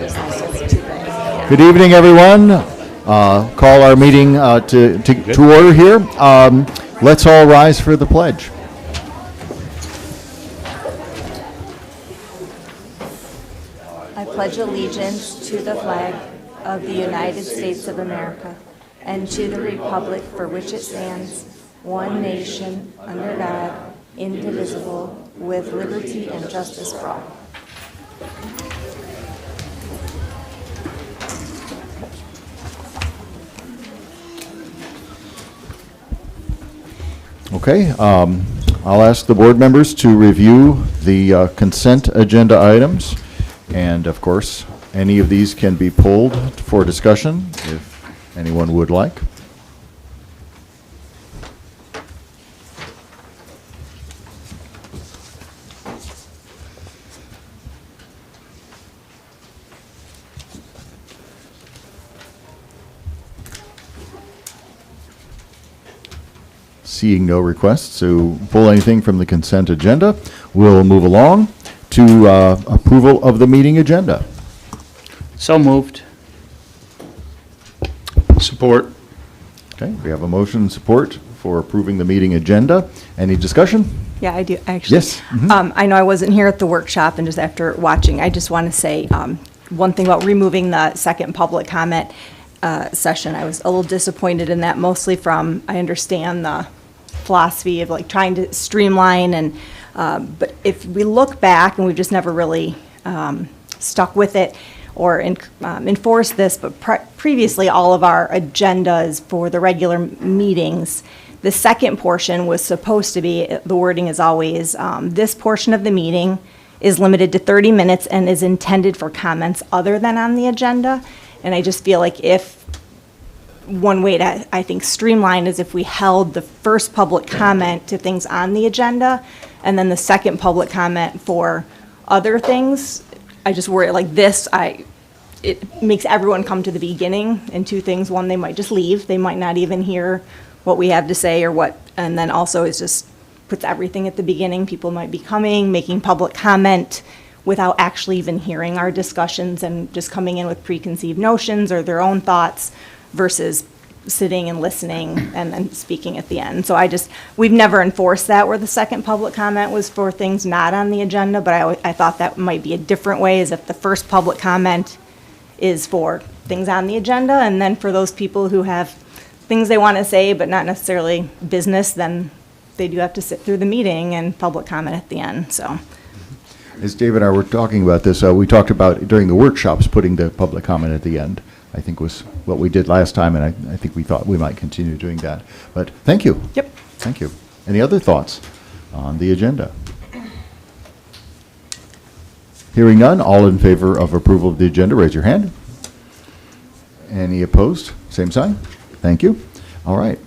Good evening, everyone. Call our meeting to order here. Let's all rise for the pledge. I pledge allegiance to the flag of the United States of America and to the republic for which it stands, one nation, under God, indivisible, with liberty and justice for all. Okay, I'll ask the board members to review the consent agenda items. And of course, any of these can be pulled for discussion if anyone would like. Seeing no requests to pull anything from the consent agenda, we'll move along to approval of the meeting agenda. So moved. Support. Okay, we have a motion and support for approving the meeting agenda. Any discussion? Yeah, I do, actually. Yes. Mhm. I know I wasn't here at the workshop, and just after watching, I just want to say one thing about removing the second public comment session. I was a little disappointed in that, mostly from, I understand the philosophy of like trying to streamline, and but if we look back, and we've just never really stuck with it or enforced this, but previously all of our agendas for the regular meetings, the second portion was supposed to be, the wording is always, this portion of the meeting is limited to 30 minutes and is intended for comments other than on the agenda. And I just feel like if one way to, I think, streamline is if we held the first public comment to things on the agenda and then the second public comment for other things. I just worry like this, it makes everyone come to the beginning, and two things. One, they might just leave. They might not even hear what we have to say or what, and then also it just puts everything at the beginning. People might be coming, making public comment without actually even hearing our discussions and just coming in with preconceived notions or their own thoughts versus sitting and listening and then speaking at the end. So we've never enforced that where the second public comment was for things not on the agenda, but I thought that might be a different way, is if the first public comment is for things on the agenda, and then for those people who have things they want to say but not necessarily business, then they do have to sit through the meeting and public comment at the end, so. As Dave and I were talking about this, we talked about during the workshops putting the public comment at the end. I think was what we did last time, and I think we thought we might continue doing that. But thank you. Yep. Thank you. Any other thoughts on the agenda? Hearing none, all in favor of approval of the agenda, raise your hand. Any opposed? Same sign. Thank you. All right.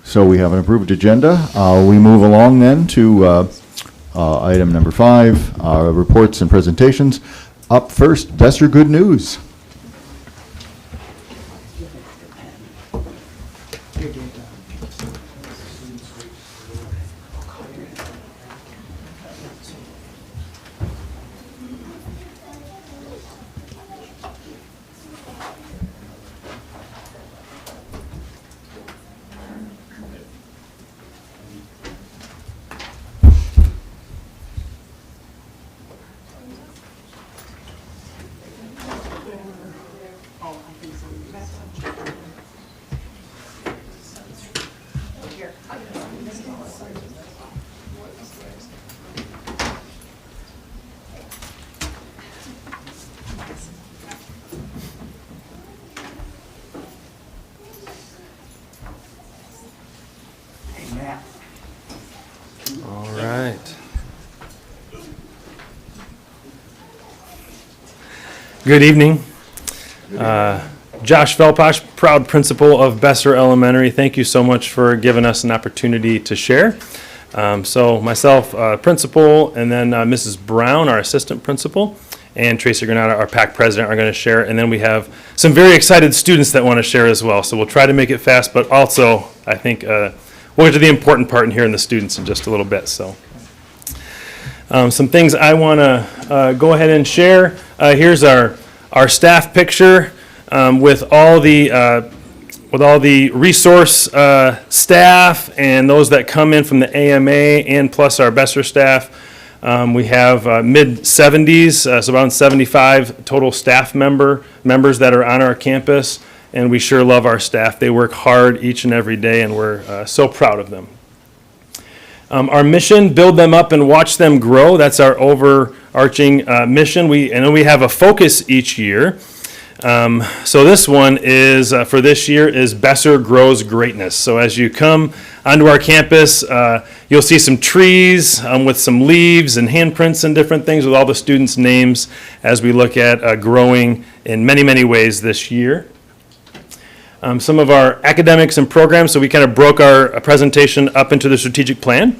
So we have an approved agenda. We move along then to item number 5, reports and presentations. Up first, that's your good news. All right. Good evening. Josh Velposh, proud principal of Besser Elementary. Thank you so much for giving us an opportunity to share. So myself, principal, and then Mrs. Brown, our assistant principal, and Tracy Granata, our PAC president, are going to share. And then we have some very excited students that want to share as well. So we'll try to make it fast, but also I think we'll get to the important part in hearing the students in just a little bit. So Some things I want to go ahead and share. Here's our staff picture with all the resource staff and those that come in from the AMA and plus our Besser staff. We have mid-70s, so around 75 total staff members that are on our campus, and we sure love our staff. They work hard each and every day, and we're so proud of them. Our mission, build them up and watch them grow. That's our overarching mission. We have a focus each year. So this one is, for this year, is Besser Grows Greatness. So as you come onto our campus, you'll see some trees with some leaves and handprints and different things with all the students' names as we look at growing in many, many ways this year. Some of our academics and programs, so we kind of broke our presentation up into the strategic plan.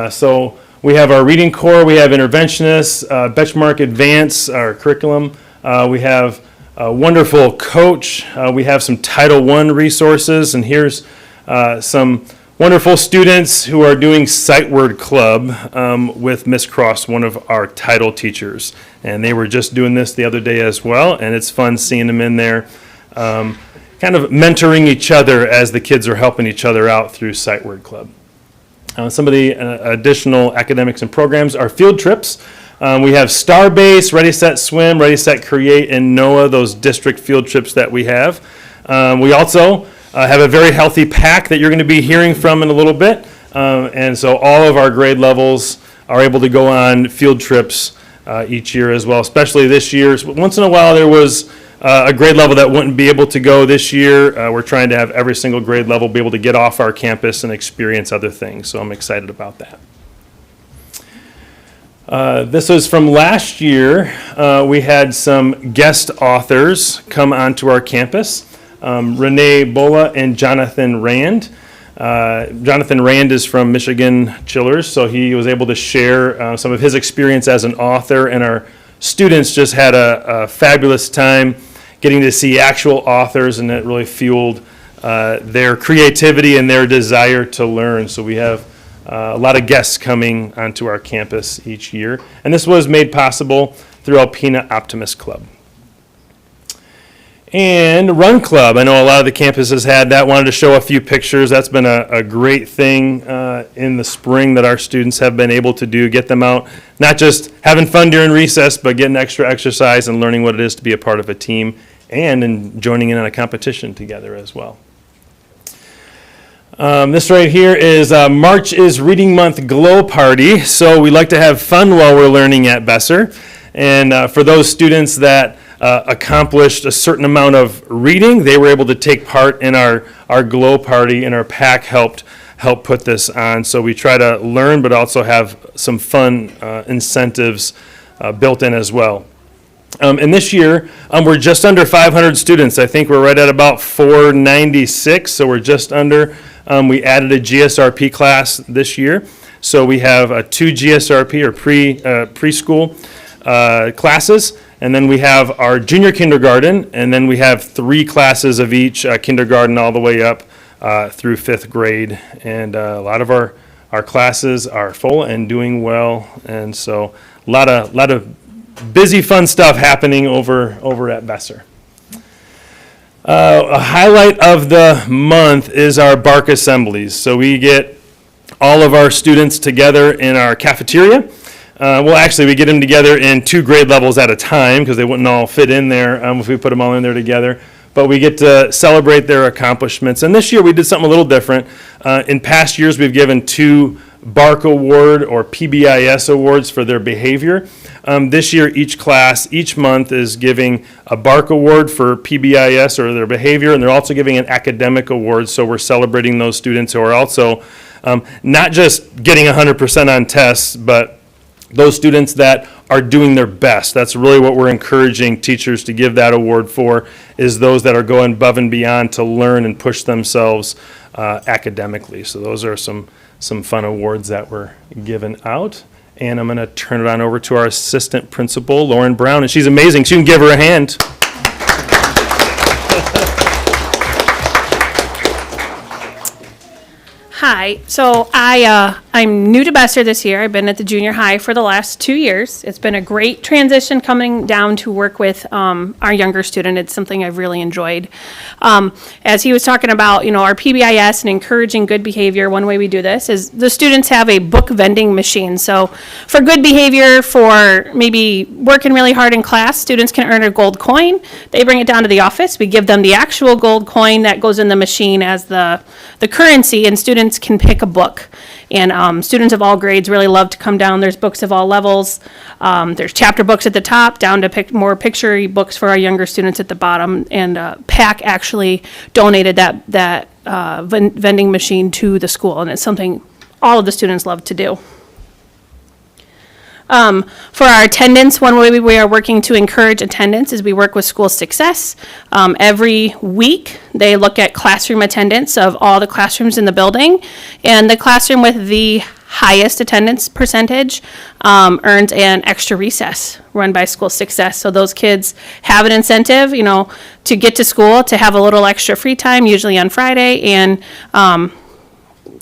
So we have our reading core, we have interventionists, benchmark advance, our curriculum. We have a wonderful coach. We have some Title I resources, and here's some wonderful students who are doing Sight Word Club with Miss Cross, one of our title teachers. And they were just doing this the other day as well, and it's fun seeing them in there. Kind of mentoring each other as the kids are helping each other out through Sight Word Club. Some of the additional academics and programs are field trips. We have Starbase, Ready, Set, Swim, Ready, Set, Create, and NOAA, those district field trips that we have. We also have a very healthy pack that you're going to be hearing from in a little bit. And so all of our grade levels are able to go on field trips each year as well, especially this year. Once in a while there was a grade level that wouldn't be able to go this year. We're trying to have every single grade level be able to get off our campus and experience other things, so I'm excited about that. This is from last year. We had some guest authors come onto our campus, Renee Bola and Jonathan Rand. Jonathan Rand is from Michigan Chillers, so he was able to share some of his experience as an author, and our students just had a fabulous time getting to see actual authors, and it really fueled their creativity and their desire to learn. So we have a lot of guests coming onto our campus each year, and this was made possible through Alpena Optimist Club. And Run Club, I know a lot of the campuses had that. Wanted to show a few pictures. That's been a great thing in the spring that our students have been able to do, get them out, not just having fun during recess, but getting extra exercise and learning what it is to be a part of a team and in joining in on a competition together as well. This right here is March is Reading Month Glow Party. So we like to have fun while we're learning at Besser. And for those students that accomplished a certain amount of reading, they were able to take part in our Glow Party, and our PAC helped put this on. So we try to learn, but also have some fun incentives built in as well. And this year, we're just under 500 students. I think we're right at about 496, so we're just under. We added a GSRP class this year. So we have 2 GSRP or preschool classes, and then we have our junior kindergarten, and then we have 3 classes of each, kindergarten all the way up through 5th grade. And a lot of our classes are full and doing well, and so a lot of busy, fun stuff happening over at Besser. A highlight of the month is our bark assemblies. So we get all of our students together in our cafeteria. Well, actually, we get them together in 2 grade levels at a time because they wouldn't all fit in there if we put them all in there together. But we get to celebrate their accomplishments. And this year we did something a little different. In past years, we've given 2 BARC Award or PBIS awards for their behavior. This year, each class, each month is giving a BARC Award for PBIS or their behavior, and they're also giving an academic award. So we're celebrating those students who are also not just getting 100% on tests, but those students that are doing their best. That's really what we're encouraging teachers to give that award for, is those that are going above and beyond to learn and push themselves academically. So those are some fun awards that were given out. And I'm going to turn it on over to our assistant principal, Lauren Brown, and she's amazing. So you can give her a hand. Hi. So I'm new to Besser this year. I've been at the junior high for the last 2 years. It's been a great transition coming down to work with our younger student. It's something I've really enjoyed. As he was talking about, our PBIS and encouraging good behavior, one way we do this is the students have a book vending machine. So for good behavior, for maybe working really hard in class, students can earn a gold coin. They bring it down to the office. We give them the actual gold coin that goes in the machine as the currency, and students can pick a book. And students of all grades really love to come down. There's books of all levels. There's chapter books at the top, down to more picture books for our younger students at the bottom. And PAC actually donated that vending machine to the school, and it's something all of the students love to do. For our attendance, one way we are working to encourage attendance is we work with school success. Every week, they look at classroom attendance of all the classrooms in the building, and the classroom with the highest attendance percentage earns an extra recess run by school success. So those kids have an incentive, to get to school, to have a little extra free time, usually on Friday, and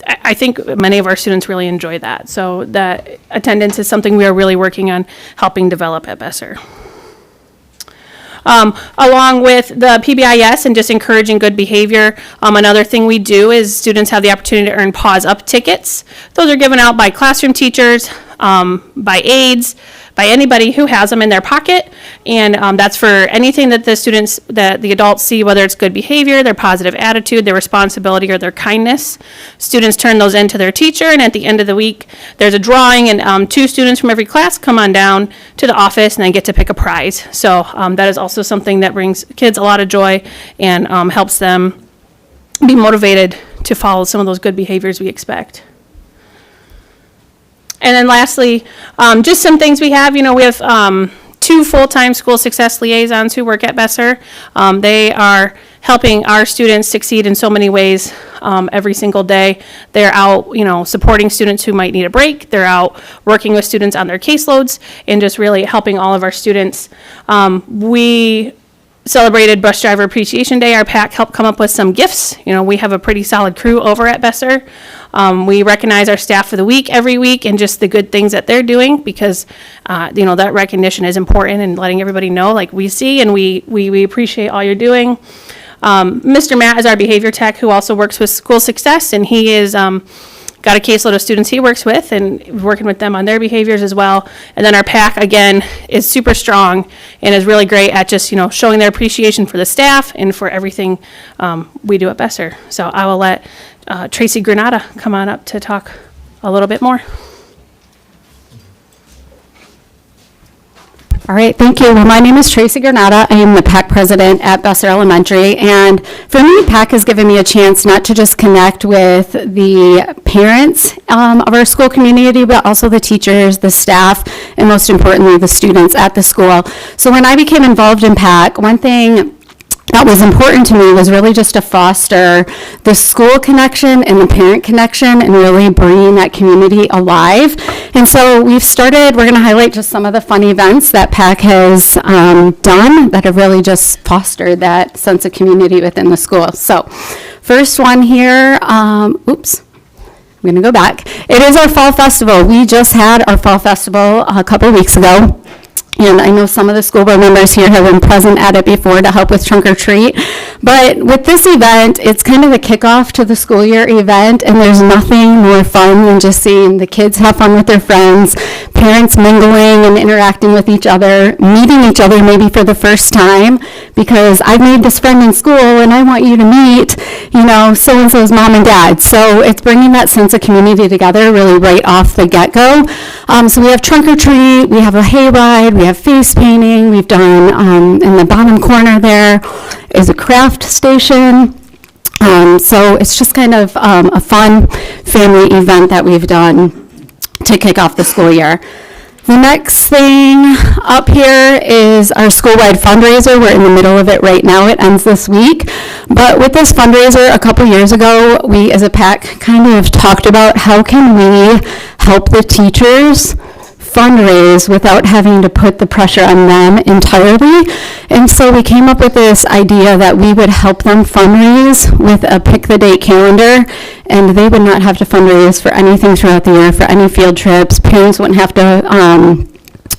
I think many of our students really enjoy that. So that attendance is something we are really working on helping develop at Besser. Along with the PBIS and just encouraging good behavior, another thing we do is students have the opportunity to earn Paws Up tickets. Those are given out by classroom teachers, by aides, by anybody who has them in their pocket, and that's for anything that the adults see, whether it's good behavior, their positive attitude, their responsibility, or their kindness. Students turn those into their teacher, and at the end of the week, there's a drawing, and 2 students from every class come on down to the office, and they get to pick a prize. So that is also something that brings kids a lot of joy and helps them be motivated to follow some of those good behaviors we expect. And then lastly, just some things we have. We have 2 full-time school success liaisons who work at Besser. They are helping our students succeed in so many ways every single day. They're out, supporting students who might need a break. They're out working with students on their caseloads and just really helping all of our students. We celebrated Bus Driver Appreciation Day. Our PAC helped come up with some gifts. We have a pretty solid crew over at Besser. We recognize our staff for the week every week and just the good things that they're doing because, that recognition is important and letting everybody know, like we see and we appreciate all you're doing. Mr. Matt is our behavior tech who also works with school success, and he is got a caseload of students he works with and working with them on their behaviors as well. And then our PAC, again, is super strong and is really great at just, showing their appreciation for the staff and for everything we do at Besser. So I will let Tracy Granata come on up to talk a little bit more. All right, thank you. Well, my name is Tracy Granata. I am the PAC president at Besser Elementary, and for me, PAC has given me a chance not to just connect with the parents of our school community, but also the teachers, the staff, and most importantly, the students at the school. So when I became involved in PAC, one thing that was important to me was really just to foster the school connection and the parent connection and really bringing that community alive. And so we're going to highlight just some of the fun events that PAC has done that have really just fostered that sense of community within the school. So first one here, I'm going to go back. It is our fall festival. We just had our fall festival a couple weeks ago. And I know some of the school board members here have been present at it before to help with trunk or treat. But with this event, it's kind of a kickoff to the school year event, and there's nothing more fun than just seeing the kids have fun with their friends, parents mingling and interacting with each other, meeting each other maybe for the first time, because I've made this friend in school and I want you to meet, so-and-so's mom and dad. So it's bringing that sense of community together really right off the get-go. So we have trunk or treat, we have a hayride, we have face painting, we've done, in the bottom corner there is a craft station. So it's just kind of a fun family event that we've done to kick off the school year. The next thing up here is our school-wide fundraiser. We're in the middle of it right now. It ends this week. But with this fundraiser, a couple years ago, we as a PAC kind of talked about how can we help the teachers fundraise without having to put the pressure on them entirely. And so we came up with this idea that we would help them fundraise with a pick the date calendar, and they would not have to fundraise for anything throughout the year, for any field trips. Parents wouldn't have to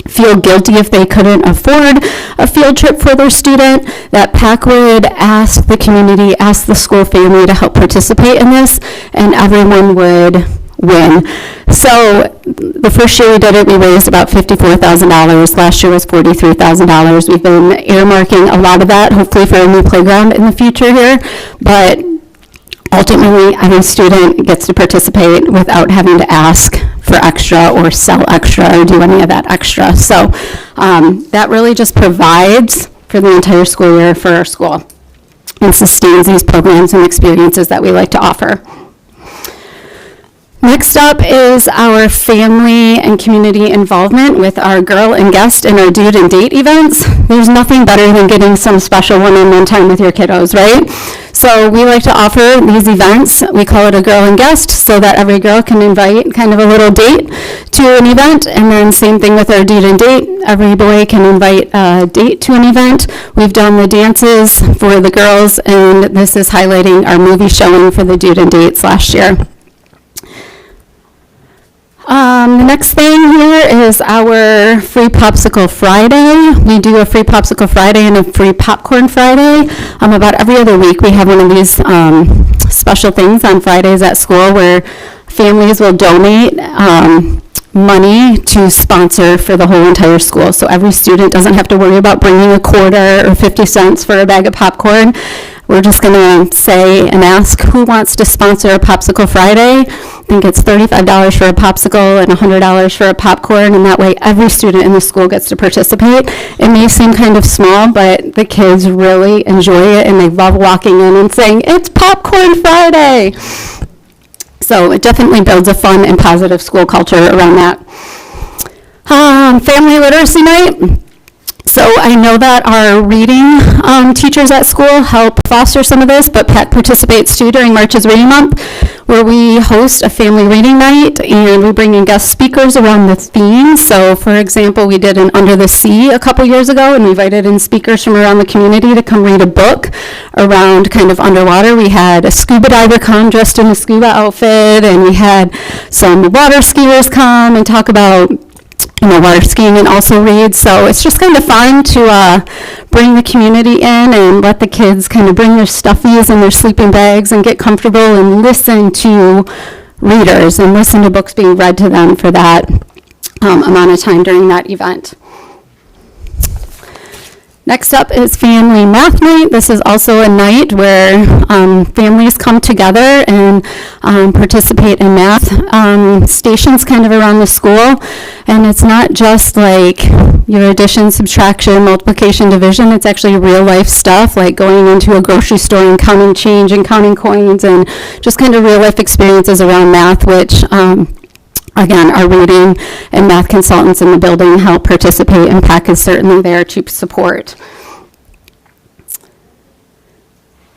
feel guilty if they couldn't afford a field trip for their student. That PAC would ask the community, ask the school family to help participate in this, and everyone would win. So the first year we did it, we raised about $54,000. Last year was $43,000. We've been earmarking a lot of that, hopefully for a new playground in the future here, but ultimately, every student gets to participate without having to ask for extra or sell extra or do any of that extra. So that really just provides for the entire school year for our school and sustains these programs and experiences that we like to offer. Next up is our family and community involvement with our Girl and Guest and our Dude and Date events. There's nothing better than getting some special one-on-one time with your kiddos, right? So we like to offer these events. We call it a Girl and Guest so that every girl can invite kind of a little date to an event. And then same thing with our Dude and Date. Every boy can invite a date to an event. We've done the dances for the girls, and this is highlighting our movie showing for the Dude and Dates last year. The next thing here is our Free Popsicle Friday. We do a Free Popsicle Friday and a Free Popcorn Friday. About every other week we have one of these special things on Fridays at school where families will donate money to sponsor for the whole entire school. So every student doesn't have to worry about bringing a quarter or 50 cents for a bag of popcorn. We're just going to say and ask who wants to sponsor a Popsicle Friday. I think it's $35 for a popsicle and $100 for a popcorn, and that way every student in the school gets to participate. It may seem kind of small, but the kids really enjoy it, and they love walking in and saying, "It's Popcorn Friday!" So it definitely builds a fun and positive school culture around that. Family Literacy Night. So I know that our reading teachers at school help foster some of this, but PAC participates too during March's Reading Month, where we host a family reading night and we bring in guest speakers around the themes. So for example, we did an Under the Sea a couple years ago, and we invited in speakers from around the community to come read a book around kind of underwater. We had a scuba diver come dressed in a scuba outfit, and we had some water skiers come and talk about water skiing and also read. So it's just kind of fun to bring the community in and let the kids kind of bring their stuffies and their sleeping bags and get comfortable and listen to readers and listen to books being read to them for that amount of time during that event. Next up is Family Math Night. This is also a night where families come together and participate in math stations kind of around the school. And it's not just like your addition, subtraction, multiplication, division. It's actually real life stuff, like going into a grocery store and counting change and counting coins, and just kind of real life experiences around math, which again, our reading and math consultants in the building help participate, and PAC is certainly there to support.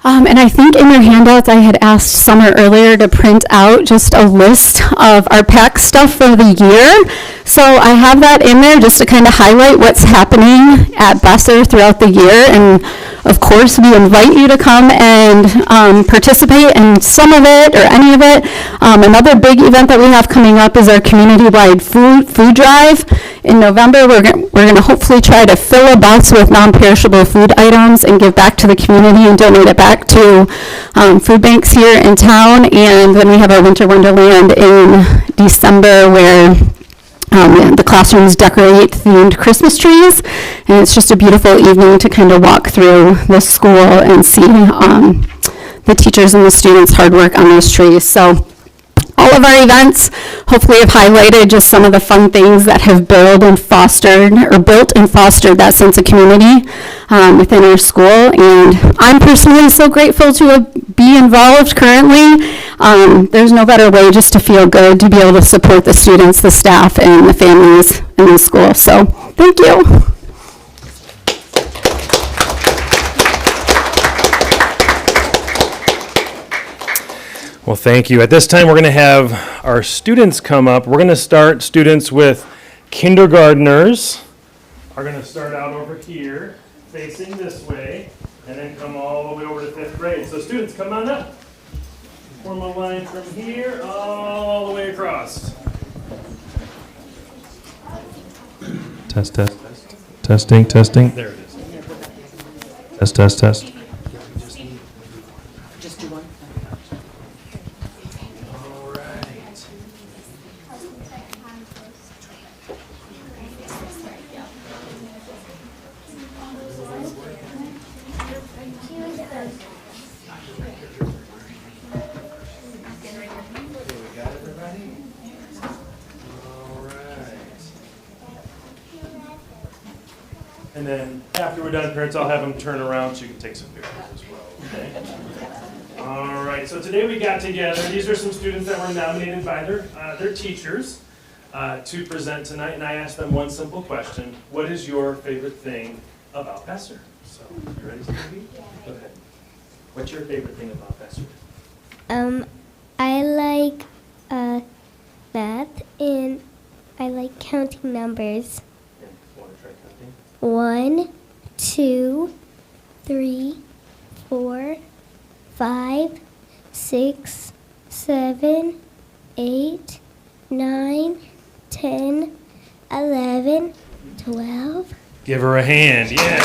And I think in your handouts, I had asked Summer earlier to print out just a list of our PAC stuff for the year. So I have that in there just to kind of highlight what's happening at Besser throughout the year. And of course, we invite you to come and participate in some of it or any of it. Another big event that we have coming up is our community-wide food drive. In November, we're going to hopefully try to fill a bus with non-perishable food items and give back to the community and donate it back to food banks here in town. And then we have our Winter Wonderland in December, where the classrooms decorate themed Christmas trees, and it's just a beautiful evening to kind of walk through the school and see the teachers and the students' hard work on those trees. So all of our events hopefully have highlighted just some of the fun things that have built and fostered that sense of community within our school. And I'm personally so grateful to be involved currently. There's no better way just to feel good to be able to support the students, the staff, and the families in the school. So thank you. Well, thank you. At this time, we're going to have our students come up. We're going to start students with kindergartners are going to start out over here, facing this way, and then come all the way over to 5th grade. So students, come on up. Form a line from here all the way across. Test, test, test. Testing, testing. There it is. Test, test, test. All right. And then after we're done, parents, I'll have them turn around so you can take some pictures as well. Okay? All right, so today we got together. These are some students that were nominated by their teachers to present tonight, and I asked them one simple question: what is your favorite thing about Besser? So, you ready, Stevie? Go ahead. What's your favorite thing about Besser? I like math, and I like counting numbers. And want to try counting? 1, 2, 3, 4, 5, 6, 7, 8, 9, 10, 11, 12. Give her a hand, yeah.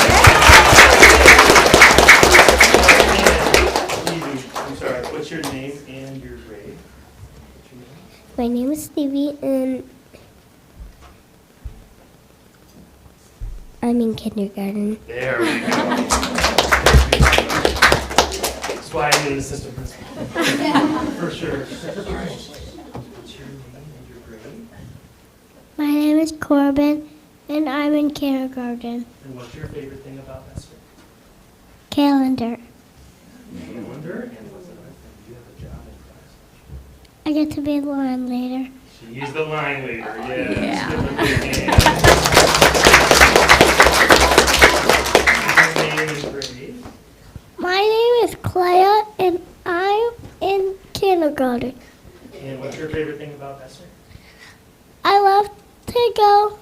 Stevie, I'm sorry, what's your name and your grade? What's your name? My name is Stevie, and I'm in kindergarten. There we go. That's why I need an assistant principal. For sure. What's your name and your grade? My name is Corbin, and I'm in kindergarten. And what's your favorite thing about Besser? Calendar. Calendar. And what's the other thing? Do you have a job in class? I get to be the line later. She's the line leader, yes. Yeah. Give her a big hand. Your name and grade? My name is Clea, and I'm in kindergarten. And what's your favorite thing about Besser? I love to go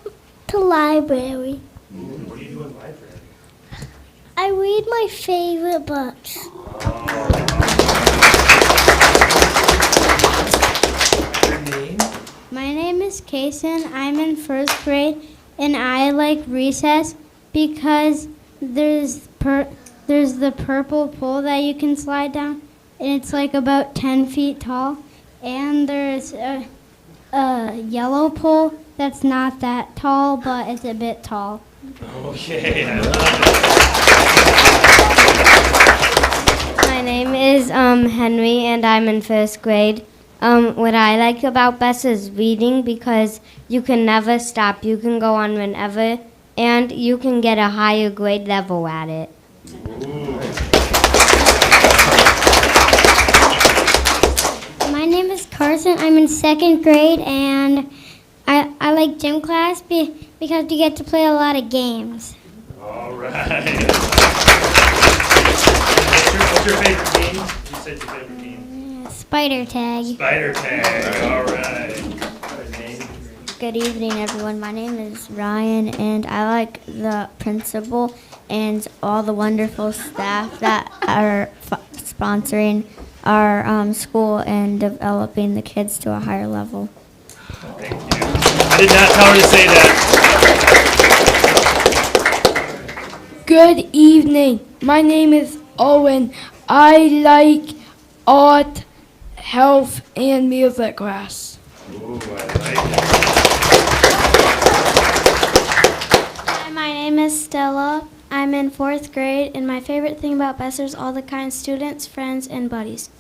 to library. What do you do in the library? I read my favorite books. Your name? My name is Kason. I'm in first grade, and I like recess because there's the purple pole that you can slide down, and it's like about 10 feet tall. And there's a yellow pole that's not that tall, but it's a bit tall. Okay, I love it. My name is Henry, and I'm in first grade. What I like about Bess is reading because you can never stop. You can go on whenever, and you can get a higher grade level at it. My name is Carson. I'm in second grade, and I like gym class because you get to play a lot of games. All right. What's your favorite game? You said your favorite game. Spider tag. Spider tag. All right. Name? Good evening, everyone. My name is Ryan, and I like the principal and all the wonderful staff that are sponsoring our school and developing the kids to a higher level. Thank you. I did not tell her to say that. Good evening. My name is Owen. I like art, health, and music class. Ooh, I like it. Hi, my name is Stella. I'm in fourth grade, and my favorite thing about Besser is all the kind students, friends, and buddies.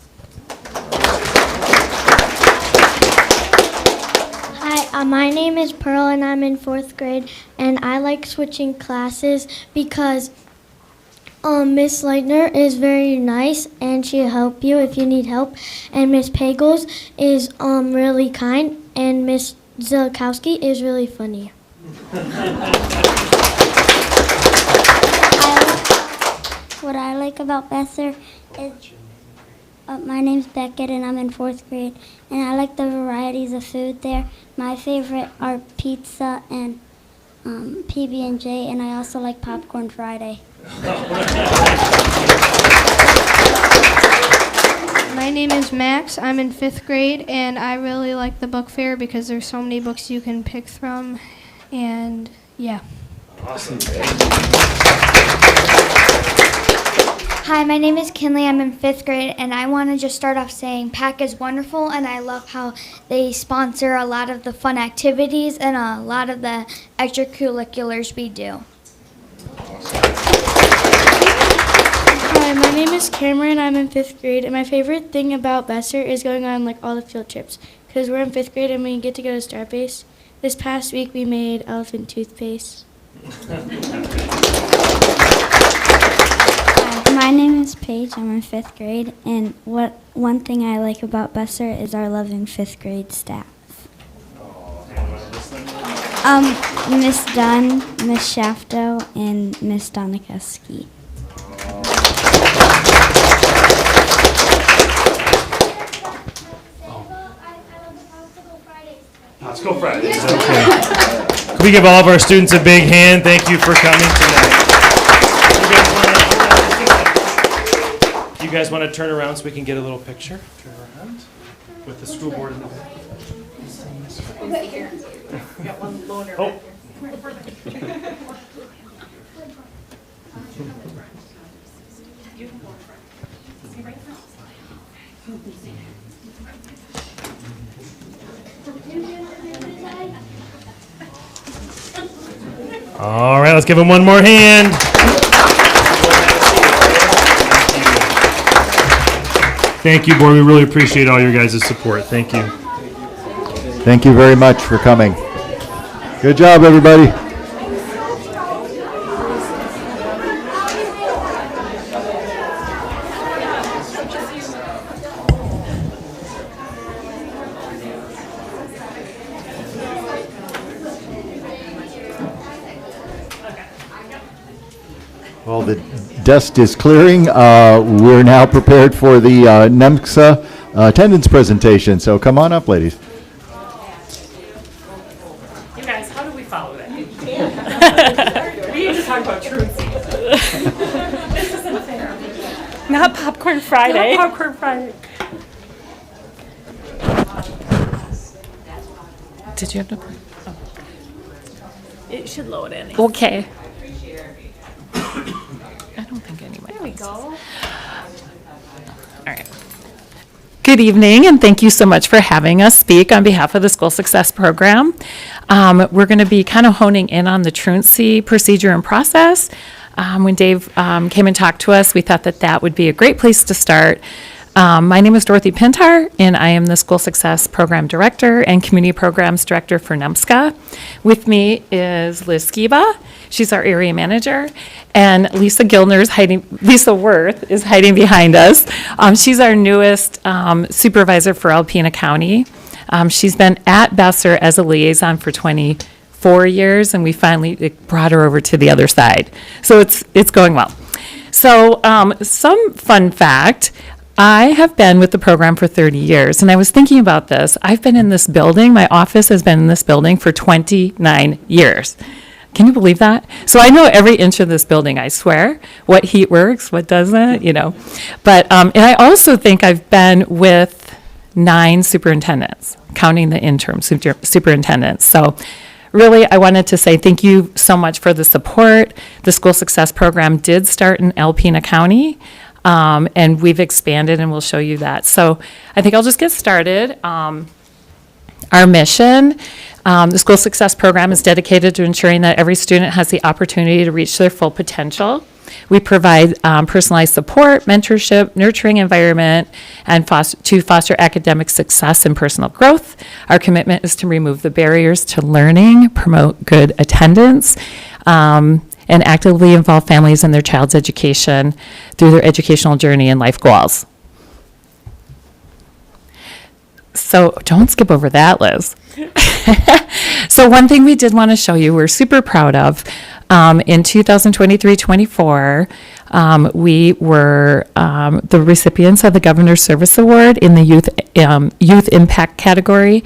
Hi, my name is Pearl, and I'm in fourth grade, and I like switching classes because Miss Leitner is very nice, and she'll help you if you need help, and Miss Pagels is really kind, and Miss Zilkowski is really funny. What I like about Besser is My name's Beckett, and I'm in 4th grade, and I like the varieties of food there. My favorite are pizza and PB&J, and I also like Popcorn Friday. My name is Max. I'm in 5th grade, and I really like the book fair because there's so many books you can pick from, and yeah. Awesome. Hi, my name is Kinley. I'm in 5th grade, and I want to just start off saying PAC is wonderful, and I love how they sponsor a lot of the fun activities and a lot of the extracurriculars we do. Hi, my name is Cameron. I'm in 5th grade, and my favorite thing about Besser is going on like all the field trips because we're in 5th grade and we get to go to Starbase. This past week we made elephant toothpaste. My name is Paige. I'm in 5th grade, and one thing I like about Besser is our loving 5th grade staff. Miss Dunn, Miss Shafto, and Miss Donikoski. Let's go Fridays. Okay. Can we give all of our students a big hand? Thank you for coming tonight. You guys want to turn around so we can get a little picture? Turn around with the school board in the back. Oh. All right, let's give him one more hand. Thank you, board. We really appreciate all your guys' support. Thank you. Thank you very much for coming. Good job, everybody. Well, the dust is clearing. We're now prepared for the NEMCSA attendance presentation. So come on up, ladies. You guys, how do we follow that? We need to talk about truancy. This isn't fair. Not Popcorn Friday. Not Popcorn Friday. Did you have to? Oh. It should load in. Okay. I don't think anybody. There we go. All right. Good evening, and thank you so much for having us speak on behalf of the School Success Program. We're going to be kind of honing in on the truancy procedure and process. When Dave came and talked to us, we thought that that would be a great place to start. My name is Dorothy Pintar, and I am the School Success Program Director and Community Programs Director for NEMSCA. With me is Liz Skiba. She's our area manager, and Lisa Worth is hiding behind us. She's our newest supervisor for Alpena County. She's been at Besser as a liaison for 24 years, and we finally brought her over to the other side. So it's going well. So some fun fact. I have been with the program for 30 years, and I was thinking about this. I've been in this building, my office has been in this building for 29 years. Can you believe that? So I know every inch of this building, I swear, what heat works, what doesn't, But, and I also think I've been with 9 superintendents, counting the interim superintendents. So really, I wanted to say thank you so much for the support. The School Success Program did start in Alpena County. And we've expanded, and we'll show you that. So I think I'll just get started. Our mission, the School Success Program is dedicated to ensuring that every student has the opportunity to reach their full potential. We provide personalized support, mentorship, nurturing environment, and to foster academic success and personal growth. Our commitment is to remove the barriers to learning, promote good attendance, and actively involve families in their child's education through their educational journey and life goals. So don't skip over that, Liz. So one thing we did want to show you, we're super proud of, In 2023-24, we were the recipients of the Governor's Service Award in the Youth Impact category.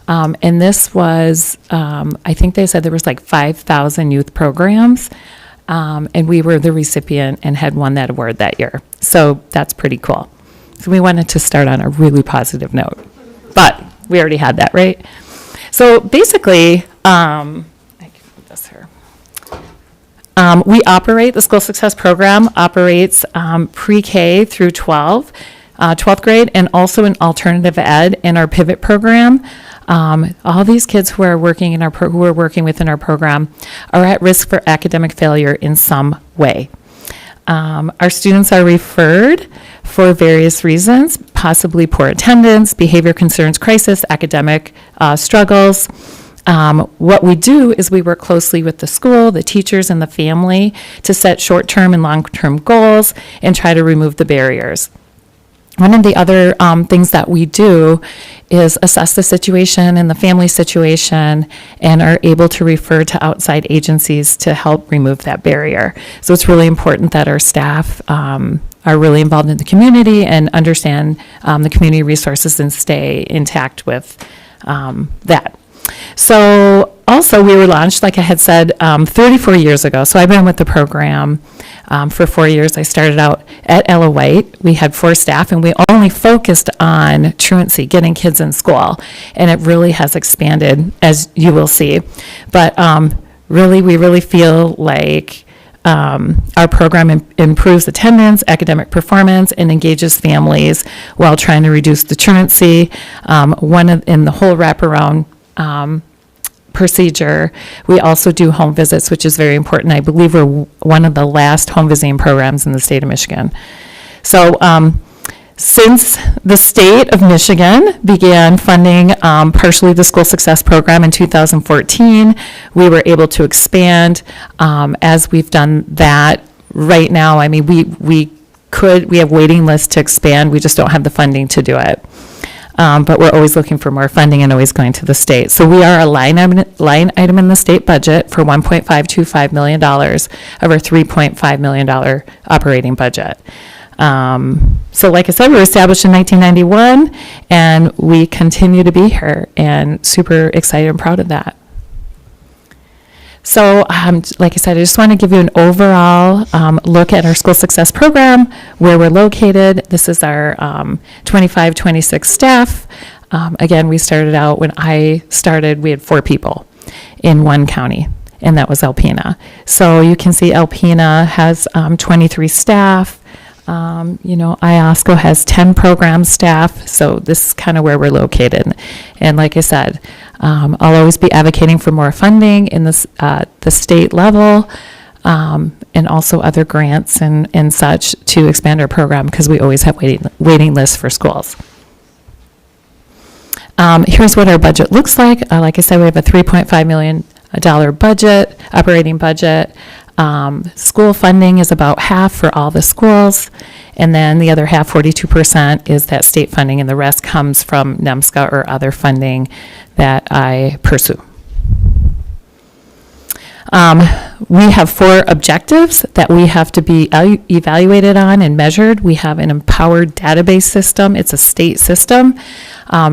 And this was, I think they said there was like 5,000 youth programs. And we were the recipient and had won that award that year. So that's pretty cool. So we wanted to start on a really positive note. But we already had that, right? So basically, I can put this here. We operate, the School Success Program operates pre-K through 12th grade, and also in alternative ed in our pivot program. All these kids who are working who are working within our program are at risk for academic failure in some way. Our students are referred for various reasons, possibly poor attendance, behavior concerns, crisis, academic struggles. What we do is we work closely with the school, the teachers, and the family to set short-term and long-term goals and try to remove the barriers. One of the other things that we do is assess the situation and the family situation and are able to refer to outside agencies to help remove that barrier. So it's really important that our staff are really involved in the community and understand the community resources and stay intact with that. So also we were launched, like I had said, 34 years ago. So I've been with the program for 4 years. I started out at Ella White. We had 4 staff, and we only focused on truancy, getting kids in school. And it really has expanded, as you will see. But really, we really feel like our program improves attendance, academic performance, and engages families while trying to reduce the truancy. In the whole wraparound procedure, we also do home visits, which is very important. I believe we're one of the last home visiting programs in the state of Michigan. So since the state of Michigan began funding partially the School Success Program in 2014, we were able to expand. As we've done that right now, I mean, we have waiting lists to expand. We just don't have the funding to do it. But we're always looking for more funding and always going to the state. So we are a line item in the state budget for $1.525 million of our $3.5 million operating budget. So like I said, we were established in 1991, and we continue to be here, and super excited and proud of that. So, like I said, I just want to give you an overall look at our School Success Program, where we're located. This is our 25-26 staff. Again, we started out, when I started, we had 4 people in one county, and that was Alpena. So you can see Alpena has 23 staff. Iosco has 10 program staff, so this is kind of where we're located. And like I said, I'll always be advocating for more funding in the state level, and also other grants and such to expand our program, because we always have waiting lists for schools. Here's what our budget looks like. Like I said, we have a $3.5 million budget, operating budget. School funding is about half for all the schools, and then the other half, 42%, is that state funding, and the rest comes from NEMSCA or other funding that I pursue. We have 4 objectives that we have to be evaluated on and measured. We have an empowered database system. It's a state system.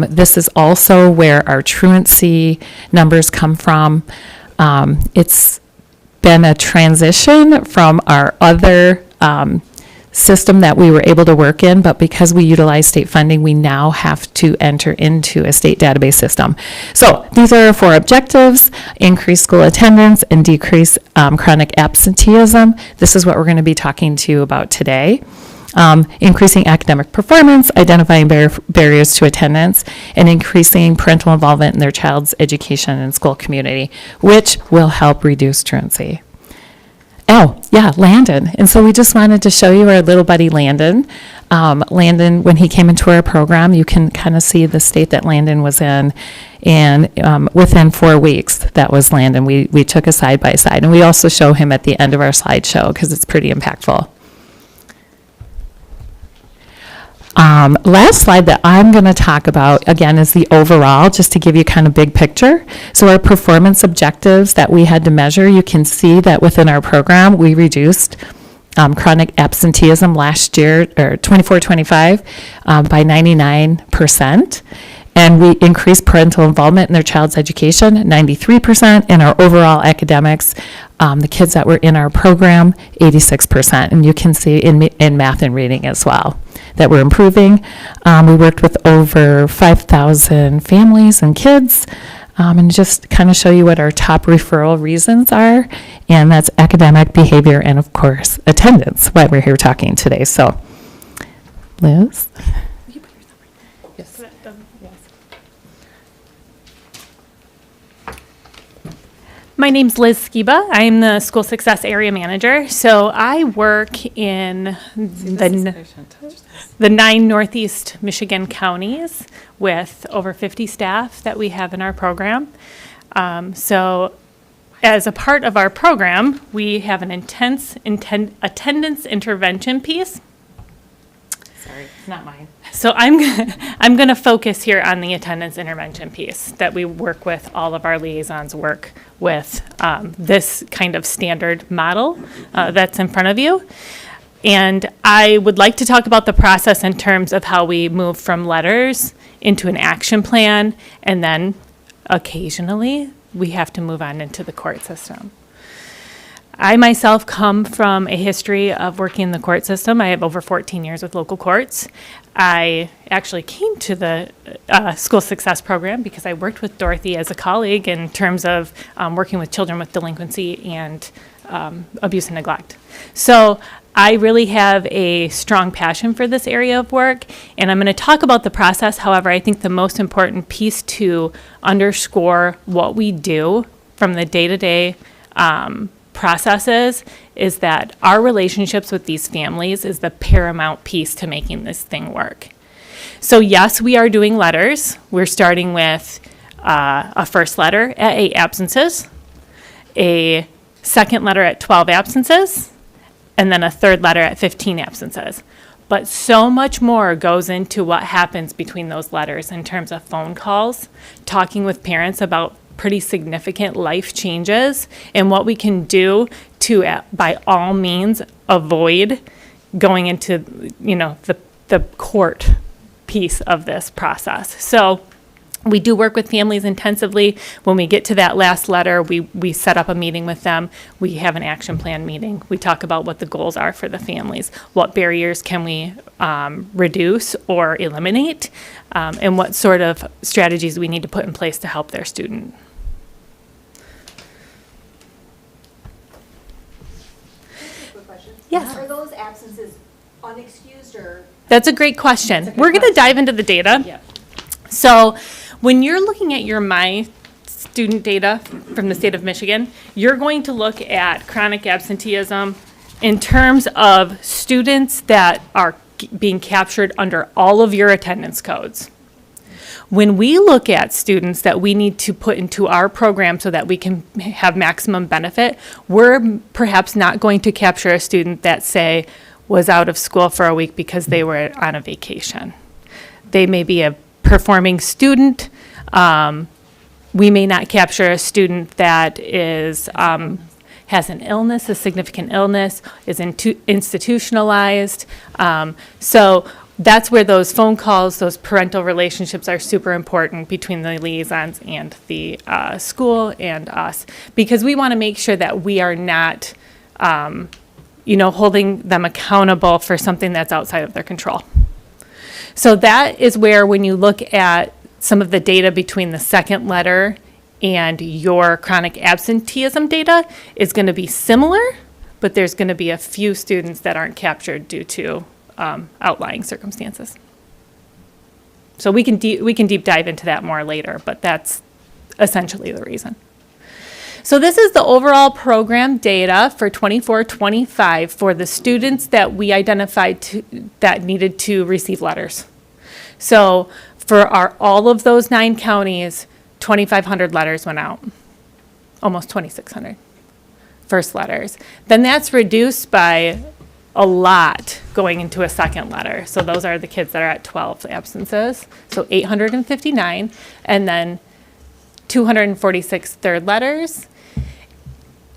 This is also where our truancy numbers come from. It's been a transition from our other system that we were able to work in, but because we utilize state funding, we now have to enter into a state database system. So these are our 4 objectives: increase school attendance and decrease chronic absenteeism. This is what we're going to be talking to you about today. Increasing academic performance, identifying barriers to attendance, and increasing parental involvement in their child's education and school community, which will help reduce truancy. Oh, yeah, Landon. And so we just wanted to show you our little buddy Landon. Landon, when he came into our program, you can kind of see the state that Landon was in. And within 4 weeks, that was Landon. We took a side-by-side. And we also show him at the end of our slideshow because it's pretty impactful. Last slide that I'm going to talk about, again, is the overall, just to give you kind of big picture. So our performance objectives that we had to measure, you can see that within our program, we reduced chronic absenteeism last year, or 24-25, by 99%. And we increased parental involvement in their child's education, 93%, and our overall academics, the kids that were in our program, 86%. And you can see in math and reading as well that we're improving. We worked with over 5,000 families and kids, and just kind of show you what our top referral reasons are. And that's academic, behavior, and of course, attendance, why we're here talking today. So, Liz? Yes. My name's Liz Skiba. I'm the school success area manager. So I work in the 9 Northeast Michigan counties with over 50 staff that we have in our program. So as a part of our program, we have an intense attendance intervention piece. Sorry, it's not mine. So I'm going to focus here on the attendance intervention piece that we work with. All of our liaisons work with this kind of standard model that's in front of you. And I would like to talk about the process in terms of how we move from letters into an action plan, and then occasionally we have to move on into the court system. I myself come from a history of working in the court system. I have over 14 years with local courts. I actually came to the school success program because I worked with Dorothy as a colleague in terms of working with children with delinquency and abuse and neglect. So I really have a strong passion for this area of work, and I'm going to talk about the process. However, I think the most important piece to underscore what we do from the day-to-day processes is that our relationships with these families is the paramount piece to making this thing work. So yes, we are doing letters. We're starting with a first letter at 8 absences, a second letter at 12 absences, and then a third letter at 15 absences. But so much more goes into what happens between those letters in terms of phone calls, talking with parents about pretty significant life changes and what we can do to, by all means, avoid going into, the court piece of this process. So we do work with families intensively. When we get to that last letter, we set up a meeting with them. We have an action plan meeting. We talk about what the goals are for the families, what barriers can we reduce or eliminate, and what sort of strategies we need to put in place to help their student. Yes. Are those absences unexcused or? That's a great question. We're going to dive into the data. Yep. So when you're looking at your My Student data from the state of Michigan, you're going to look at chronic absenteeism in terms of students that are being captured under all of your attendance codes. When we look at students that we need to put into our program so that we can have maximum benefit, we're perhaps not going to capture a student that, say, was out of school for a week because they were on a vacation. They may be a performing student. We may not capture a student that is has an illness, a significant illness, is institutionalized. So that's where those phone calls, those parental relationships are super important between the liaisons and the school and us, because we want to make sure that we are not, holding them accountable for something that's outside of their control. So that is where, when you look at some of the data between the second letter and your chronic absenteeism data, is going to be similar, but there's going to be a few students that aren't captured due to outlying circumstances. So we can deep dive into that more later, but that's essentially the reason. So this is the overall program data for 24-25 for the students that we identified that needed to receive letters. So for all of those 9 counties, 2,500 letters went out, almost 2,600 first letters. Then that's reduced by a lot going into a second letter. So those are the kids that are at 12 absences. So 859, and then 246 third letters.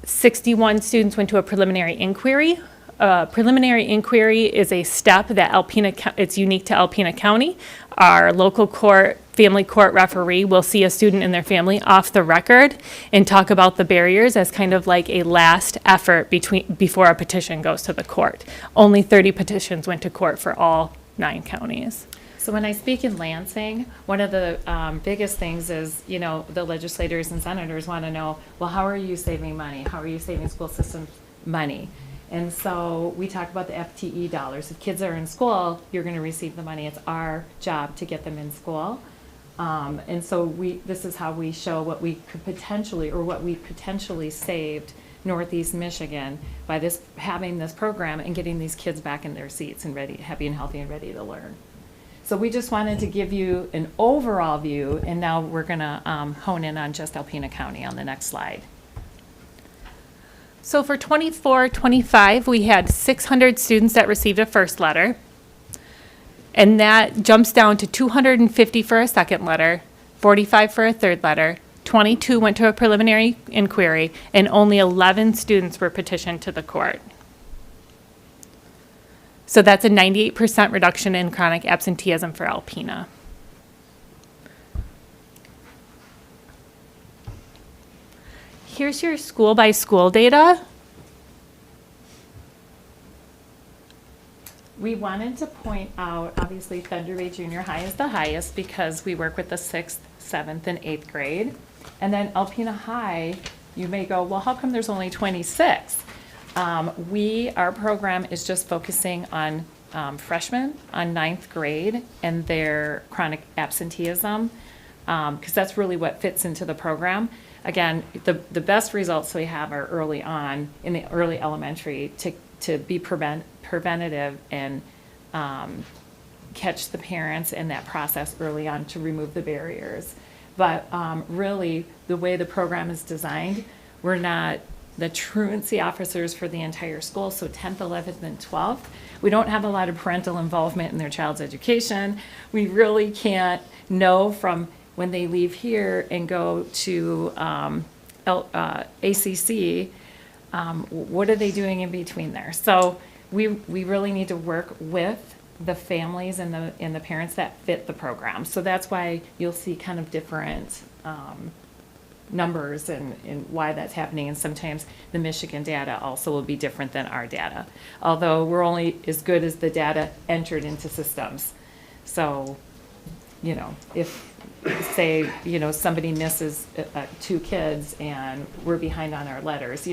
61 students went to a preliminary inquiry. Preliminary inquiry is a step that it's unique to Alpena County. Our local court, family court referee will see a student and their family off the record and talk about the barriers as kind of like a last effort before a petition goes to the court. Only 30 petitions went to court for all 9 counties. So when I speak in Lansing, one of the biggest things is, the legislators and senators want to know, well, how are you saving money? How are you saving school system money? And so we talk about the FTE dollars. If kids are in school, you're going to receive the money. It's our job to get them in school. And so this is how we show what we potentially saved Northeast Michigan by having this program and getting these kids back in their seats and happy and healthy and ready to learn. So we just wanted to give you an overall view, and now we're going to hone in on just Alpena County on the next slide. So for 24-25, we had 600 students that received a first letter. And that jumps down to 250 for a second letter, 45 for a third letter, 22 went to a preliminary inquiry, and only 11 students were petitioned to the court. So that's a 98% reduction in chronic absenteeism for Alpena. Here's your school by school data. We wanted to point out, obviously Thunder Bay Junior High is the highest because we work with the 6th, 7th, and 8th grade. And then Alpena High, you may go, well, how come there's only 26? Our program is just focusing on freshmen on 9th grade and their chronic absenteeism, because that's really what fits into the program. Again, the best results we have are early on in the early elementary to be preventative and catch the parents in that process early on to remove the barriers. But really, the way the program is designed, we're not the truancy officers for the entire school, so 10th, 11th, and 12th. We don't have a lot of parental involvement in their child's education. We really can't know from when they leave here and go to ACC, what are they doing in between there? So we really need to work with the families and the parents that fit the program. So that's why you'll see kind of different numbers and why that's happening. And sometimes the Michigan data also will be different than our data, although we're only as good as the data entered into systems. So, if say, somebody misses 2 kids and we're behind on our letters,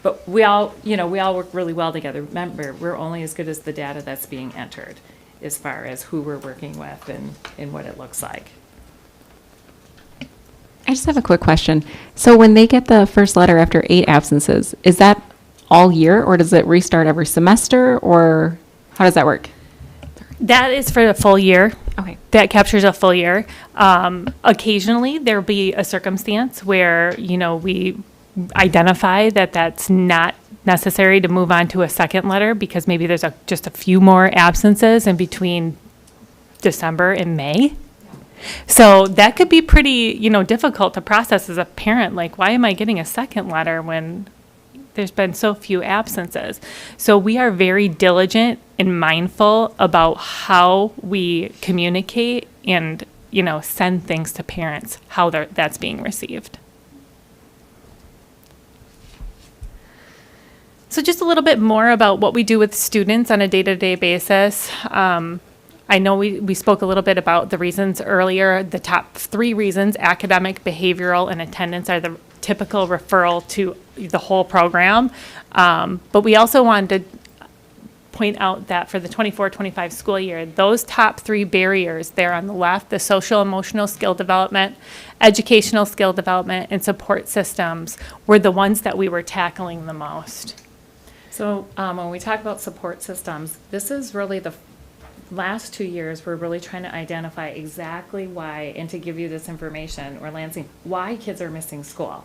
but we all work really well together. Remember, we're only as good as the data that's being entered as far as who we're working with and what it looks like. I just have a quick question. So when they get the first letter after 8 absences, is that all year, or does it restart every semester, or how does that work? That is for the full year. Okay. That captures a full year. Occasionally, there'll be a circumstance where, we identify that that's not necessary to move on to a second letter because maybe there's just a few more absences in between December and May. So that could be pretty, difficult to process as a parent. Like, why am I getting a second letter when there's been so few absences? So we are very diligent and mindful about how we communicate and, send things to parents, how that's being received. So just a little bit more about what we do with students on a day-to-day basis. I know we spoke a little bit about the reasons earlier. The top 3 reasons, academic, behavioral, and attendance, are the typical referral to the whole program. But we also wanted to point out that for the 24-25 school year, those top 3 barriers there on the left, the social emotional skill development, educational skill development, and support systems, were the ones that we were tackling the most. So when we talk about support systems, this is really the last 2 years, we're really trying to identify exactly why, and to give you this information, or Lansing, why kids are missing school.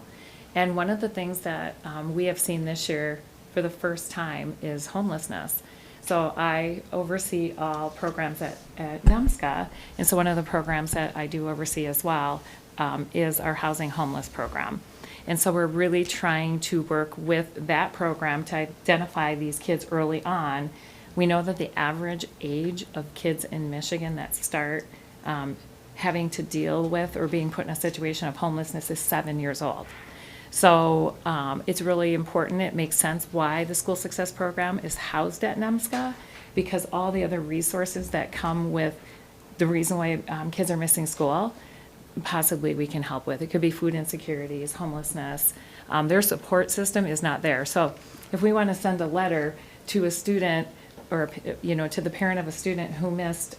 And one of the things that we have seen this year for the first time is homelessness. So I oversee all programs at NEMSCA, and so one of the programs that I do oversee as well is our housing homeless program. And so we're really trying to work with that program to identify these kids early on. We know that the average age of kids in Michigan that start having to deal with or being put in a situation of homelessness is 7 years old. So it's really important. It makes sense why the School Success Program is housed at NEMSCA, because all the other resources that come with the reason why kids are missing school, possibly we can help with. It could be food insecurities, homelessness. Their support system is not there. So if we want to send a letter to a student or, to the parent of a student who missed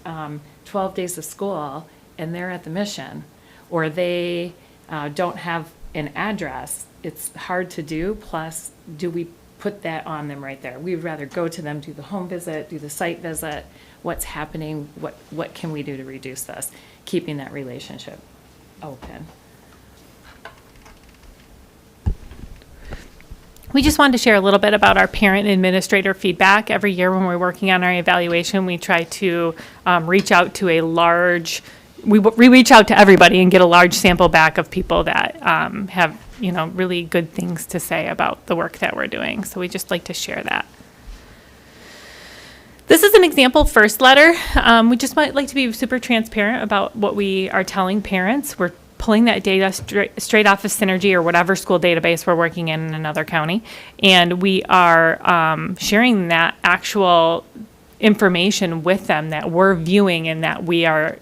12 days of school and they're at the mission, or they don't have an address, it's hard to do. Plus, do we put that on them right there? We would rather go to them, do the home visit, do the site visit, what's happening, what can we do to reduce this, keeping that relationship open. We just wanted to share a little bit about our parent and administrator feedback. Every year when we're working on our evaluation, we try to reach out to we reach out to everybody and get a large sample back of people that have, really good things to say about the work that we're doing. So we just like to share that. This is an example first letter. We just might like to be super transparent about what we are telling parents. We're pulling that data straight off of Synergy or whatever school database we're working in another county. And we are sharing that actual information with them that we're viewing and that we are,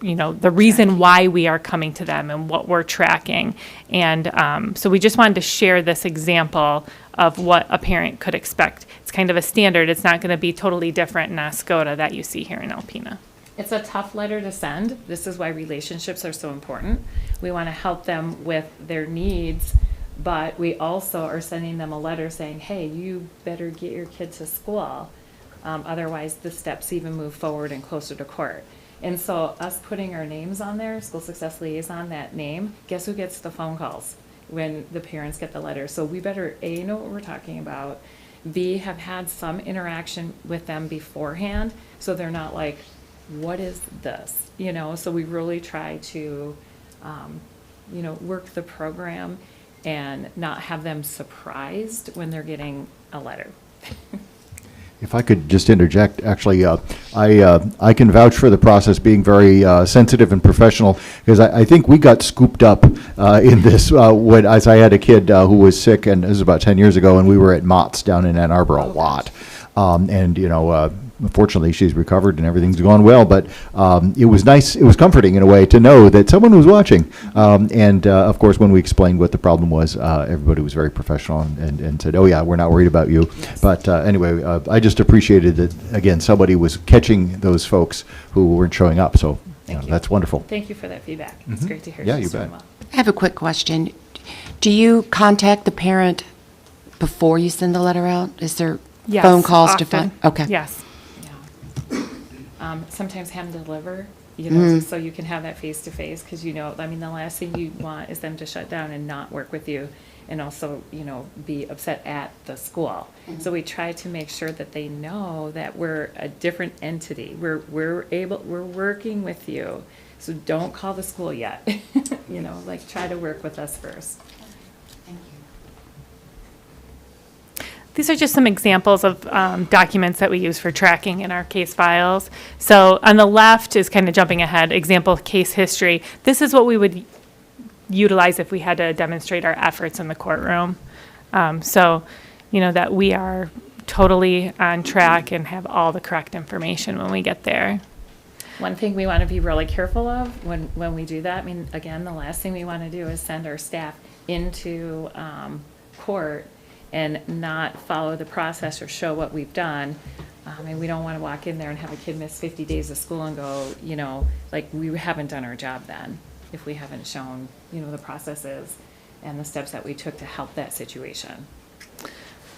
the reason why we are coming to them and what we're tracking. And so we just wanted to share this example of what a parent could expect. It's kind of a standard. It's not going to be totally different in Ascota that you see here in Alpena. It's a tough letter to send. This is why relationships are so important. We want to help them with their needs, but we also are sending them a letter saying, hey, you better get your kid to school. Otherwise, the steps even move forward and closer to court. And so us putting our names on there, School Success Liaison, that name, guess who gets the phone calls when the parents get the letter? So we better, A, know what we're talking about, B, have had some interaction with them beforehand so they're not like, what is this? So we really try to, work the program and not have them surprised when they're getting a letter. If I could just interject, actually, I can vouch for the process being very sensitive and professional, because I think we got scooped up in this as I had a kid who was sick, and this was about 10 years ago, and we were at Mott's down in Ann Arbor a lot. Fortunately, she's recovered and everything's gone well, but it was nice, it was comforting in a way to know that someone was watching. Of course, when we explained what the problem was, everybody was very professional and said, oh yeah, we're not worried about you. Yes. But anyway, I just appreciated that, again, somebody was catching those folks who weren't showing up, so that's wonderful. Thank you for that feedback. It's great to hear. Yeah, you bet. Well. I have a quick question. Do you contact the parent before you send the letter out? Is there phone calls to find? Okay. Yes. Sometimes hand deliver, so you can have that face to face, because the last thing you want is them to shut down and not work with you, and also be upset at the school. So we try to make sure that they know that we're a different entity. We're working with you, so don't call the school yet. Try to work with us first. These are just some examples of documents that we use for tracking in our case files. So on the left is kind of jumping ahead, example case history. This is what we would utilize if we had to demonstrate our efforts in the courtroom. That we are totally on track and have all the correct information when we get there. One thing we want to be really careful of when we do that, again, the last thing we want to do is send our staff into court and not follow the process or show what we've done. And we don't want to walk in there and have a kid miss 50 days of school and go, we haven't done our job then, if we haven't shown, the processes and the steps that we took to help that situation.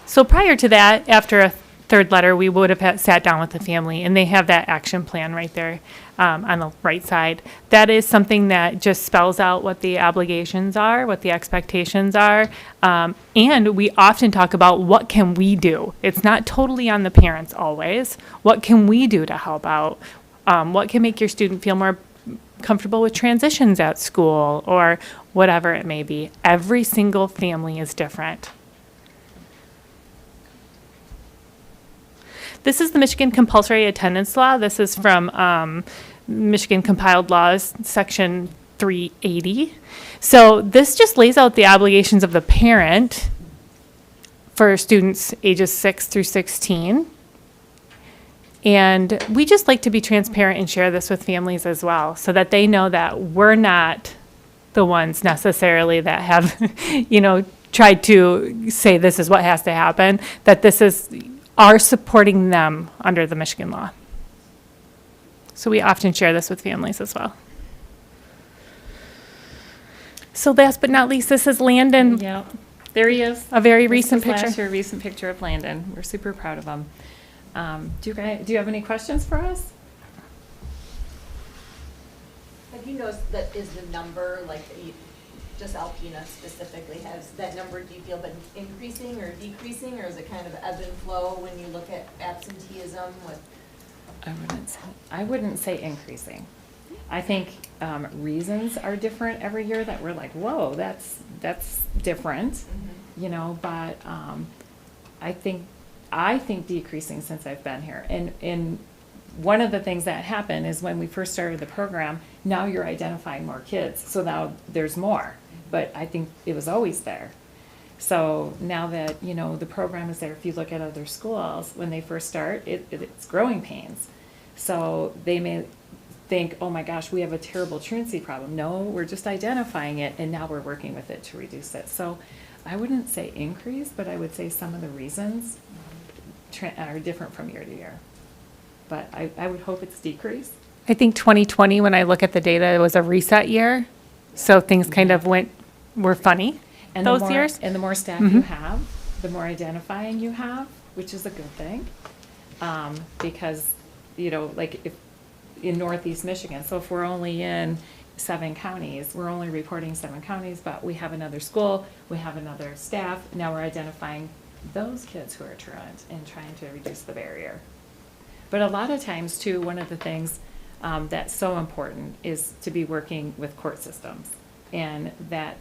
So prior to that, after third letter, we would have sat down with the family, and they have that action plan right there on the right side. That is something that just spells out what the obligations are, what the expectations are, and we often talk about what can we do. It's not totally on the parents always. What can we do to help out? What can make your student feel more comfortable with transitions at school, or whatever it may be. Every single family is different. This is the Michigan Compulsory Attendance Law. This is from Michigan Compiled Laws, Section 380. So this just lays out the obligations of the parent for students ages 6 through 16. And we just like to be transparent and share this with families as well, so that they know that we're not the ones necessarily that have, tried to say this is what has to happen, that this is our supporting them under the Michigan law. So we often share this with families as well. So last but not least, this is Landon. Yeah, there he is. A very recent picture. Last year, recent picture of Landon. We're super proud of him. Do you have any questions for us? Have you noticed that is the number, like, just Alpena specifically, has that number, do you feel, been increasing or decreasing, or is it kind of ebb and flow when you look at absenteeism? I wouldn't say increasing. I think reasons are different every year that we're like, whoa, that's different, but I think decreasing since I've been here. And one of the things that happened is when we first started the program, now you're identifying more kids. So now there's more, but I think it was always there. So now that, the program is there, if you look at other schools, when they first start, it's growing pains. So they may think, oh my gosh, we have a terrible truancy problem. No, we're just identifying it, and now we're working with it to reduce it. So I wouldn't say increase, but I would say some of the reasons are different from year to year. But I would hope it's decreased. I think 2020, when I look at the data, it was a reset year. So things kind of were funny those years. And the more staff you have, the more identifying you have, which is a good thing. Because, like if in Northeast Michigan, so if we're only in 7 counties, we're only reporting 7 counties, but we have another school, we have another staff, now we're identifying those kids who are truant and trying to reduce the barrier. But a lot of times too, one of the things that's so important is to be working with court systems, and that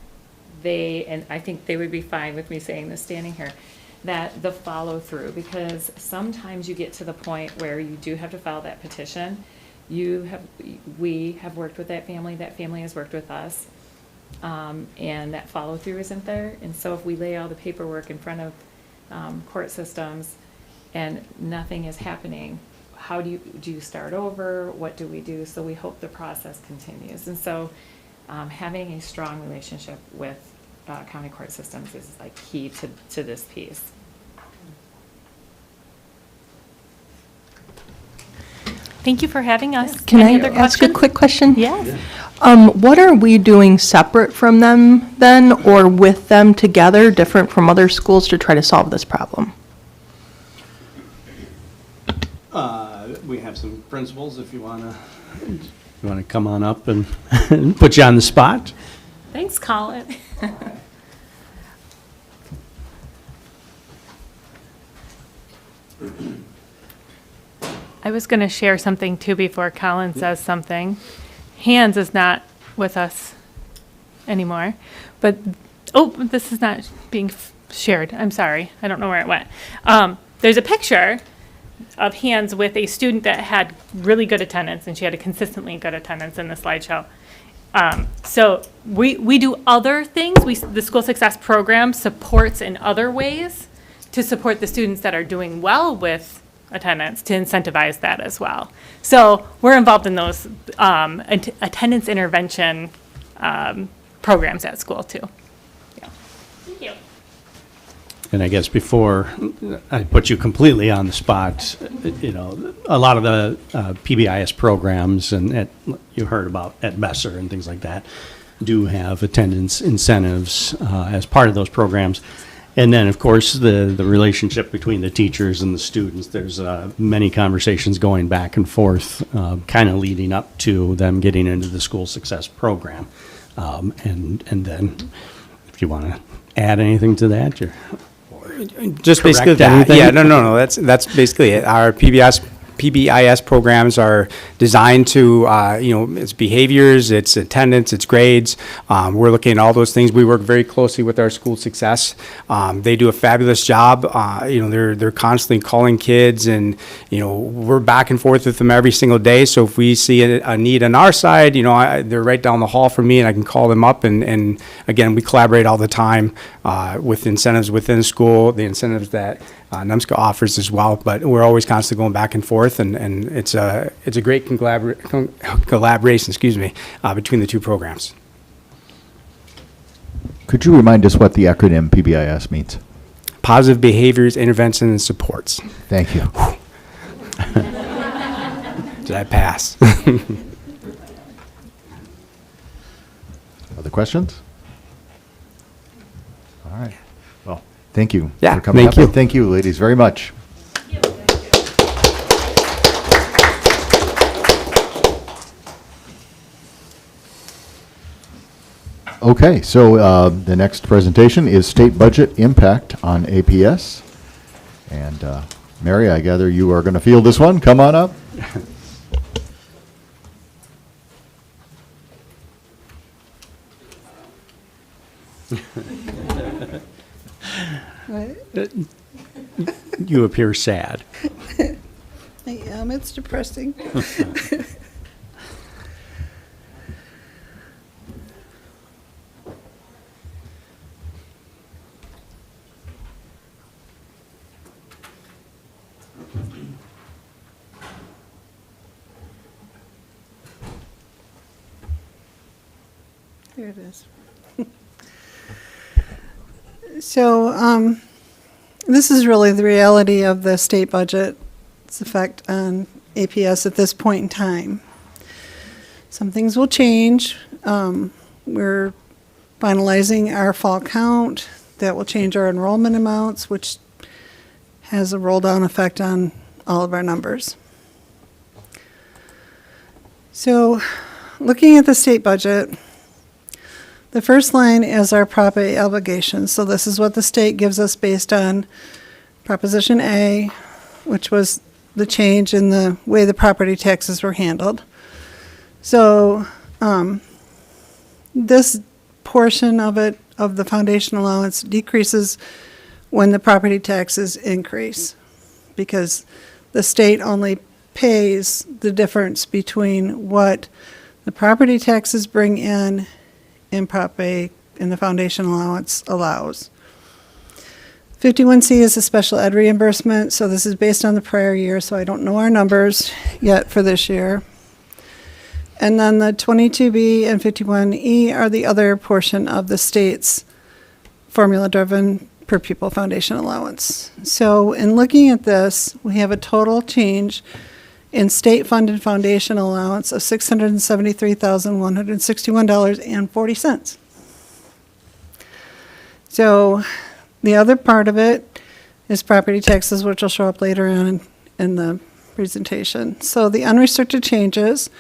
and I think they would be fine with me saying this standing here, that the follow through, because sometimes you get to the point where you do have to file that petition. We have worked with that family has worked with us, and that follow through isn't there. And so if we lay all the paperwork in front of court systems and nothing is happening, how do you start over? What do we do? So we hope the process continues. And so having a strong relationship with county court systems is like key to this piece. Thank you for having us. Can Any I other ask a questions? quick question? Yes. What are we doing separate from them then, or with them together, different from other schools, to try to solve this problem? We have some principals if you want to come on up and put you on the spot. Thanks, Colin. I was going to share something too before Colin says something. Hans is not with us anymore, but this is not being shared. I'm sorry. I don't know where it went. There's a picture of Hans with a student that had really good attendance, and she had a consistently good attendance in the slideshow. So we do other things. The School Success Program supports in other ways to support the students that are doing well with attendance, to incentivize that as well. So we're involved in those attendance intervention programs at school too. Yeah. Thank you. And I guess before I put you completely on the spot, a lot of the PBIS programs and you heard about at Besser and things like that do have attendance incentives as part of those programs. And then, of course, the relationship between the teachers and the students. There's many conversations going back and forth, kind of leading up to them getting into the school success program. And then, if you want to add anything to that, you're just basically correct that. anything? Yeah, no. That's basically it. Our PBIS programs are designed to, it's behaviors, it's attendance, it's grades. We're looking at all those things. We work very closely with our school success. They do a fabulous job. They're constantly calling kids, and we're back and forth with them every single day. So if we see a need on our side, they're right down the hall from me, and I can call them up. And again, we collaborate all the time with incentives within the school, the incentives that NUMSCA offers as well, but we're always constantly going back and forth, and it's a great collaboration, between the two programs. Could you remind us what the acronym PBIS means? Positive Behaviors, Intervention, and Supports. Thank you. Did I pass? Other questions? All right. Well, thank you Yeah, for coming thank up. you. And thank you, ladies, very much. Okay, so the next presentation is State Budget Impact on APS. And Mary, I gather you are going to field this one. Come on up. You appear sad. I am. It's depressing. Here it is. So, this is really the reality of the state budget, its effect on APS at this point in time. Some things will change. We're finalizing our fall count. That will change our enrollment amounts, which has a roll-down effect on all of our numbers. So, looking at the state budget, the first line is our Prop A obligations. So this is what the state gives us based on Proposition A, which was the change in the way the property taxes were handled. So this portion of it, of the foundation allowance, decreases when the property taxes increase, because the state only pays the difference between what the property taxes bring in and Prop A and the foundation allowance allows. 51C is a special ed reimbursement, so this is based on the prior year, so I don't know our numbers yet for this year. And then the 22B and 51E are the other portion of the state's formula-driven per pupil foundation allowance. So in looking at this, we have a total change in state-funded foundation allowance of $673,161.40. So the other part of it is property taxes, which will show up later on in the presentation. So the unrestricted changes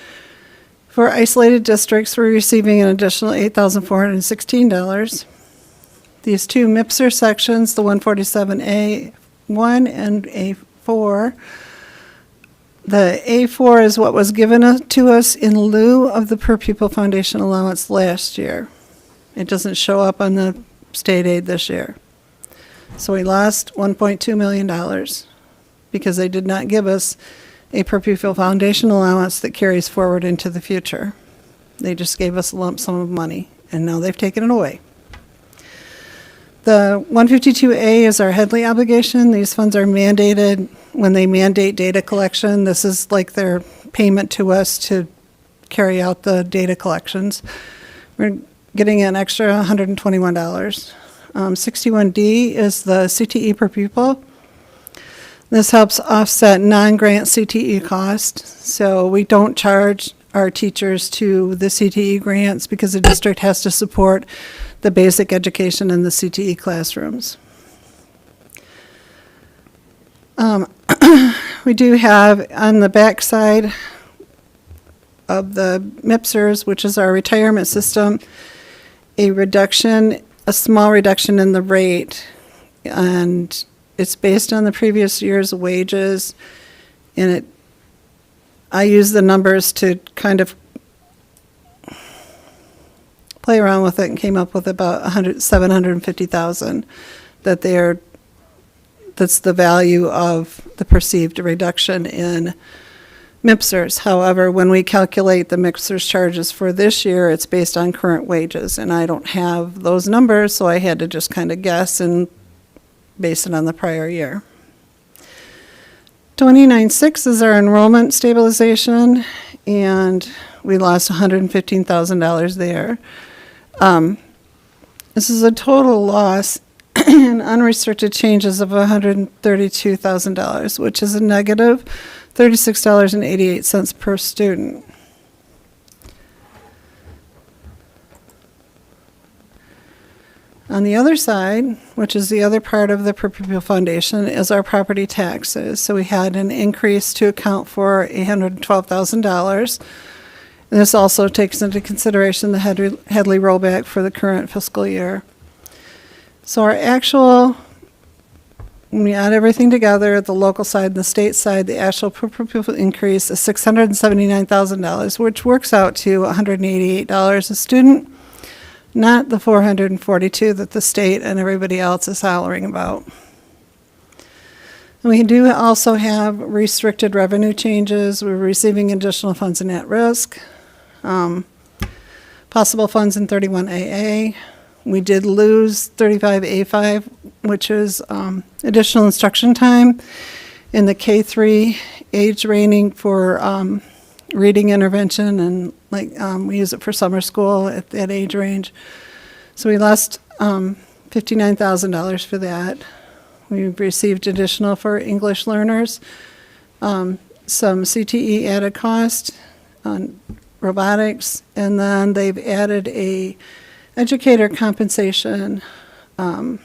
for isolated districts, we're receiving an additional $8,416. These two MIPSR sections, the 147A1 and A4, the A4 is what was given to us in lieu of the per pupil foundation allowance last year. It doesn't show up on the state aid this year. So we lost $1.2 million because they did not give us a per pupil foundation allowance that carries forward into the future. They just gave us a lump sum of money, and now they've taken it away. The 152A is our Headley obligation. These funds are mandated when they mandate data collection. This is like their payment to us to carry out the data collections. We're getting an extra $121. 61D is the CTE per pupil. This helps offset non-grant CTE costs. So we don't charge our teachers to the CTE grants because the district has to support the basic education in the CTE classrooms. We do have on the back side of the MIPSers, which is our retirement system, a small reduction in the rate. And it's based on the previous year's wages. And I use the numbers to kind of play around with it and came up with about $750,000 that's the value of the perceived reduction in MIPSers. However, when we calculate the MIPSers charges for this year, it's based on current wages, and I don't have those numbers, so I had to just kind of guess and base it on the prior year. 29.6 is our enrollment stabilization, and we lost $115,000 there. This is a total loss in unrestricted changes of $132,000, which is a negative $36.88 per student. On the other side, which is the other part of the per pupil foundation, is our property taxes. So we had an increase to account for $812,000. And this also takes into consideration the Headley rollback for the current fiscal year. So our actual, when we add everything together, the local side and the state side, the actual per pupil increase is $679,000, which works out to $188 a student, not the $442 that the state and everybody else is hollering about. And we do also have restricted revenue changes. We're receiving additional funds in at-risk, possible funds in 31AA. We did lose 35A5, which is additional instruction time in the K3 age rating for reading intervention, and we use it for summer school at that age range. So we lost $59,000 for that. We've received additional for English learners, some CTE added cost on robotics, and then they've added a educator compensation line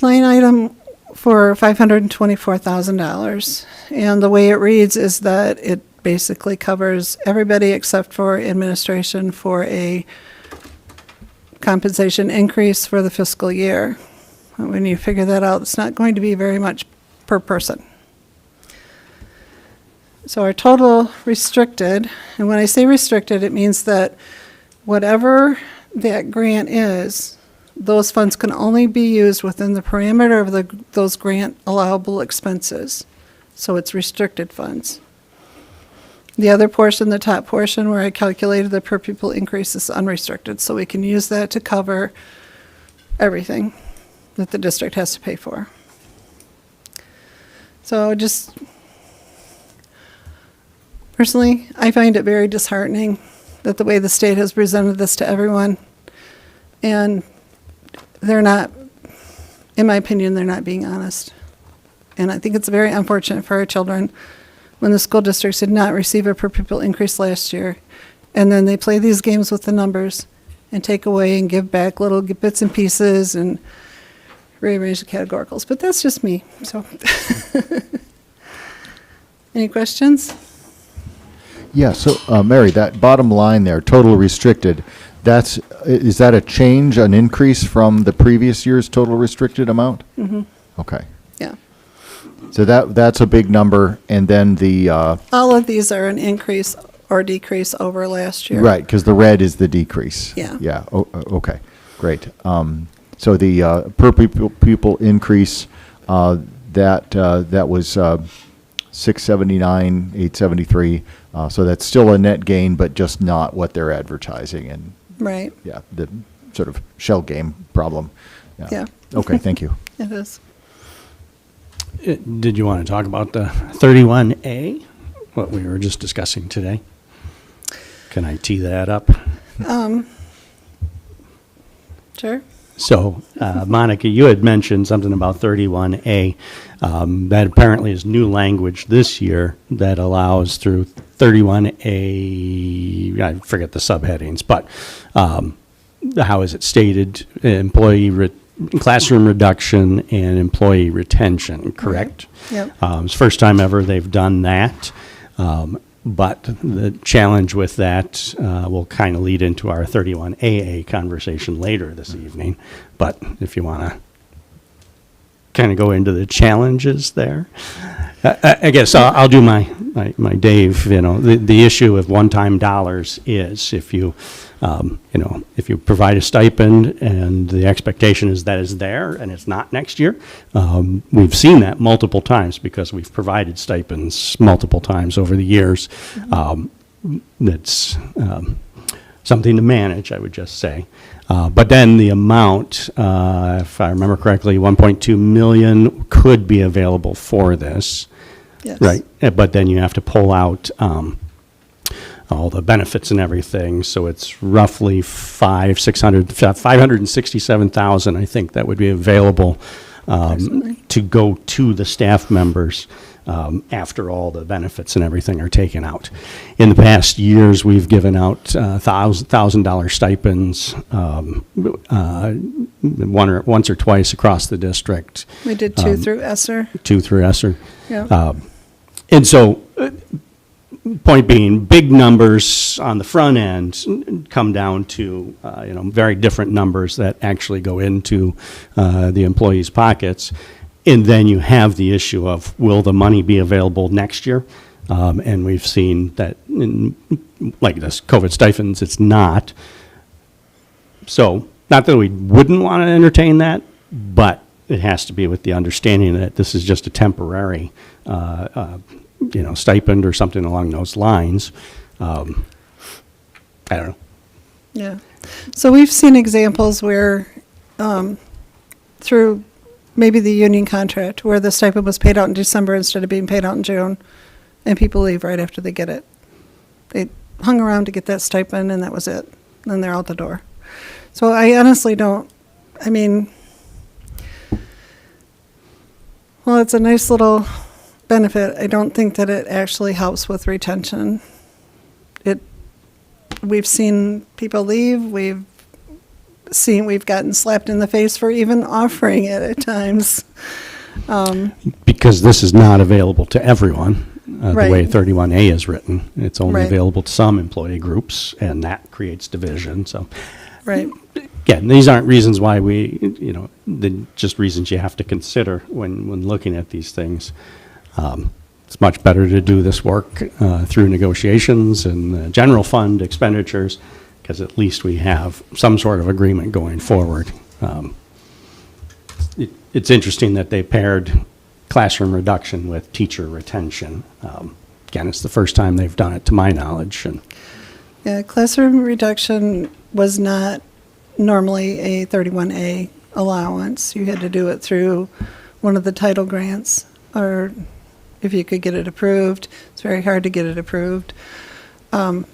item for $524,000. And the way it reads is that it basically covers everybody except for administration for a compensation increase for the fiscal year. When you figure that out, it's not going to be very much per person. So our total restricted, and when I say restricted, it means that whatever that grant is, those funds can only be used within the parameter of those grant allowable expenses. So it's restricted funds. The other portion, the top portion where I calculated the per pupil increase, is unrestricted. So we can use that to cover everything that the district has to pay for. So just personally, I find it very disheartening that the way the state has presented this to everyone, and they're not, in my opinion, they're not being honest. And I think it's very unfortunate for our children when the school districts did not receive a per pupil increase last year, and then they play these games with the numbers and take away and give back little bits and pieces and rearrange the categoricals. But that's just me, so. Any questions? Yeah, so Mary, that bottom line there, total restricted, is that a change, an increase from the previous year's total restricted amount? Mm-hmm. Okay. Yeah. So that's a big number, and then the... all of these are an increase or decrease over last year. Right, because the red is the decrease. Yeah. Yeah, okay, great. So the per pupil increase, that was 679, 873. So that's still a net gain, but just not what they're advertising. And right. Yeah, the sort of shell game problem. Yeah. Okay, thank you. It is. Did you want to talk about the 31A, what we were just discussing today? Can I tee that up? Sure. So, Monica, you had mentioned something about 31A. That apparently is new language this year that allows through 31A, I forget the subheadings, but how is it stated? Employee classroom reduction and employee retention, correct? Yep. It's the first time ever they've done that. But the challenge with that will kind of lead into our 31AA conversation later this evening. But if you want to kind of go into the challenges there, I guess I'll do my Dave. You know, the issue of one-time dollars is if you if you provide a stipend and the expectation is that is there and it's not next year, we've seen that multiple times because we've provided stipends multiple times over the years. That's something to manage, I would just say. But then the amount, if I remember correctly, 1.2 million could be available for this. Yes. Right. But then you have to pull out all the benefits and everything. So it's roughly 567,000, I think, that would be available to go to the staff members after all the benefits and everything are taken out. In the past years, we've given out $1,000 stipends once or twice across the district. We did 2 through ESSER. 2 through ESSER. Yeah. And so, point being, big numbers on the front end come down to very different numbers that actually go into the employees' pockets. And then you have the issue of, will the money be available next year? And we've seen that, like this COVID stipends, it's not. So, not that we wouldn't want to entertain that, but it has to be with the understanding that this is just a temporary, stipend or something along those lines. I don't know. Yeah. So we've seen examples where, through maybe the union contract, where the stipend was paid out in December instead of being paid out in June, and people leave right after they get it. They hung around to get that stipend, and that was it. Then they're out the door. So I honestly don't, well, it's a nice little benefit. I don't think that it actually helps with retention. We've seen people leave. We've gotten slapped in the face for even offering it at times. Because this is not available to everyone, Right. the way 31A is written. It's only Right. available to some employee groups, and that creates division. So, Right. again, these aren't reasons why they're just reasons you have to consider when looking at these things. It's much better to do this work through negotiations and general fund expenditures, because at least we have some sort of agreement going forward. It's interesting that they paired classroom reduction with teacher retention. Again, it's the first time they've done it, to my knowledge. And Yeah, classroom reduction was not normally a 31A allowance. You had to do it through one of the title grants, or if you could get it approved. It's very hard to get it approved. But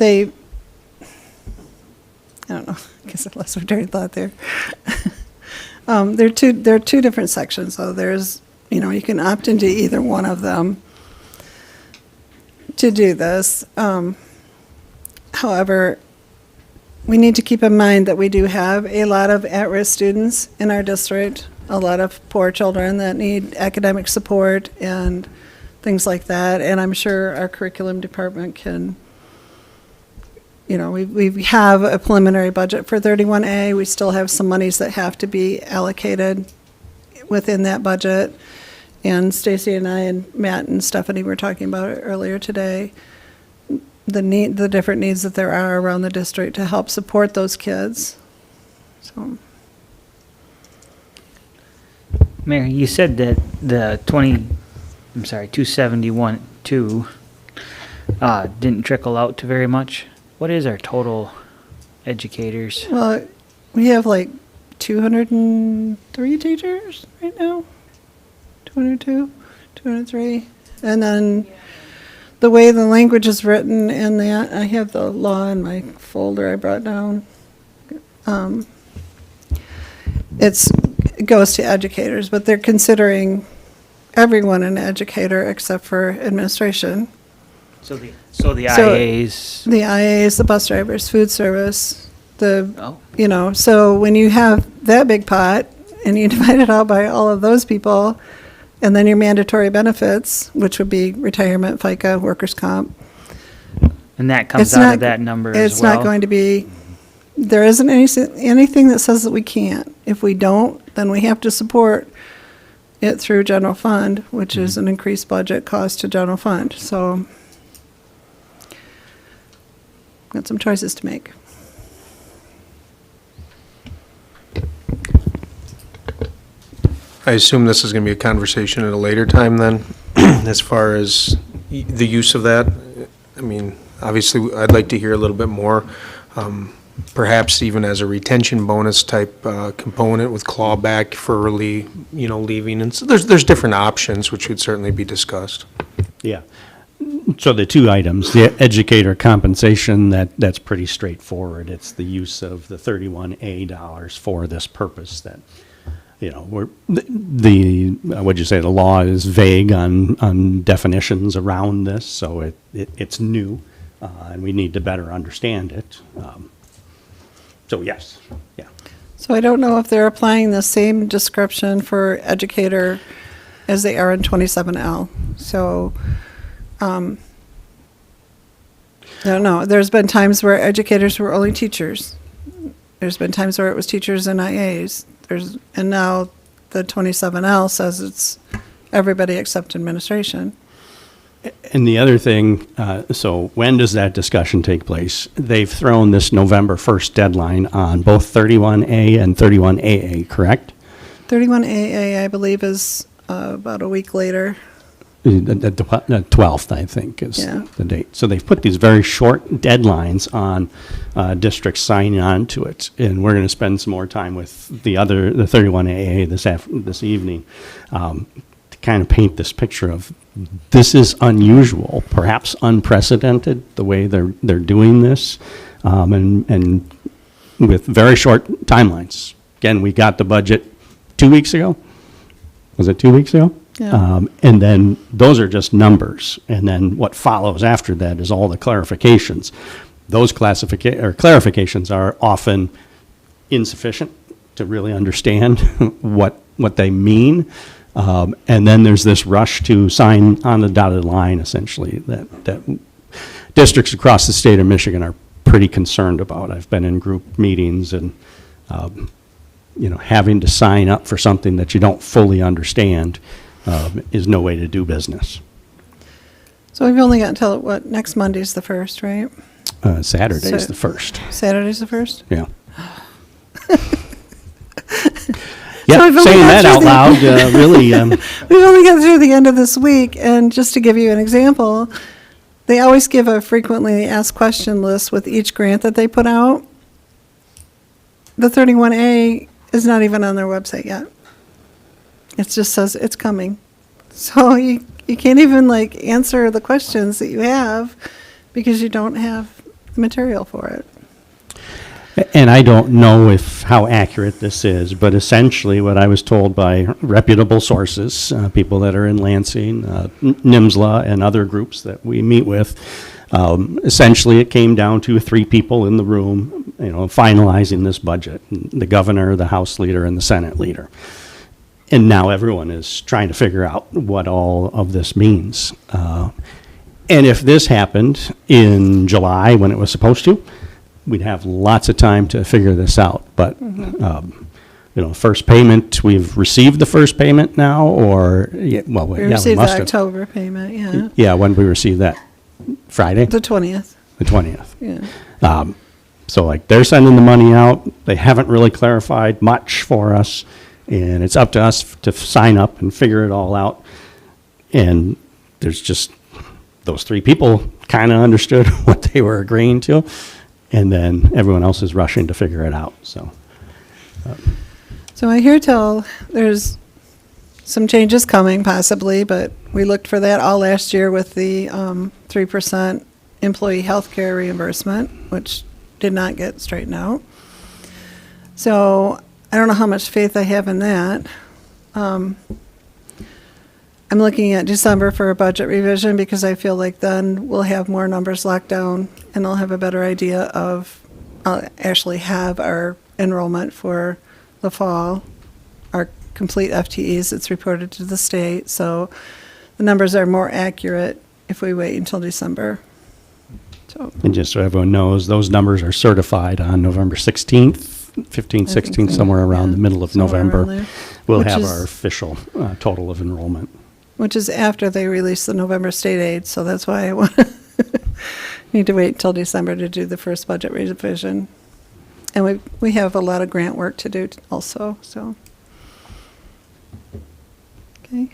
I don't know, I guess I lost my train of thought there. There are two different sections, so there's, you can opt into either one of them to do this. However, we need to keep in mind that we do have a lot of at-risk students in our district, a lot of poor children that need academic support and things like that, and I'm sure our curriculum department can, we have a preliminary budget for 31A. We still have some monies that have to be allocated within that budget. And Stacy and I and Matt and Stephanie were talking about it earlier today. The different needs that there are around the district to help support those kids. So, Mayor, you said that the 271.2 didn't trickle out to very much. What is our total educators? well, we have like 203 teachers right now. 202, 203. And then the way the language is written in that, I have the law in my folder I brought down. It goes to educators, but they're considering everyone an educator except for administration. So the IAs. The IAs, the bus drivers, food service, So when you have that big pot and you divide it out by all of those people, and then your mandatory benefits, which would be retirement, FICA, workers' comp. And that comes out of that number as well? It's not going to be, there isn't anything that says that we can't. If we don't, then we have to support it through general fund, which is an increased budget cost to general fund. So got some choices to make. I assume this is going to be a conversation at a later time then, as far as the use of that. I mean, obviously, I'd like to hear a little bit more, perhaps even as a retention bonus type component with clawback for early, leaving. And so there's different options which would certainly be discussed. Yeah. So the two items, the educator compensation, that's pretty straightforward. It's the use of the 31A dollars for this purpose that, what'd you say, the law is vague on definitions around this, so it's new, and we need to better understand it. So yes, yeah. So I don't know if they're applying the same description for educator as they are in 27L. So, I don't know. There's been times where educators were only teachers. There's been times where it was teachers and IAs. And now the 27L says it's everybody except administration. And the other thing, so when does that discussion take place? They've thrown this November 1st deadline on both 31A and 31AA, correct? 31AA, I believe, is about a week later. The 12th, I think, is the date. So they've put these very short deadlines on districts signing on to it. And we're going to spend some more time with the 31AA this evening to kind of paint this picture of this is unusual, perhaps unprecedented, the way they're doing this, and with very short timelines. Again, we got the budget 2 weeks ago. Was it 2 weeks ago? Yeah. And then those are just numbers. And then what follows after that is all the clarifications. Those clarifications are often insufficient to really understand what they mean. And then there's this rush to sign on the dotted line, essentially, that districts across the state of Michigan are pretty concerned about. I've been in group meetings and, having to sign up for something that you don't fully understand is no way to do business. So we've only got until, next Monday's the 1st, right? Saturday's the 1st. Saturday's the 1st? Yeah. So saying that out loud, really. We've only got through the end of this week, and just to give you an example, they always give a frequently asked question list with each grant that they put out. The 31A is not even on their website yet. It just says it's coming. So you can't even answer the questions that you have because you don't have the material for it. And I don't know how accurate this is, but essentially what I was told by reputable sources, people that are in Lansing, NIMSLA and other groups that we meet with, essentially it came down to 3 people in the room, finalizing this budget, the governor, the House leader, and the Senate leader. And now everyone is trying to figure out what all of this means. And if this happened in July when it was supposed to, we'd have lots of time to figure this out. But, first payment, we've received the first payment now, or, we received must the have. October payment, yeah. Yeah, when we received that? Friday? The 20th. The 20th. Yeah. So they're sending the money out. They haven't really clarified much for us. And it's up to us to sign up and figure it all out. And there's just those 3 people kind of understood what they were agreeing to. And then everyone else is rushing to figure it out. So I hear tell there's some changes coming possibly, but we looked for that all last year with the 3% employee health care reimbursement, which did not get straightened out. So I don't know how much faith I have in that. I'm looking at December for a budget revision because I feel like then we'll have more numbers locked down and I'll have a better idea of actually have our enrollment for the fall, our complete FTEs that's reported to the state. So the numbers are more accurate if we wait until December. So, And just so everyone knows, those numbers are certified on November 16th, 15th, 16th, somewhere around the middle of somewhere around November. there. We'll Which have is- our official total of enrollment. which is after they release the November state aid, so that's why I need to wait until December to do the first budget revision. And we have a lot of grant work to do also, so. Okay.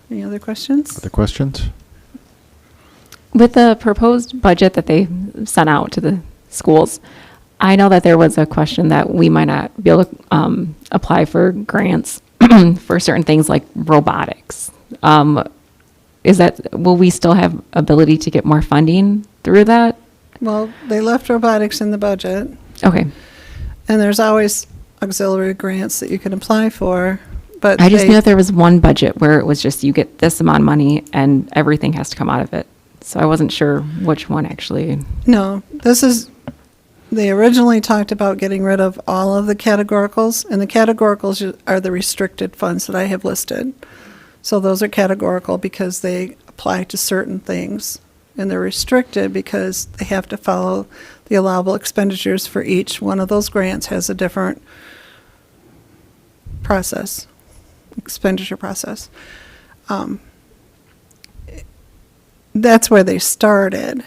Any other questions? Other questions? With the proposed budget that they sent out to the schools, I know that there was a question that we might not be able to apply for grants for certain things like robotics. Will we still have ability to get more funding through that? Well, they left robotics in the budget. Okay. And there's always auxiliary grants that you can apply for, but I just knew that there was one budget where it was just you get this amount of money and everything has to come out of it. So I wasn't sure which one actually. No, they originally talked about getting rid of all of the categoricals, and the categoricals are the restricted funds that I have listed. So those are categorical because they apply to certain things, and they're restricted because they have to follow the allowable expenditures for each one of those grants has a different process, expenditure process. That's where they started.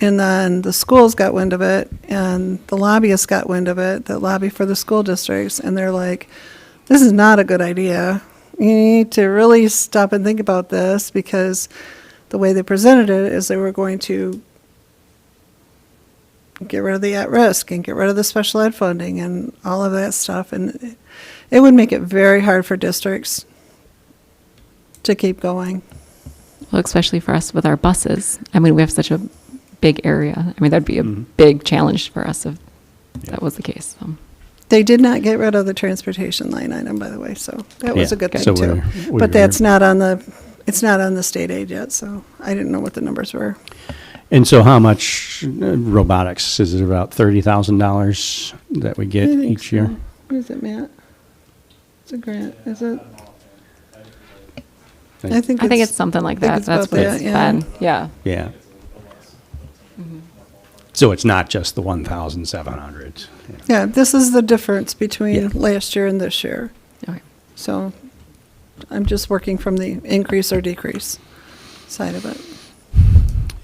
And then the schools got wind of it, and the lobbyists got wind of it, that lobby for the school districts, and they're like, this is not a good idea. You need to really stop and think about this, because the way they presented it is they were going to get rid of the at-risk and get rid of the special ed funding and all of that stuff. And it would make it very hard for districts to keep going. Well, especially for us with our buses. I mean, we have such a big area. I mean, that'd be a big challenge for us if that was the case. So. They did not get rid of the transportation line item, by the way, so that was a good thing So too. But that's not on it's not on the state aid yet, so I didn't know what the numbers were. And so how much robotics? Is it about $30,000 that we get I think each year? so. What is it, Matt? It's a grant, is it? I think it's something like that. That's what it's been. Yeah. Yeah. So it's not just the 1,700. Yeah, this is the difference between last year and this year. Okay. So I'm just working from the increase or decrease side of it.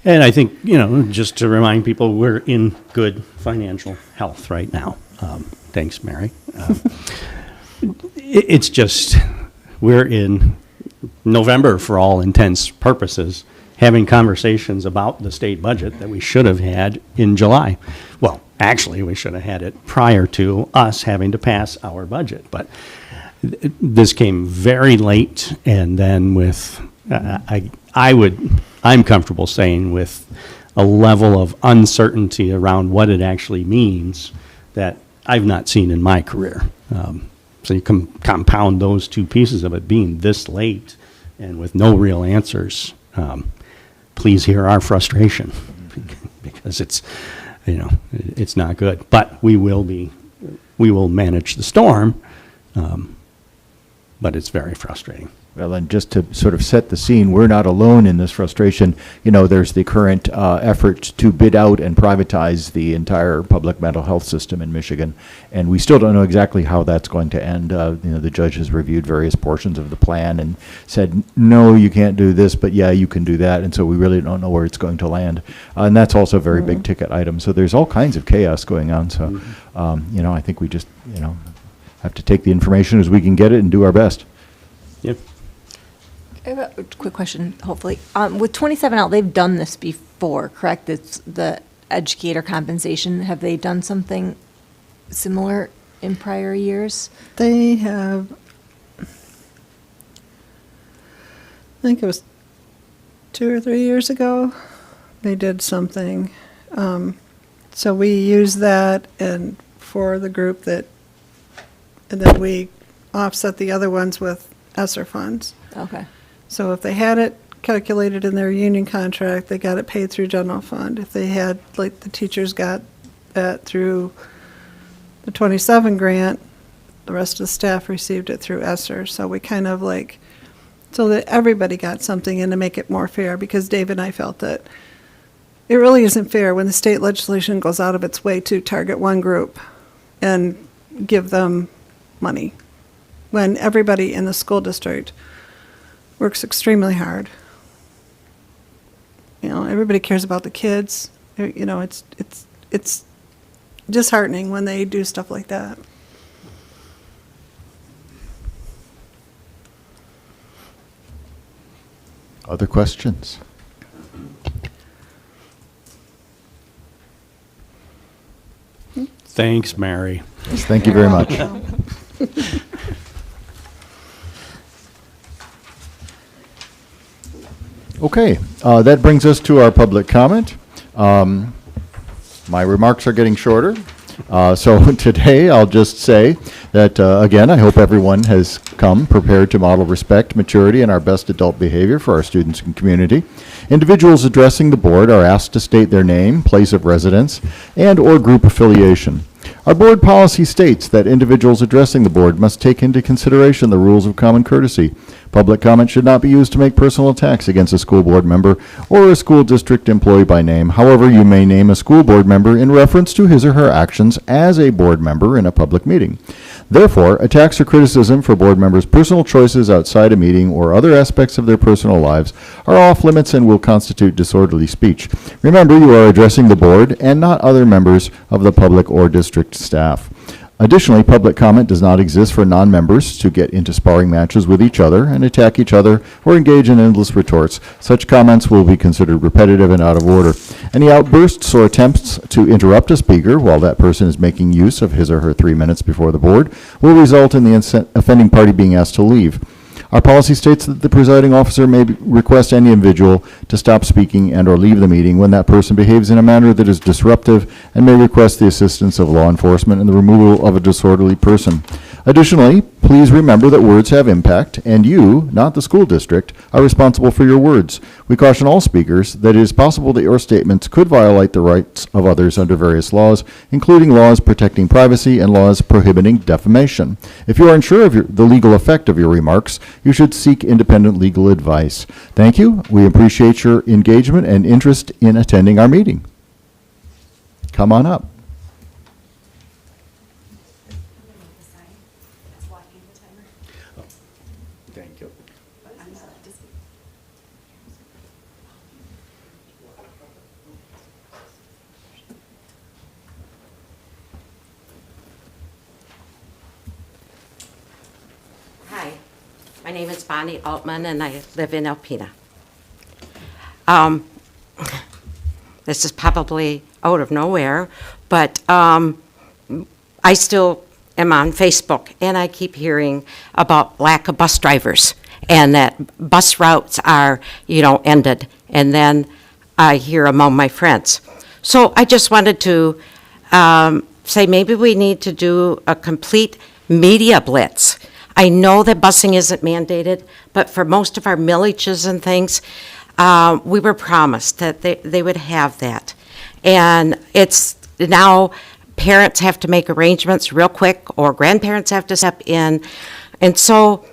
And I think, just to remind people, we're in good financial health right now. Thanks, Mary. It's just, we're in November for all intents purposes, having conversations about the state budget that we should have had in July. Well, actually, we should have had it prior to us having to pass our budget. But this came very late, and then with, I'm comfortable saying with a level of uncertainty around what it actually means that I've not seen in my career. So you compound those two pieces of it being this late and with no real answers. Please hear our frustration because it's not good. But we will manage the storm. But it's very frustrating. Well, and just to sort of set the scene, we're not alone in this frustration. There's the current effort to bid out and privatize the entire public mental health system in Michigan, and we still don't know exactly how that's going to end. The judge has reviewed various portions of the plan and said, no, you can't do this, but yeah, you can do that, and so we really don't know where it's going to land. And that's also a very big ticket item. So there's all kinds of chaos going on. So, I think we just, have to take the information as we can get it and do our best. Yep. I have a quick question, hopefully. With 27L, they've done this before, correct? It's the educator compensation. Have they done something similar in prior years? They have, I think it was 2 or 3 years ago, they did something. So we use that and for the group and then we offset the other ones with ESSER funds. Okay. So if they had it calculated in their union contract, they got it paid through general fund. If they had, like, the teachers got that through the 27 grant, the rest of the staff received it through ESSER. So we kind of like, so that everybody got something and to make it more fair, because Dave and I felt that it really isn't fair when the state legislation goes out of its way to target one group and give them money, when everybody in the school district works extremely hard. You know, everybody cares about the kids. You know, it's disheartening when they do stuff like that. Other questions? Thanks, Mary. Yes, thank you very much. Okay, that brings us to our public comment. My remarks are getting shorter. So today, I'll just say that, again, I hope everyone has come prepared to model respect, maturity, and our best adult behavior for our students and community. Individuals addressing the board are asked to state their name, place of residence, and/or group affiliation. Our board policy states that individuals addressing the board must take into consideration the rules of common courtesy. Public comment should not be used to make personal attacks against a school board member or a school district employee by name. However, you may name a school board member in reference to his or her actions as a board member in a public meeting. Therefore, attacks or criticism for board members' personal choices outside a meeting or other aspects of their personal lives are off limits and will constitute disorderly speech. Remember, you are addressing the board and not other members of the public or district staff. Additionally, public comment does not exist for non-members to get into sparring matches with each other and attack each other or engage in endless retorts. Such comments will be considered repetitive and out of order. Any outbursts or attempts to interrupt a speaker while that person is making use of his or her 3 minutes before the board will result in the offending party being asked to leave. Our policy states that the presiding officer may request any individual to stop speaking and/or leave the meeting when that person behaves in a manner that is disruptive, and may request the assistance of law enforcement in the removal of a disorderly person. Additionally, please remember that words have impact, and you, not the school district, are responsible for your words. We caution all speakers that it is possible that your statements could violate the rights of others under various laws, including laws protecting privacy and laws prohibiting defamation. If you are unsure of the legal effect of your remarks, you should seek independent legal advice. Thank you. We appreciate your engagement and interest in attending our meeting. Come on up. Thank you. Hi, my name is Bonnie Altman, and I live in Alpena. This is probably out of nowhere, but I still am on Facebook, and I keep hearing about lack of bus drivers, and that bus routes are, ended. And then I hear among my friends. So I just wanted to say maybe we need to do a complete media blitz. I know that busing isn't mandated, but for most of our millages and things, we were promised that they would have that. And it's now parents have to make arrangements real quick, or grandparents have to step in. And so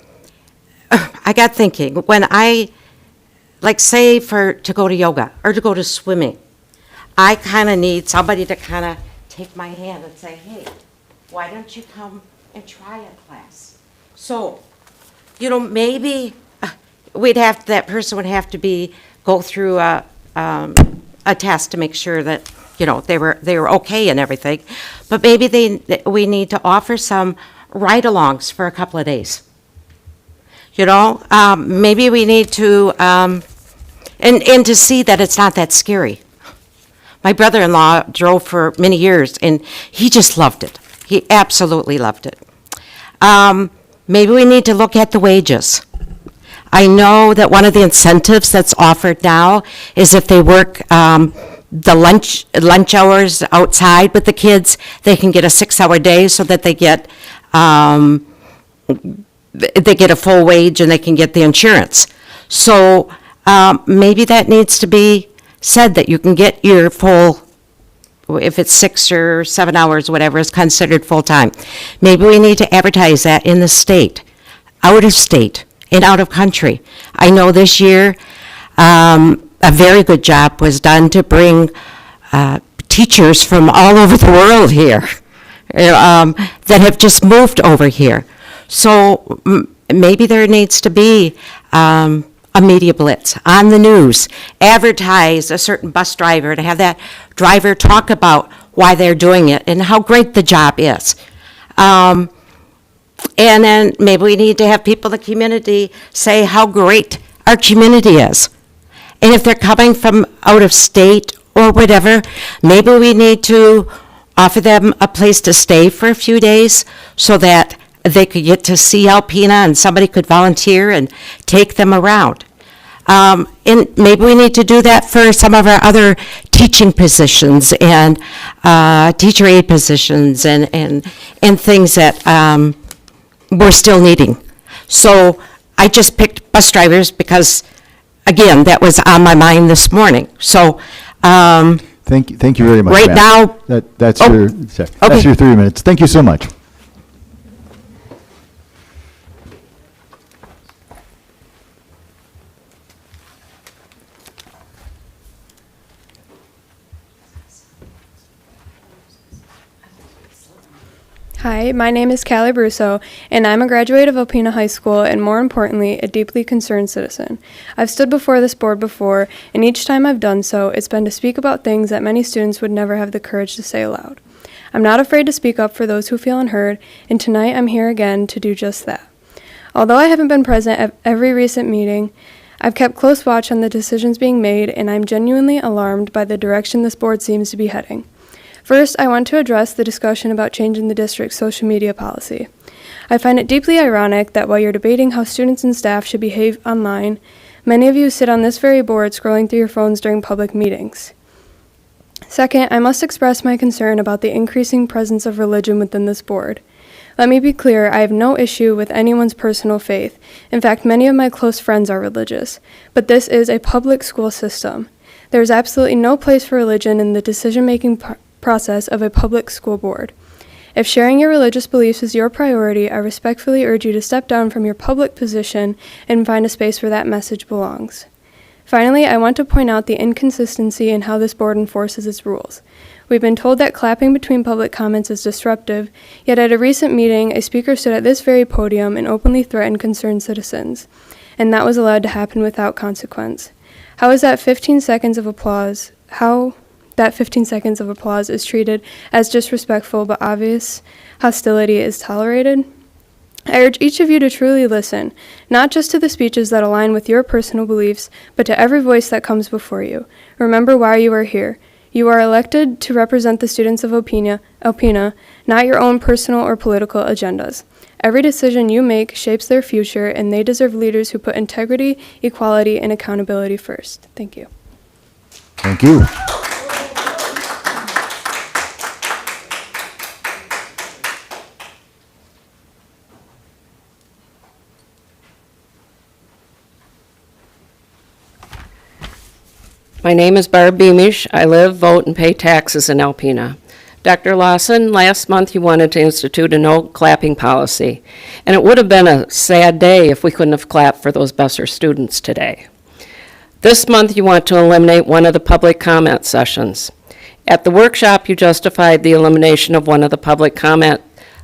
I got thinking, when I, say to go to yoga or to go to swimming, I kind of need somebody to kind of take my hand and say, hey, why don't you come and try a class? So, maybe that person would have to go through a test to make sure that, they were okay and everything. But maybe we need to offer some ride-alongs for a couple of days. Maybe we need to, and to see that it's not that scary. My brother-in-law drove for many years, and he just loved it. He absolutely loved it. Maybe we need to look at the wages. I know that one of the incentives that's offered now is if they work the lunch hours outside with the kids, they can get a 6-hour day so that they get a full wage and they can get the insurance. So maybe that needs to be said, that you can get your full, if it's 6 or 7 hours, whatever is considered full-time. Maybe we need to advertise that in the state, out of state, and out of country. I know this year, a very good job was done to bring teachers from all over the world here that have just moved over here. So maybe there needs to be a media blitz on the news, advertise a certain bus driver, to have that driver talk about why they're doing it and how great the job is. And then maybe we need to have people in the community say how great our community is. And if they're coming from out of state or whatever, maybe we need to offer them a place to stay for a few days so that they could get to see Alpena and somebody could volunteer and take them around. And maybe we need to do that for some of our other teaching positions and teacher aide positions and things that we're still needing. So I just picked bus drivers because, again, that was on my mind this morning. So Thank you very much, right Matt. now. That's Oh, that's your 3 minutes. Thank you so much. Hi, my name is Callie Brusso, and I'm a graduate of Alpena High School, and more importantly, a deeply concerned citizen. I've stood before this board before, and each time I've done so, it's been to speak about things that many students would never have the courage to say aloud. I'm not afraid to speak up for those who feel unheard, and tonight I'm here again to do just that. Although I haven't been present at every recent meeting, I've kept close watch on the decisions being made, and I'm genuinely alarmed by the direction this board seems to be heading. First, I want to address the discussion about changing the district's social media policy. I find it deeply ironic that while you're debating how students and staff should behave online, many of you sit on this very board scrolling through your phones during public meetings. Second, I must express my concern about the increasing presence of religion within this board. Let me be clear, I have no issue with anyone's personal faith. In fact, many of my close friends are religious. But this is a public school system. There is absolutely no place for religion in the decision-making process of a public school board. If sharing your religious beliefs is your priority, I respectfully urge you to step down from your public position and find a space where that message belongs. Finally, I want to point out the inconsistency in how this board enforces its rules. We've been told that clapping between public comments is disruptive, yet at a recent meeting, a speaker stood at this very podium and openly threatened concerned citizens, and that was allowed to happen without consequence. How is that 15 seconds of applause is treated as disrespectful, but obvious hostility is tolerated? I urge each of you to truly listen, not just to the speeches that align with your personal beliefs, but to every voice that comes before you. Remember why you are here. You are elected to represent the students of Alpena, not your own personal or political agendas. Every decision you make shapes their future, and they deserve leaders who put integrity, equality, and accountability first. Thank you. Thank you. My name is Barb Beamish. I live, vote, and pay taxes in Alpena. Dr. Lawson, last month you wanted to institute a no clapping policy, and it would have been a sad day if we couldn't have clapped for those Besser students today. This month you want to eliminate one of the public comment sessions. At the workshop, you justified the elimination of one of the public comment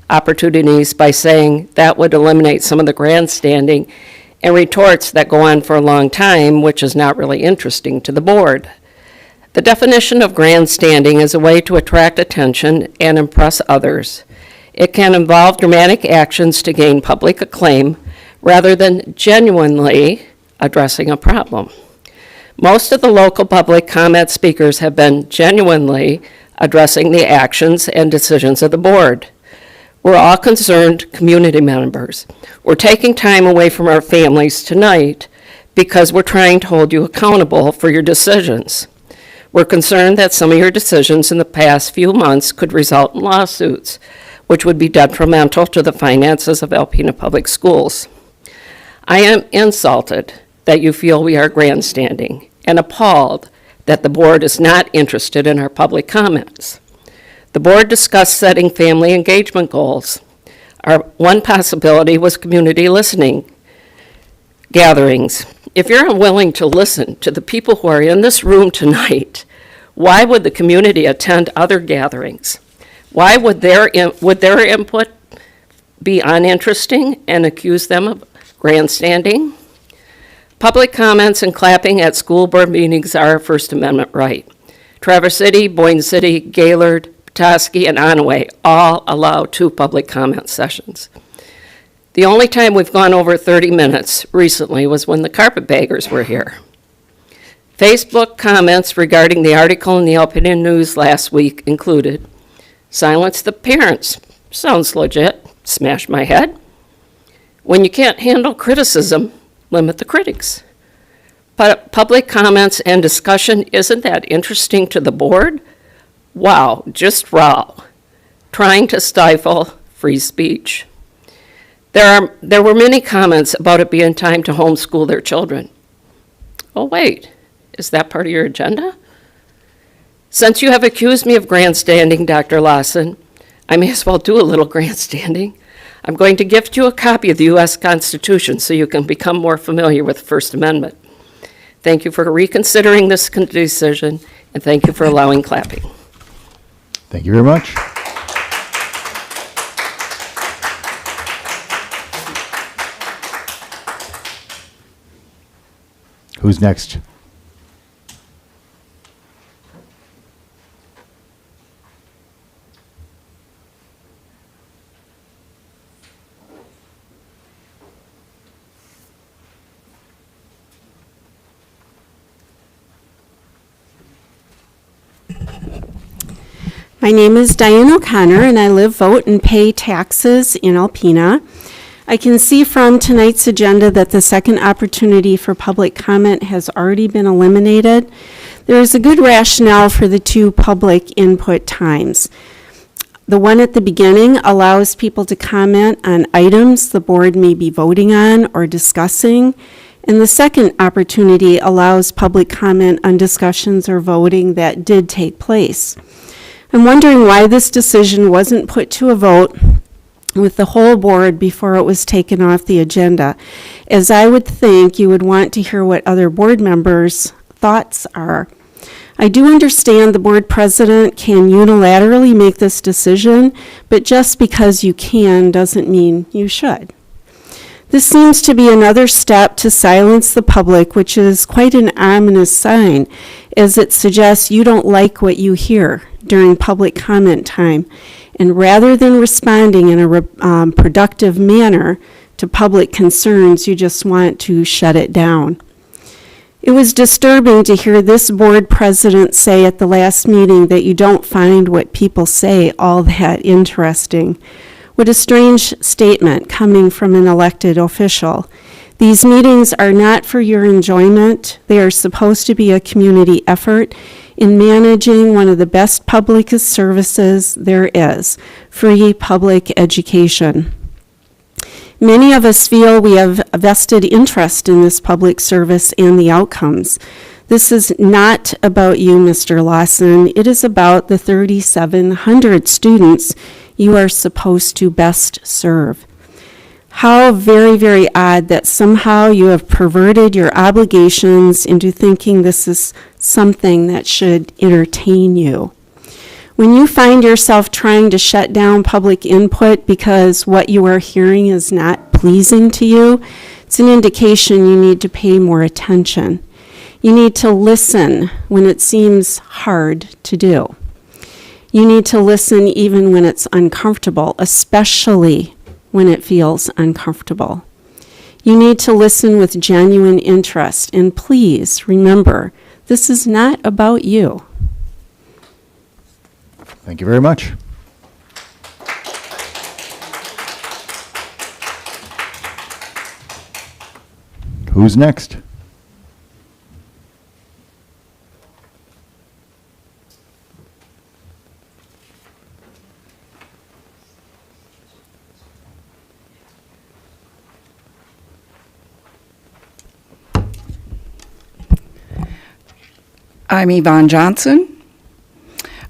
opportunities by saying that would eliminate some of the grandstanding and retorts that go on for a long time, which is not really interesting to the board. The definition of grandstanding is a way to attract attention and impress others. It can involve dramatic actions to gain public acclaim rather than genuinely addressing a problem. Most of the local public comment speakers have been genuinely addressing the actions and decisions of the board. We're all concerned community members. We're taking time away from our families tonight because we're trying to hold you accountable for your decisions. We're concerned that some of your decisions in the past few months could result in lawsuits, which would be detrimental to the finances of Alpena Public Schools. I am insulted that you feel we are grandstanding, and appalled that the board is not interested in our public comments. The board discussed setting family engagement goals. One possibility was community listening gatherings. If you're unwilling to listen to the people who are in this room tonight, why would the community attend other gatherings? Why would their input be uninteresting and accuse them of grandstanding? Public comments and clapping at school board meetings are a First Amendment right. Traverse City, Boyne City, Gaylord, Petoskey, and Onaway all allow 2 public comment sessions. The only time we've gone over 30 minutes recently was when the carpetbaggers were here. Facebook comments regarding the article in the Alpena News last week included, "Silence the parents. Sounds legit. Smash my head. When you can't handle criticism, limit the critics. But public comments and discussion, isn't that interesting to the board? Wow, just wow. Trying to stifle free speech." There were many comments about it being time to homeschool their children. Oh, wait, is that part of your agenda? Since you have accused me of grandstanding, Dr. Lawson, I may as well do a little grandstanding. I'm going to gift you a copy of the U.S. Constitution so you can become more familiar with the First Amendment. Thank you for reconsidering this decision, and thank you for allowing clapping. Thank you very much. Who's next? My name is Diane O'Connor, and I live, vote, and pay taxes in Alpena. I can see from tonight's agenda that the second opportunity for public comment has already been eliminated. There is a good rationale for the 2 public input times. The one at the beginning allows people to comment on items the board may be voting on or discussing, and the second opportunity allows public comment on discussions or voting that did take place. I'm wondering why this decision wasn't put to a vote with the whole board before it was taken off the agenda, as I would think you would want to hear what other board members' thoughts are. I do understand the board president can unilaterally make this decision, but just because you can doesn't mean you should. This seems to be another step to silence the public, which is quite an ominous sign, as it suggests you don't like what you hear during public comment time. And rather than responding in a productive manner to public concerns, you just want to shut it down. It was disturbing to hear this board president say at the last meeting that you don't find what people say all that interesting. What a strange statement coming from an elected official. These meetings are not for your enjoyment. They are supposed to be a community effort in managing one of the best public services there is, free public education. Many of us feel we have a vested interest in this public service and the outcomes. This is not about you, Mr. Lawson. It is about the 3,700 students you are supposed to best serve. How very, very odd that somehow you have perverted your obligations into thinking this is something that should entertain you. When you find yourself trying to shut down public input because what you are hearing is not pleasing to you, it's an indication you need to pay more attention. You need to listen when it seems hard to do. You need to listen even when it's uncomfortable, especially when it feels uncomfortable. You need to listen with genuine interest, and please remember, this is not about you. Thank you very much. Who's next? I'm Yvonne Johnson.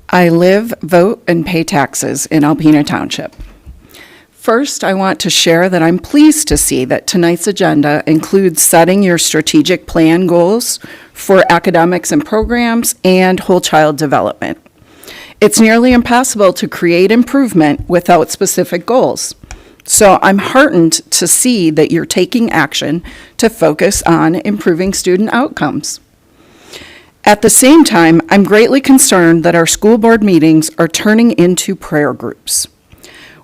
I live, vote, and pay taxes in Alpena Township. First, I want to share that I'm pleased to see that tonight's agenda includes setting your strategic plan goals for academics and programs and whole child development. It's nearly impossible to create improvement without specific goals. So I'm heartened to see that you're taking action to focus on improving student outcomes. At the same time, I'm greatly concerned that our school board meetings are turning into prayer groups.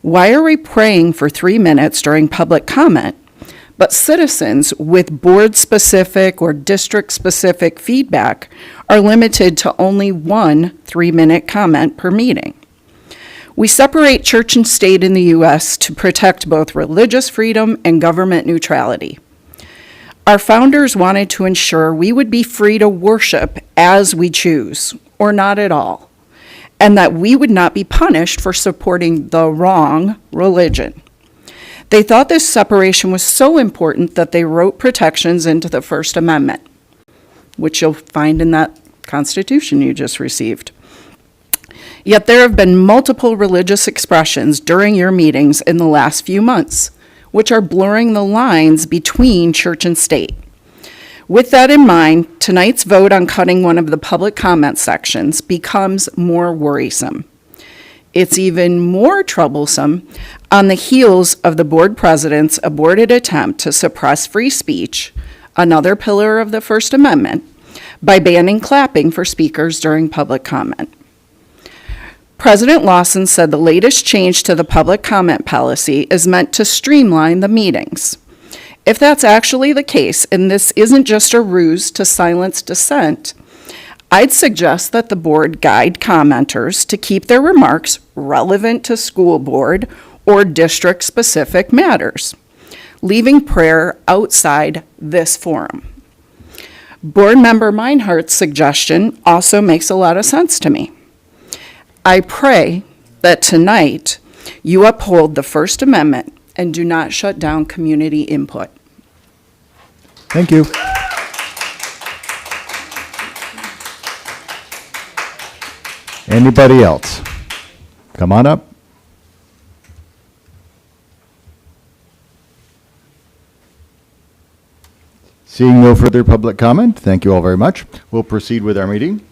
Why are we praying for 3 minutes during public comment, but citizens with board-specific or district-specific feedback are limited to only 1 3-minute comment per meeting? We separate church and state in the U.S. to protect both religious freedom and government neutrality. Our founders wanted to ensure we would be free to worship as we choose, or not at all, and that we would not be punished for supporting the wrong religion. They thought this separation was so important that they wrote protections into the First Amendment, which you'll find in that Constitution you just received. Yet there have been multiple religious expressions during your meetings in the last few months, which are blurring the lines between church and state. With that in mind, tonight's vote on cutting one of the public comment sections becomes more worrisome. It's even more troublesome on the heels of the board president's aborted attempt to suppress free speech, another pillar of the First Amendment, by banning clapping for speakers during public comment. President Lawson said the latest change to the public comment policy is meant to streamline the meetings. If that's actually the case, and this isn't just a ruse to silence dissent, I'd suggest that the board guide commenters to keep their remarks relevant to school board or district-specific matters, leaving prayer outside this forum. Board member Meinhardt's suggestion also makes a lot of sense to me. I pray that tonight you uphold the First Amendment and do not shut down community input. Thank you. Anybody else? Come on up. Seeing no further public comment, thank you all very much. We'll proceed with our meeting.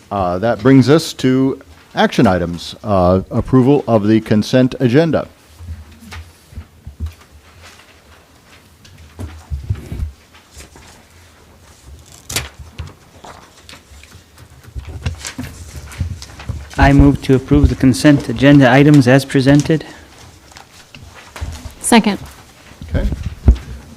That brings us to action items. Approval of the consent agenda. I move to approve the consent agenda items as presented. Second. Okay.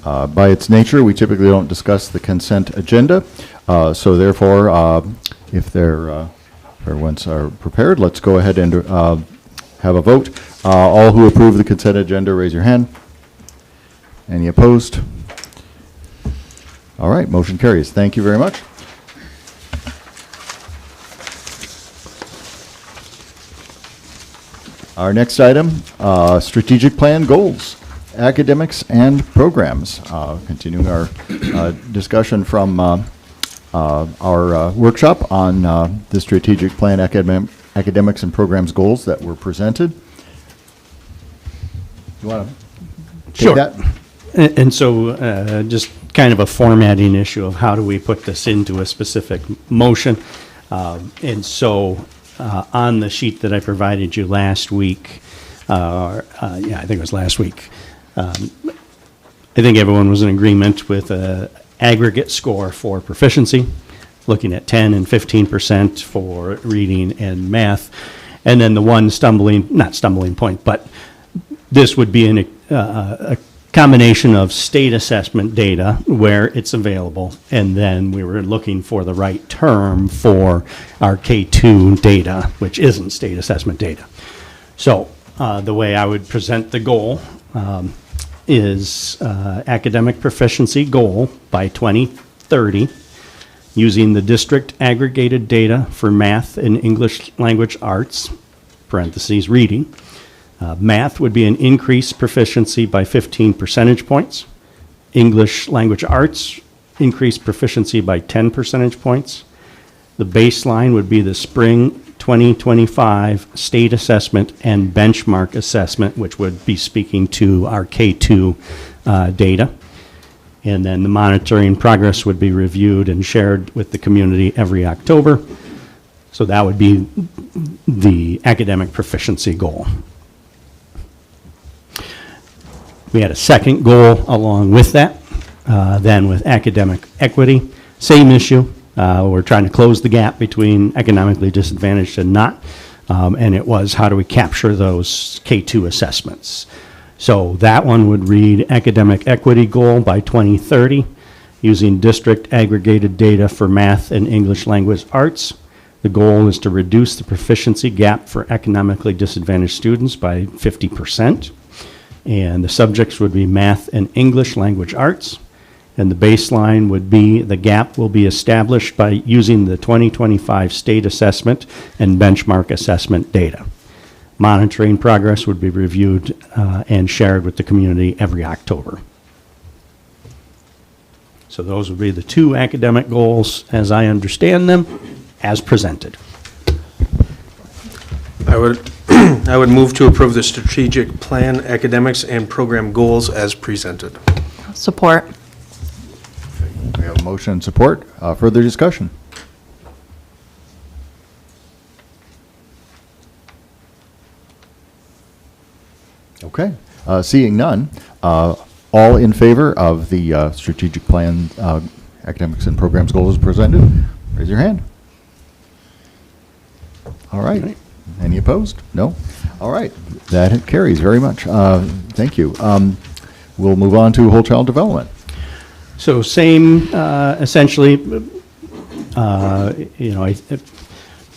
By its nature, we typically don't discuss the consent agenda. So therefore, if everyone's are prepared, let's go ahead and have a vote. All who approve the consent agenda, raise your hand. Any opposed? All right, motion carries. Thank you very much. Our next item, strategic plan goals, academics and programs. Continuing our discussion from our workshop on the strategic plan academics and programs goals that were presented. You want to take that? And so just kind of a formatting issue of how do we put this into a specific motion. And so on the sheet that I provided you last week, I think it was last week, I think everyone was in agreement with an aggregate score for proficiency, looking at 10 and 15% for reading and math. And then the one not stumbling point, but this would be a combination of state assessment data where it's available, and then we were looking for the right term for our K2 data, which isn't state assessment data. So the way I would present the goal is academic proficiency goal by 2030, using the district aggregated data for math and English language arts, parentheses reading. Math would be an increased proficiency by 15 percentage points. English language arts, increased proficiency by 10 percentage points. The baseline would be the spring 2025 state assessment and benchmark assessment, which would be speaking to our K2 data. And then the monitoring progress would be reviewed and shared with the community every October. So that would be the academic proficiency goal. We had a second goal along with that, then with academic equity, same issue. We're trying to close the gap between economically disadvantaged and not, and it was how do we capture those K2 assessments. So that one would read academic equity goal by 2030, using district aggregated data for math and English language arts. The goal is to reduce the proficiency gap for economically disadvantaged students by 50%. And the subjects would be math and English language arts. And the baseline would be the gap will be established by using the 2025 state assessment and benchmark assessment data. Monitoring progress would be reviewed and shared with the community every October. So those would be the two academic goals as I understand them, as presented. I would move to approve the strategic plan, academics, and program goals as presented. Support. We have a motion and support. Further discussion? Okay. Seeing none, all in favor of the strategic plan, academics and programs goals as presented, raise your hand. All right. Any opposed? No? All right. That carries very much. Thank you. We'll move on to whole child development. So same, essentially,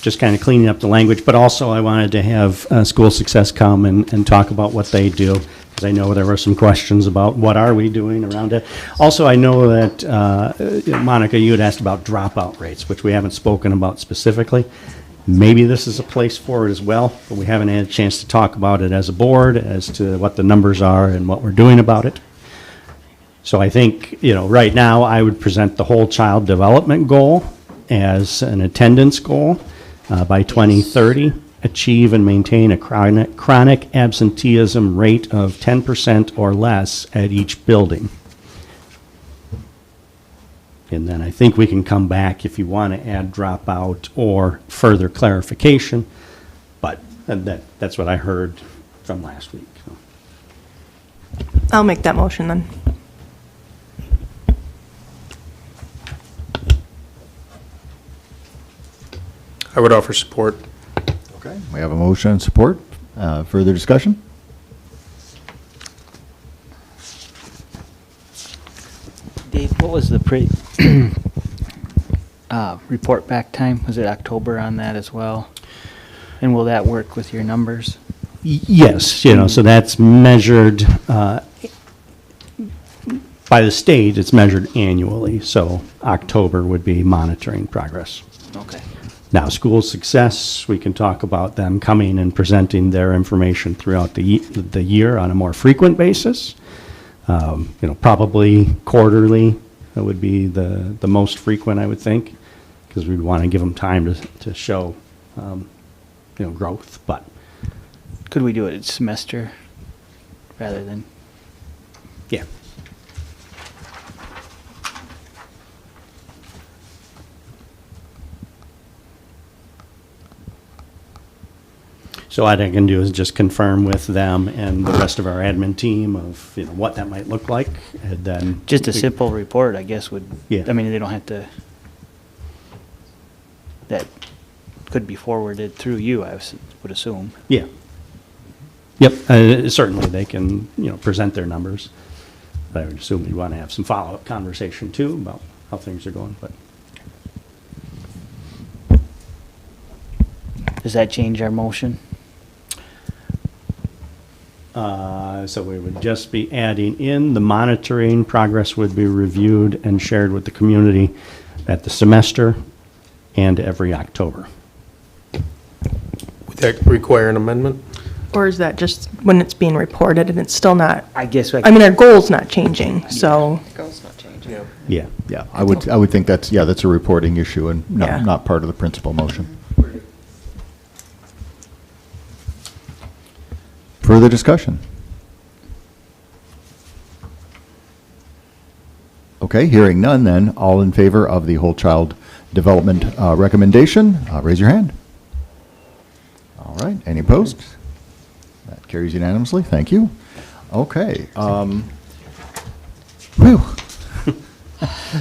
just kind of cleaning up the language, but also I wanted to have School Success come and talk about what they do, because I know there were some questions about what are we doing around it. Also, I know that, Monica, you had asked about dropout rates, which we haven't spoken about specifically. Maybe this is a place for it as well, but we haven't had a chance to talk about it as a board, as to what the numbers are and what we're doing about it. So I think, right now I would present the whole child development goal as an attendance goal. By 2030, achieve and maintain a chronic absenteeism rate of 10% or less at each building. And then I think we can come back if you want to add dropout or further clarification, but that's what I heard from last week. I'll make that motion then. I would offer support. Okay. We have a motion and support. Further discussion? Dave, what was the report back time? Was it October on that as well? And will that work with your numbers? Yes, so that's measured by the state, it's measured annually, so October would be monitoring progress. Okay. Now, school success, we can talk about them coming and presenting their information throughout the year on a more frequent basis. Probably quarterly, that would be the most frequent, I would think, because we want to give them time to show, growth, but. Could we do it semester rather than? Yeah. So what I can do is just confirm with them and the rest of our admin team of, what that might look like, and then. Just a simple report, I guess, would. Yeah. I mean, they don't have to. That could be forwarded through you, I would assume. Yeah. Yep, certainly they can, present their numbers. But I would assume you want to have some follow-up conversation too about how things are going, but. Does that change our motion? So we would just be adding in the monitoring progress would be reviewed and shared with the community at the semester and every October. Would that require an amendment? Or is that just when it's being reported and it's still not? I guess. I mean, our goal's not changing, so. Goal's not changing. Yeah. Yeah, I would think that's a reporting issue and Yeah. not part of the principal motion. Further discussion? Okay, hearing none then, all in favor of the whole child development recommendation, raise your hand. All right, any opposed? That carries unanimously, thank you. Okay. Whew.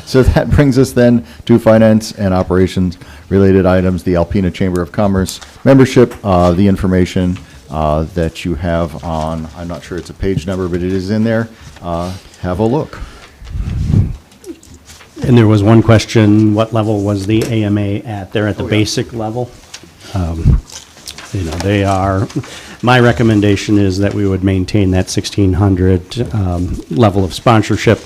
So that brings us then to finance and operations related items, the Alpena Chamber of Commerce membership, the information that you have on, I'm not sure it's a page number, but it is in there. Have a look. And there was one question, what level was the AMA at? They're at the basic level. They are, my recommendation is that we would maintain that 1,600 level of sponsorship.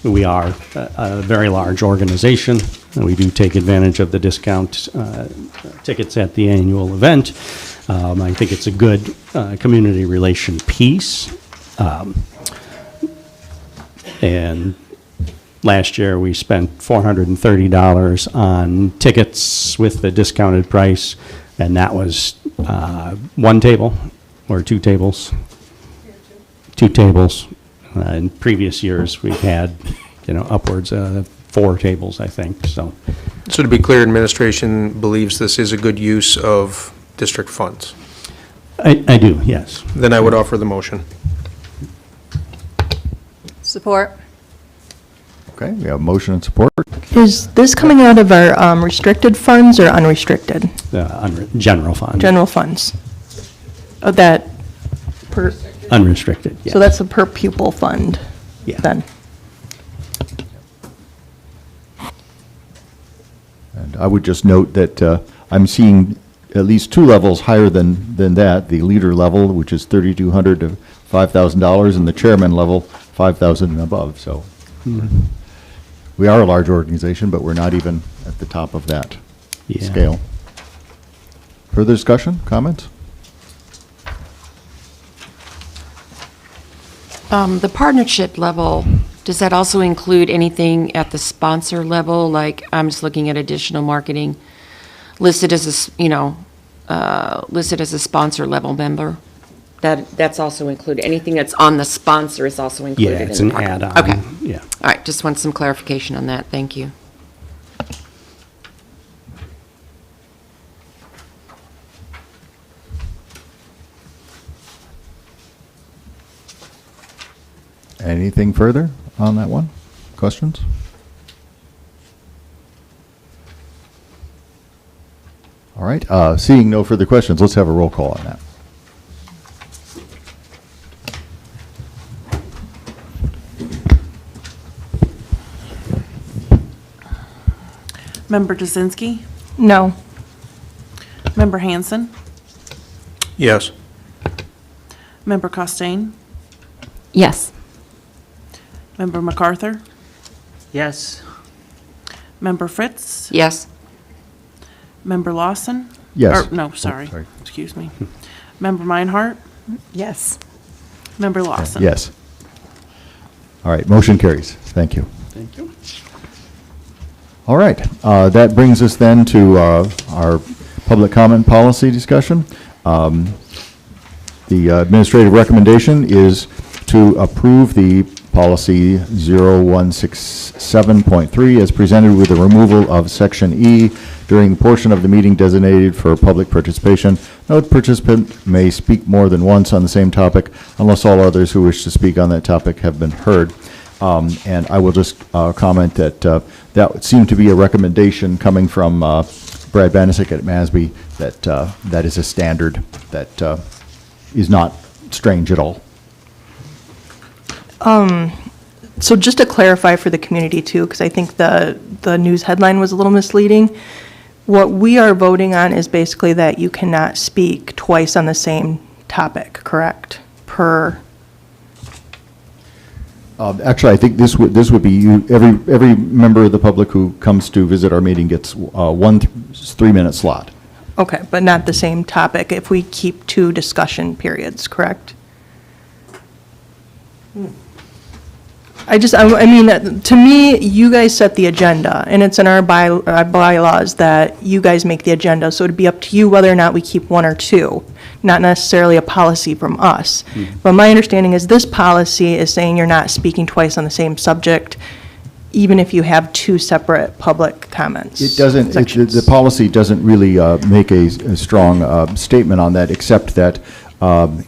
We are a very large organization, and we do take advantage of the discount tickets at the annual event. I think it's a good community relation piece. And last year, we spent $430 on tickets with the discounted price, and that was one table or two tables. Two tables. In previous years, we've had, upwards of 4 tables, I think, so. So to be clear, administration believes this is a good use of district funds? I do, yes. Then I would offer the motion. Support. Okay, we have motion and support. Is this coming out of our restricted funds or unrestricted? General fund. General funds. Oh, that per, Unrestricted, yes. so that's a per pupil fund then? And I would just note that I'm seeing at least 2 levels higher than that, the leader level, which is $3,200 to $5,000, and the chairman level, $5,000 and above, so. We are a large organization, but we're not even at the top of that scale. Further discussion, comments? The partnership level, does that also include anything at the sponsor level? Like, I'm just looking at additional marketing listed as listed as a sponsor level member? That's also included. Anything that's on the sponsor is also included? Yeah, it's in an the add-on. Okay. Yeah. All right, just want some clarification on that. Thank you. Anything further on that one? Questions? All right, seeing no further questions, let's have a roll call on that. Member Jasinski? No. Member Hanson? Yes. Member Costain? Yes. Member MacArthur? Yes. Member Fritz? Yes. Member Lawson? Yes. Or, no, sorry. sorry. Excuse me. Member Meinhardt? Yes. Member Lawson? Yes. All right, motion carries. Thank you. Thank you. All right, that brings us then to our public comment policy discussion. The administrative recommendation is to approve the policy 0167.3 as presented with the removal of section E during the portion of the meeting designated for public participation. No participant may speak more than once on the same topic unless all others who wish to speak on that topic have been heard. And I will just comment that that seemed to be a recommendation coming from Brad Banisic at MASB, that that is a standard that is not strange at all. So just to clarify for the community too, because I think the news headline was a little misleading. What we are voting on is basically that you cannot speak twice on the same topic, correct? Actually, I think this would be every member of the public who comes to visit our meeting gets one 3-minute slot. Okay, but not the same topic if we keep 2 discussion periods, correct? I mean, to me, you guys set the agenda, and it's in our bylaws that you guys make the agenda, so it'd be up to you whether or not we keep one or two, not necessarily a policy from us. But my understanding is this policy is saying you're not speaking twice on the same subject, even if you have two separate public comments. It doesn't, sections. the policy doesn't really make a strong statement on that, except that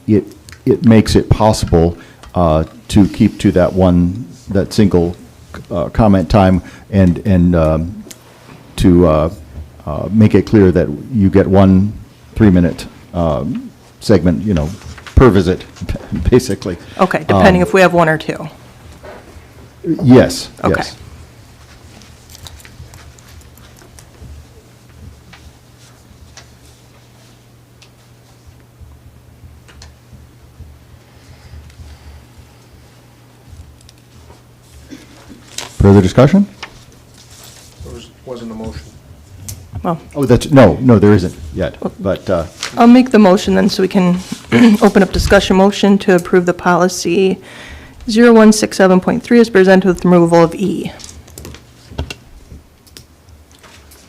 it makes it possible to keep to that single comment time and to make it clear that you get 1 3-minute segment, per visit, basically. Okay, depending if we have one or two. Yes, Okay. yes. Further discussion? Wasn't a motion. Well, Oh, no, there isn't yet, but, I'll make the motion then so we can open up discussion. Motion to approve the policy 0167.3 is presented with removal of E.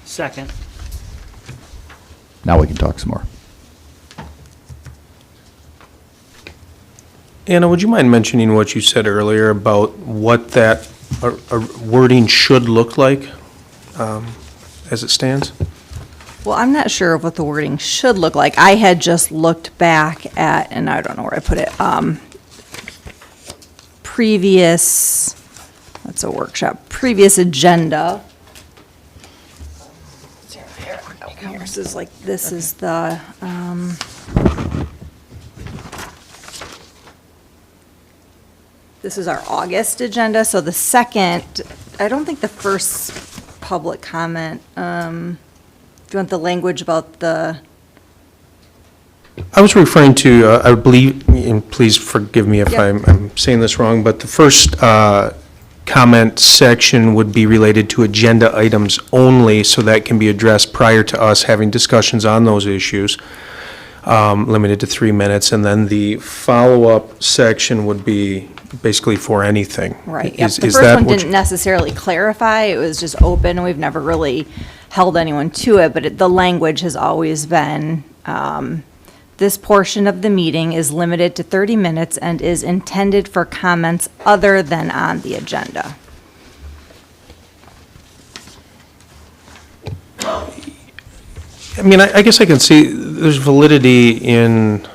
Second. now we can talk some more. Anna, would you mind mentioning what you said earlier about what that wording should look like as it stands? Well, I'm not sure of what the wording should look like. I had just looked back at, and I don't know where I put it, previous, that's a workshop, previous agenda. This is the, this is our August agenda, so the second, I don't think the first public comment, do you want the language about the, I was referring to, I believe, and please forgive me if Yep. I'm saying this wrong, but the first comment section would be related to agenda items only, so that can be addressed prior to us having discussions on those issues, limited to 3 minutes, and then the follow-up section would be basically for anything. right, yep. Is The that first one what didn't necessarily clarify, it was just open, and we've never really held anyone to it, but the language has always been, this portion of the meeting is limited to 30 minutes and is intended for comments other than on the agenda. I mean, I guess I can see there's validity in,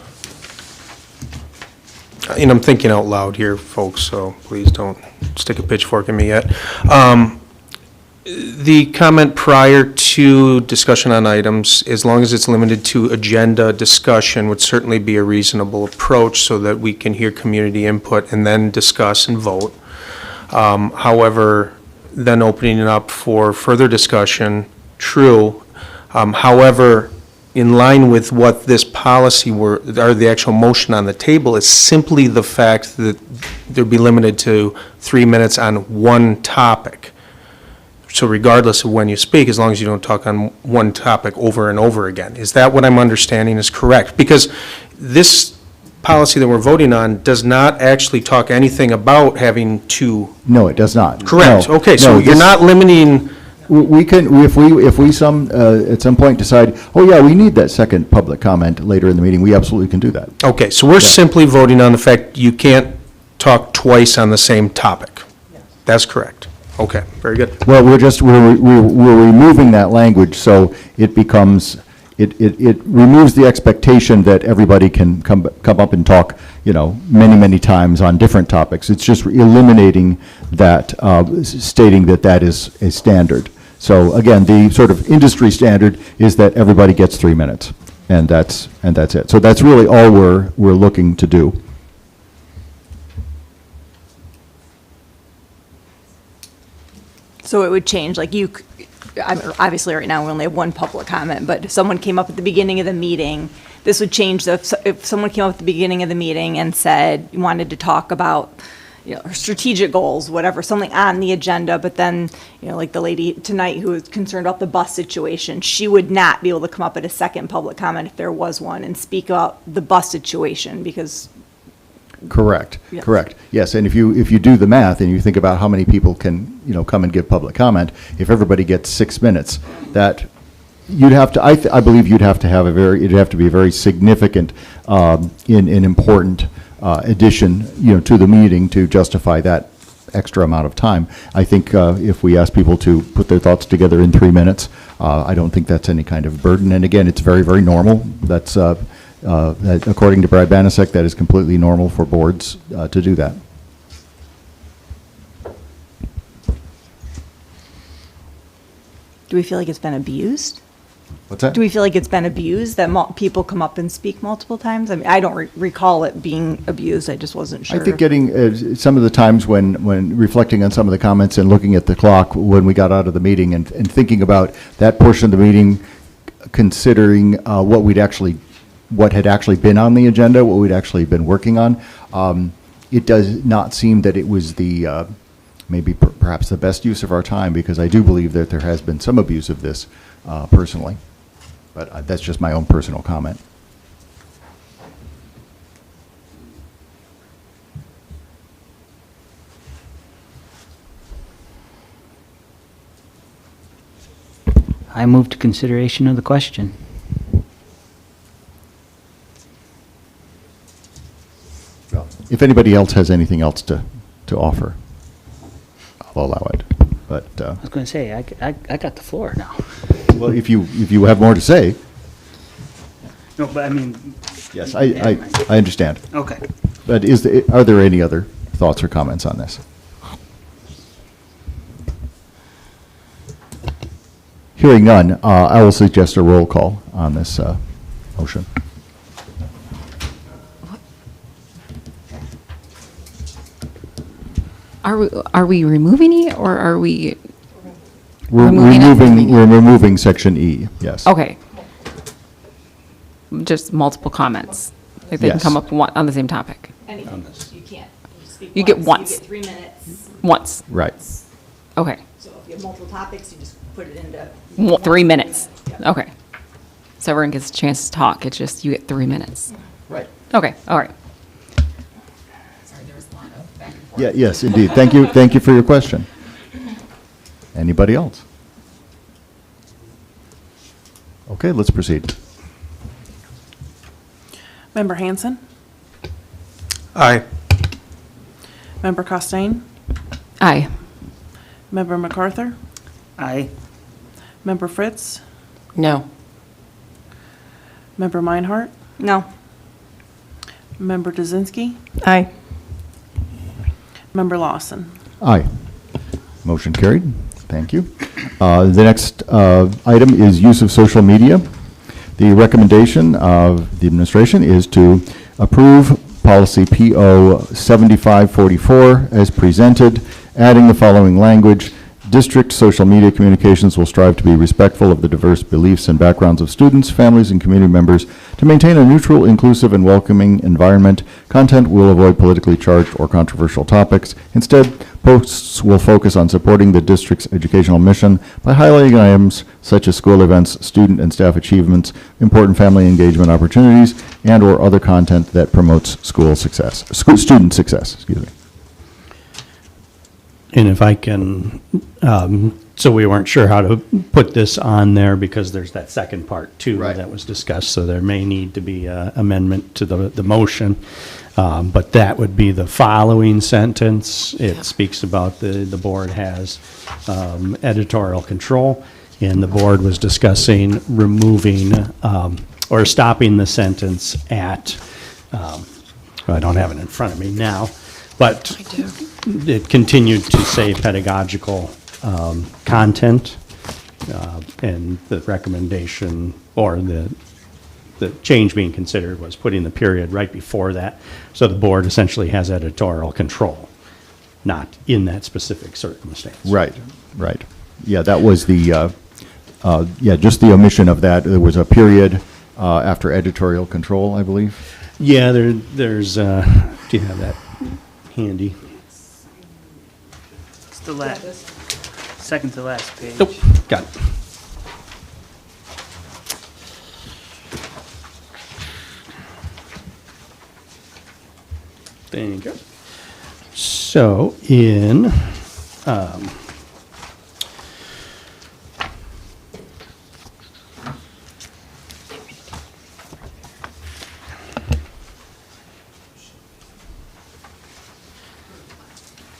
and I'm thinking out loud here, folks, so please don't stick a pitchfork in me yet. The comment prior to discussion on items, as long as it's limited to agenda discussion, would certainly be a reasonable approach so that we can hear community input and then discuss and vote. However, then opening it up for further discussion, true. However, in line with what this policy or the actual motion on the table is simply the fact that there'd be limited to 3 minutes on one topic. So regardless of when you speak, as long as you don't talk on one topic over and over again. Is that what I'm understanding is correct? Because this policy that we're voting on does not actually talk anything about having to. No, it does not. Correct. No, Okay, so no, you're this- not limiting. We can, if we at some point decide, oh yeah, we need that second public comment later in the meeting, we absolutely can do that. Okay, so we're simply voting on the fact you can't talk twice on the same topic. That's correct. Okay, very good. Well, we're removing that language, so it becomes, it removes the expectation that everybody can come up and talk, many times on different topics. It's just eliminating that, stating that that is a standard. So again, the sort of industry standard is that everybody gets 3 minutes, and that's it. So that's really all we're looking to do. So it would change, like obviously right now we only have one public comment, but if someone came up at the beginning of the meeting, this would change, if someone came up at the beginning of the meeting and said, wanted to talk about, strategic goals, whatever, something on the agenda, but then, like the lady tonight who was concerned about the bus situation, she would not be able to come up at a second public comment if there was one and speak about the bus situation, because Correct, Yes. correct. Yes, and if you do the math and you think about how many people can, come and give public comment, if everybody gets 6 minutes, that you'd have to, I believe you'd have to have it'd have to be a very significant, an important addition, to the meeting to justify that extra amount of time. I think if we ask people to put their thoughts together in 3 minutes, I don't think that's any kind of burden. And again, it's very, very normal. That's, that according to Brad Banasek, that is completely normal for boards to do that. Do we feel like it's been abused? What's that? Do we feel like it's been abused, that people come up and speak multiple times? I mean, I don't recall it being abused, I just wasn't sure. I think getting some of the times when reflecting on some of the comments and looking at the clock when we got out of the meeting and thinking about that portion of the meeting, considering what had actually been on the agenda, what we'd actually been working on, it does not seem that it was the maybe perhaps the best use of our time, because I do believe that there has been some abuse of this personally. But that's just my own personal comment. I move to consideration of the question. If anybody else has anything else to offer, I'll allow it. But I was going to say, I got the floor now. well, if you have more to say, No, but I mean. yes, I understand. Okay. But are there any other thoughts or comments on this? Hearing none, I will suggest a roll call on this motion. Are we removing E, or are we? We're removing section E, yes. Okay. Just multiple comments. Like they can Yes. come up on the same topic. Anything, you can't. Speak You get once. You get 3 minutes. Once. Right. Okay. So if you have multiple topics, you just put it into. 3 minutes. Yep. Okay. So everyone gets a chance to talk. It's just you get 3 minutes. Right. Okay. All right. Yeah, yes, indeed. Thank you for your question. Anybody else? Okay, let's proceed. Member Hanson? Aye. Member Costain? Aye. Member MacArthur? Aye. Member Fritz? No. Member Meinhardt? No. Member Dzinski? Aye. Member Lawson? Aye. Motion carried. Thank you. The next item is use of social media. The recommendation of the administration is to approve policy PO 7544 as presented, adding the following language: district social media communications will strive to be respectful of the diverse beliefs and backgrounds of students, families, and community members to maintain a neutral, inclusive, and welcoming environment. Content will avoid politically charged or controversial topics. Instead, posts will focus on supporting the district's educational mission by highlighting items such as school events, student and staff achievements, important family engagement opportunities, and/or other content that promotes school success, student success, excuse me. And if I can, so we weren't sure how to put this on there because there's that second part too that was discussed, so there may need to be an amendment to the motion. But that would be the following sentence. It speaks about the board has editorial control, and the board was discussing removing or stopping the sentence at, I don't have it in front of me now, but it continued to say pedagogical content, and the recommendation or the change being considered was putting the period right before that. So the board essentially has editorial control, not in that specific circumstance. Right, right. Yeah, that was the, just the omission of that. There was a period after editorial control, I believe. Yeah, there's, do you have that handy? It's the last, second to last page. Nope, got it. Thank you. So in,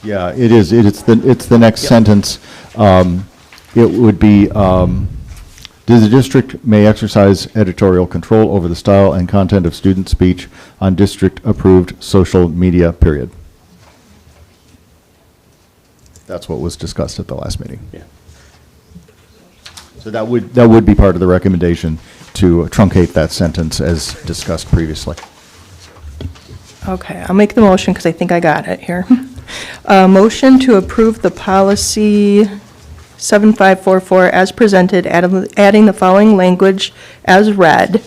Yeah, it is. It's the next sentence. It would be, the district may exercise editorial control over the style and content of student speech on district-approved social media, period. That's what was discussed at the last meeting. Yeah. So that would be part of the recommendation, to truncate that sentence as discussed previously. Okay, I'll make the motion because I think I got it here. Motion to approve the policy 7544 as presented, adding the following language as read,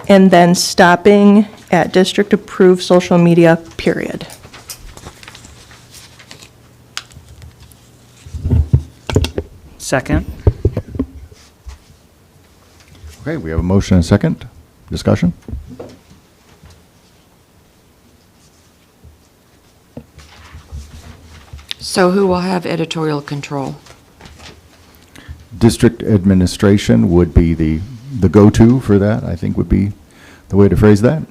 and then stopping at district-approved social media, period. Second. Okay, we have a motion and a second. Discussion? So who will have editorial control? District administration would be the go-to for that, I think would be the way to phrase that.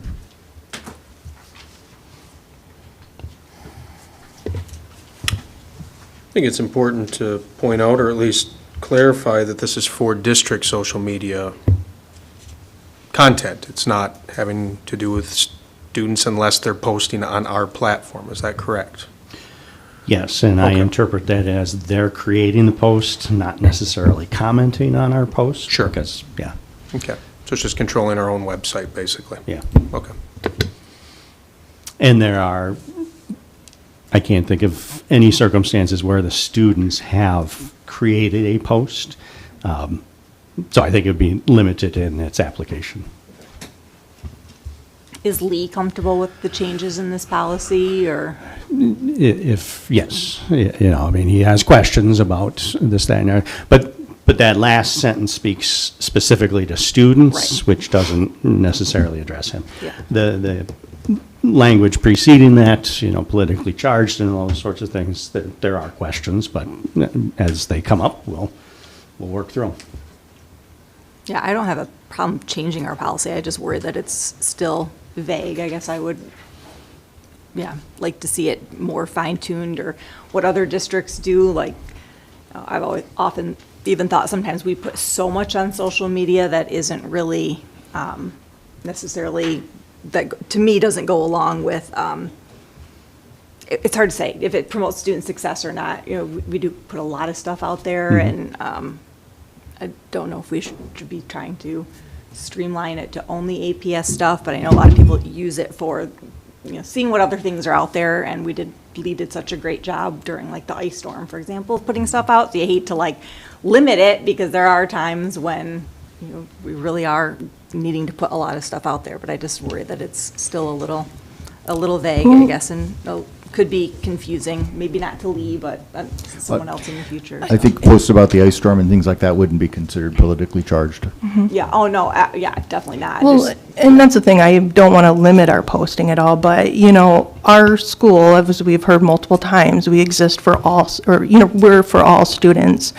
I think it's important to point out, or at least clarify, that this is for district social media content. It's not having to do with students unless they're posting on our platform. Is that correct? yes, and I Okay. interpret that as they're creating the post, not necessarily commenting on our post. Sure. Because, yeah, Okay. So it's just controlling our own website, basically? yeah. Okay. And there are, I can't think of any circumstances where the students have created a post. So I think it would be limited in its application. Is Lee comfortable with the changes in this policy, or? If, yes, you know, I mean, he has questions about this, that, and that. But that last sentence speaks specifically to students, which doesn't necessarily address him. Yeah. The language preceding that, you know, politically charged and all those sorts of things, there are questions, but as they come up, we'll work through them. Yeah, I don't have a problem changing our policy. I just worry that it's still vague. I guess I would, like to see it more fine-tuned, or what other districts do. Like, I've always often even thought sometimes we put so much on social media that isn't really necessarily, that to me doesn't go along with, it's hard to say if it promotes student success or not. You know, we do put a lot of stuff out there, and I don't know if we should be trying to streamline it to only APS stuff, but I know a lot of people use it for, seeing what other things are out there, and Lee did such a great job during like the ice storm, for example, of putting stuff out. So you hate to like limit it, because there are times when, we really are needing to put a lot of stuff out there, but I just worry that it's still a little vague, I guess, and could be confusing, maybe not to Lee, but someone else in the future. I think posts about the ice storm and things like that wouldn't be considered politically charged. Yeah, oh, no, yeah, definitely not. Well, and that's the thing, I don't want to limit our posting at all, but, our school, as we've heard multiple times, we exist for all, or, we're for all students.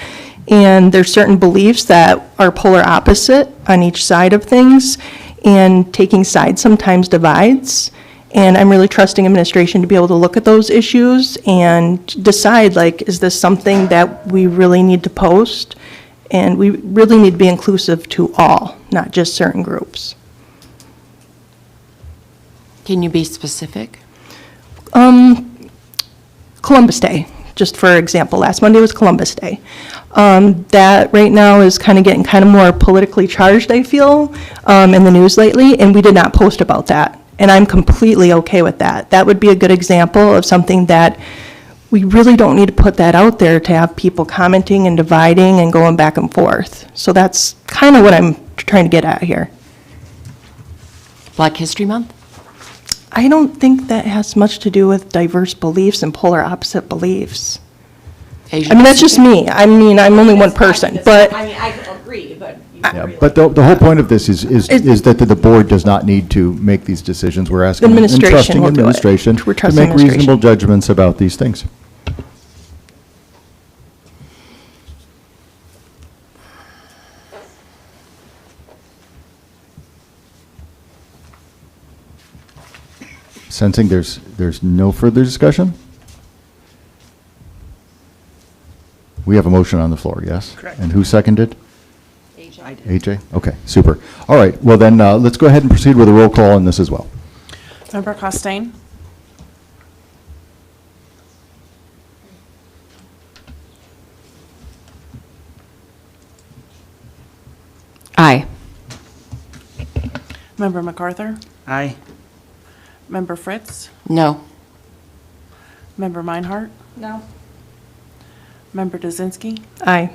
And there's certain beliefs that are polar opposite on each side of things, and taking sides sometimes divides. And I'm really trusting administration to be able to look at those issues and decide, like, is this something that we really need to post? And we really need to be inclusive to all, not just certain groups. Can you be specific? Columbus Day, just for example, last Monday was Columbus Day. That right now is kind of getting more politically charged, I feel, in the news lately, and we did not post about that. And I'm completely okay with that. That would be a good example of something that we really don't need to put that out there to have people commenting and dividing and going back and forth. So that's kind of what I'm trying to get at here. Black History Month? I don't think that has much to do with diverse beliefs and polar opposite beliefs. Asian I mean, that's just Pacific? me. I mean, I'm only one person, but. I mean, I agree, but Yeah, but the whole point of this is that the board does not need to make these decisions. We're asking and Administration trusting will do it. administration We're to trusting make reasonable administration. judgments about these things. Sensing there's no further discussion? We have a motion on the floor, yes? Correct. And who seconded? AJ? Okay, super. All right, well then, let's go ahead and proceed with a roll call on this as well. Member Costain? Aye. Member MacArthur? Aye. Member Fritz? No. Member Meinhardt? No. Member Dzinski? Aye.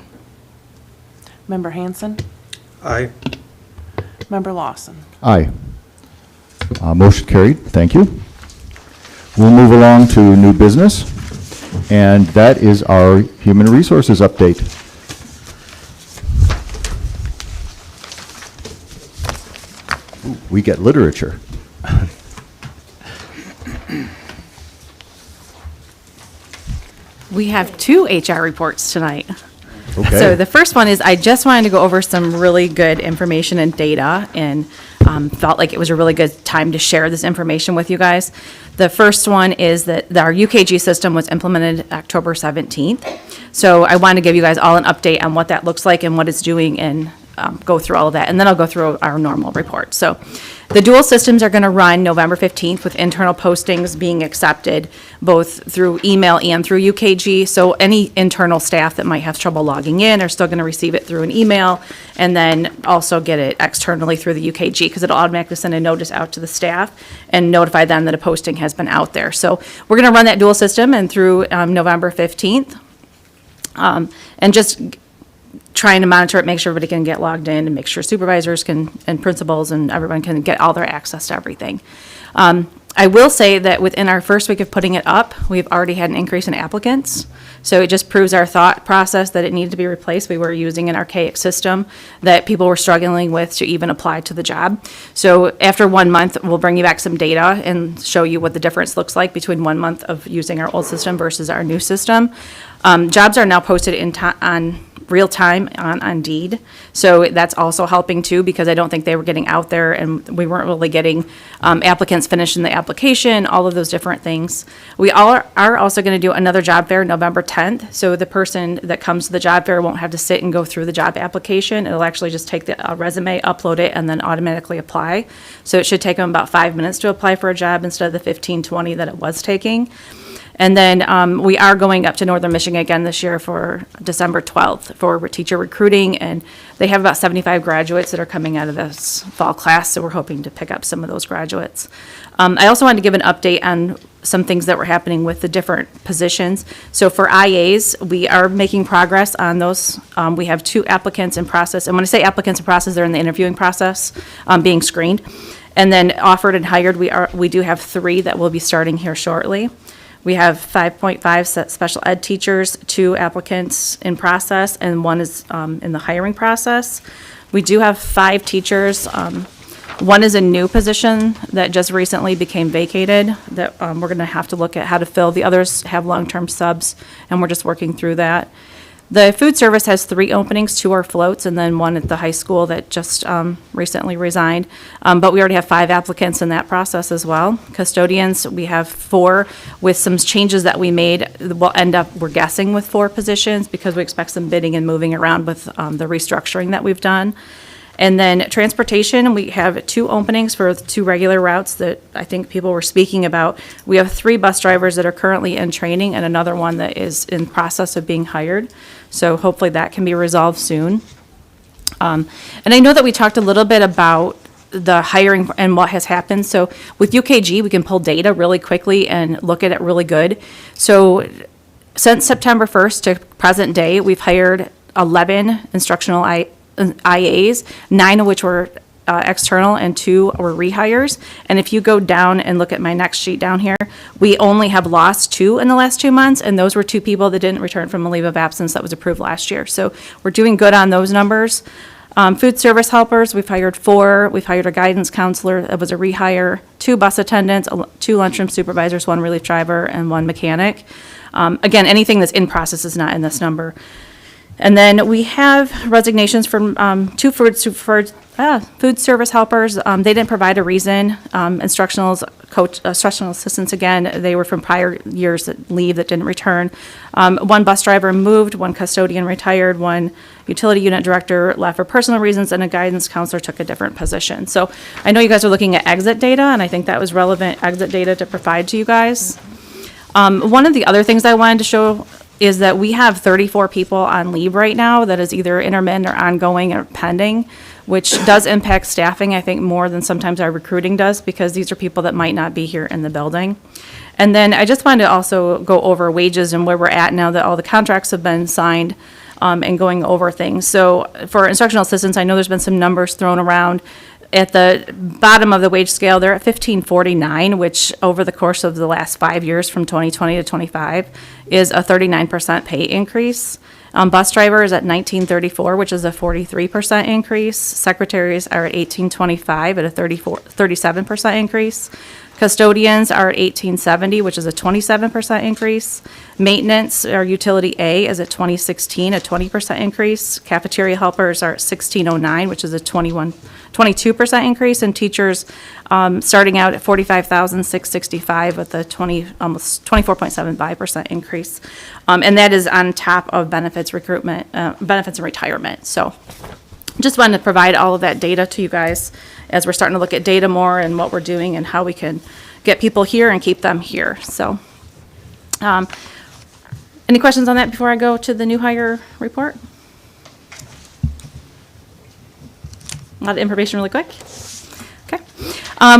Member Hanson? Aye. Member Lawson? Aye. Motion carried, thank you. We'll move along to new business, and that is our human resources update. Ooh, we get literature. We have two HR reports tonight. Okay. So the first one is I just wanted to go over some really good information and data and felt like it was a really good time to share this information with you guys. The first one is that our UKG system was implemented October 17th. So I wanted to give you guys all an update on what that looks like and what it's doing and go through all of that. And then I'll go through our normal report. So the dual systems are going to run November 15th with internal postings being accepted both through email and through UKG. So any internal staff that might have trouble logging in are still going to receive it through an email and then also get it externally through the UKG because it'll automatically send a notice out to the staff and notify them that a posting has been out there. So we're going to run that dual system and through November 15th. And just trying to monitor it, make sure everybody can get logged in and make sure supervisors can, and principals and everyone can get all their access to everything. I will say that within our first week of putting it up, we've already had an increase in applicants. So it just proves our thought process that it needed to be replaced. We were using an archaic system that people were struggling with to even apply to the job. So after 1 month, we'll bring you back some data and show you what the difference looks like between 1 month of using our old system versus our new system. Jobs are now posted on real time on Indeed. So that's also helping too, because I don't think they were getting out there and we weren't really getting applicants finishing the application, all of those different things. We are also going to do another job fair November 10th. So the person that comes to the job fair won't have to sit and go through the job application. It'll actually just take the resume, upload it, and then automatically apply. So it should take them about 5 minutes to apply for a job instead of the 15, 20 that it was taking. And then we are going up to Northern Michigan again this year for December 12th for teacher recruiting. And they have about 75 graduates that are coming out of this fall class. So we're hoping to pick up some of those graduates. I also wanted to give an update on some things that were happening with the different positions. So for IAs, we are making progress on those. We have 2 applicants in process. And when I say applicants in process, they're in the interviewing process, being screened. And then offered and hired, we do have 3 that will be starting here shortly. We have 5.5 special ed teachers, 2 applicants in process, and 1 is in the hiring process. We do have 5 teachers. 1 is a new position that just recently became vacated that we're going to have to look at how to fill. The others have long-term subs, and we're just working through that. The food service has 3 openings, 2 are floats, and then 1 at the high school that just recently resigned. But we already have 5 applicants in that process as well. Custodians, we have 4 with some changes that we made. We'll end up, we're guessing, with 4 positions because we expect some bidding and moving around with the restructuring that we've done. And then transportation, we have 2 openings for 2 regular routes that I think people were speaking about. We have 3 bus drivers that are currently in training and another one that is in process of being hired. So hopefully that can be resolved soon. And I know that we talked a little bit about the hiring and what has happened. So with UKG, we can pull data really quickly and look at it really good. So since September 1st to present day, we've hired 11 instructional IAs, 9 of which were external and 2 were rehires. And if you go down and look at my next sheet down here, we only have lost 2 in the last 2 months, and those were 2 people that didn't return from a leave of absence that was approved last year. So we're doing good on those numbers. Food service helpers, we've hired 4. We've hired a guidance counselor, that was a rehire, 2 bus attendants, 2 lunchroom supervisors, 1 relief driver, and 1 mechanic. Again, anything that's in process is not in this number. And then we have resignations from 2 food service helpers. They didn't provide a reason. Instructional assistants, again, they were from prior years that leave that didn't return. 1 bus driver moved, 1 custodian retired, 1 utility unit director left for personal reasons, and a guidance counselor took a different position. So I know you guys are looking at exit data, and I think that was relevant exit data to provide to you guys. One of the other things I wanted to show is that we have 34 people on leave right now that is either intermittent or ongoing or pending, which does impact staffing, I think, more than sometimes our recruiting does, because these are people that might not be here in the building. And then I just wanted to also go over wages and where we're at now that all the contracts have been signed, and going over things. So for instructional assistants, I know there's been some numbers thrown around. At the bottom of the wage scale, they're at $15.49, which over the course of the last 5 years, from 2020 to 25, is a 39% pay increase. Bus driver is at $19.34, which is a 43% increase. Secretaries are at $18.25 at a 37% increase. Custodians are at $18.70, which is a 27% increase. Maintenance, or utility A, is at $20.16, a 20% increase. Cafeteria helpers are at $16.09, which is a 22% increase. And teachers, starting out at $45,665 with a almost 24.75% increase. And that is on top of benefits, recruitment, benefits and retirement. So just wanted to provide all of that data to you guys as we're starting to look at data more and what we're doing and how we can get people here and keep them here. So, any questions on that before I go to the new hire report? A lot of information really quick. Okay.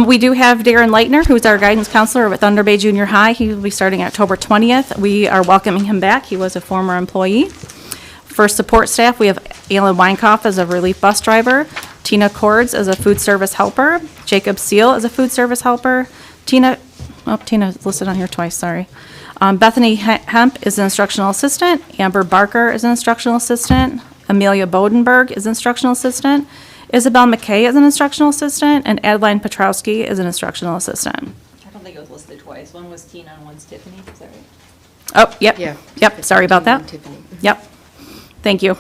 We do have Darren Leitner, who's our guidance counselor at Thunder Bay Junior High. He will be starting October 20th. We are welcoming him back. He was a former employee. For support staff, we have Alan Weinkoff as a relief bus driver, Tina Cords as a food service helper, Jacob Seal as a food service helper, Tina's listed on here twice, sorry. Bethany Hemp is an instructional assistant, Amber Barker is an instructional assistant, Amelia Bodenberg is an instructional assistant, Isabel McKay is an instructional assistant, and Adeline Petrowski is an instructional assistant. I don't think it was listed twice. One was Tina and one's Tiffany, is that right? Oh, yep. Yeah. Yep, sorry about that. Tiffany. Yep. Thank you.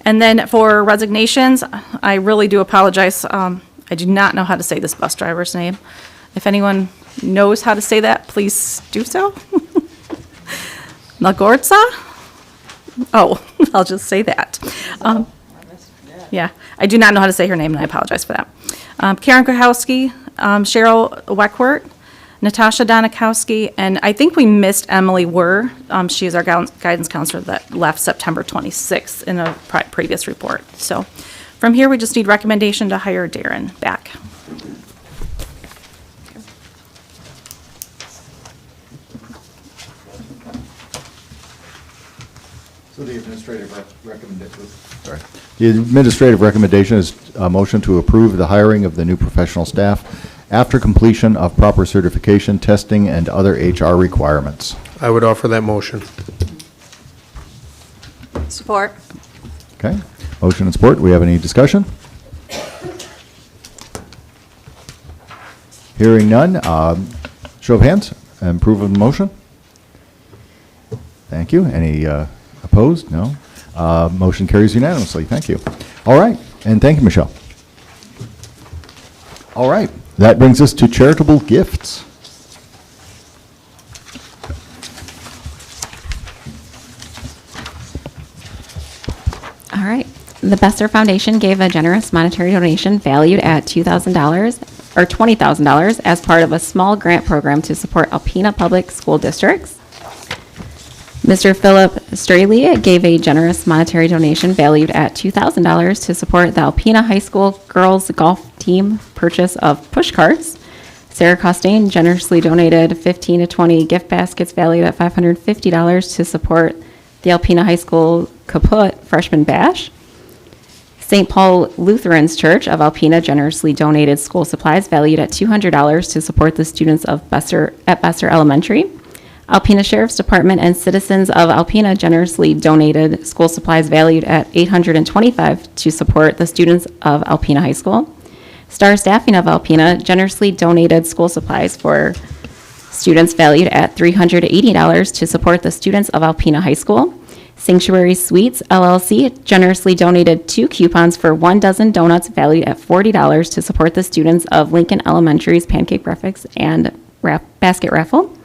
And then for resignations, I really do apologize. I do not know how to say this bus driver's name. If anyone knows how to say that, please do so. Lagorza? Oh, I'll just say that. Yeah, I do not know how to say her name, and I apologize for that. Karen Kohowski, Cheryl Weckworth, Natasha Donikowski, and I think we missed Emily Wurr. She is our guidance counselor that left September 26th in a previous report. So from here, we just need recommendation to hire Darren back. So the administrative recommendation is a motion to approve the hiring of the new professional staff after completion of proper certification, testing, and other HR requirements. I would offer that motion. Support. Okay, motion and support. Do we have any discussion? Hearing none, show of hands, approve of the motion? Thank you. Any opposed? No. Motion carries unanimously. Thank you. All right, and thank you, Michelle. All right, that brings us to charitable gifts. All right. The Besser Foundation gave a generous monetary donation valued at $2,000 or $20,000 as part of a small grant program to support Alpena Public School Districts. Mr. Philip Straley gave a generous monetary donation valued at $2,000 to support the Alpena High School girls golf team purchase of push carts. Sarah Costain generously donated 15 to 20 gift baskets valued at $550 to support the Alpena High School Kaput freshman bash. St. Paul Lutheran's Church of Alpena generously donated school supplies valued at $200 to support the students of Besser Elementary. Alpena Sheriff's Department and citizens of Alpena generously donated school supplies valued at $825 to support the students of Alpena High School. Star Staffing of Alpena generously donated school supplies for students valued at $380 to support the students of Alpena High School. Sanctuary Sweets LLC generously donated 2 coupons for 1 dozen donuts valued at $40 to support the students of Lincoln Elementary's pancake breakfast and basket raffle.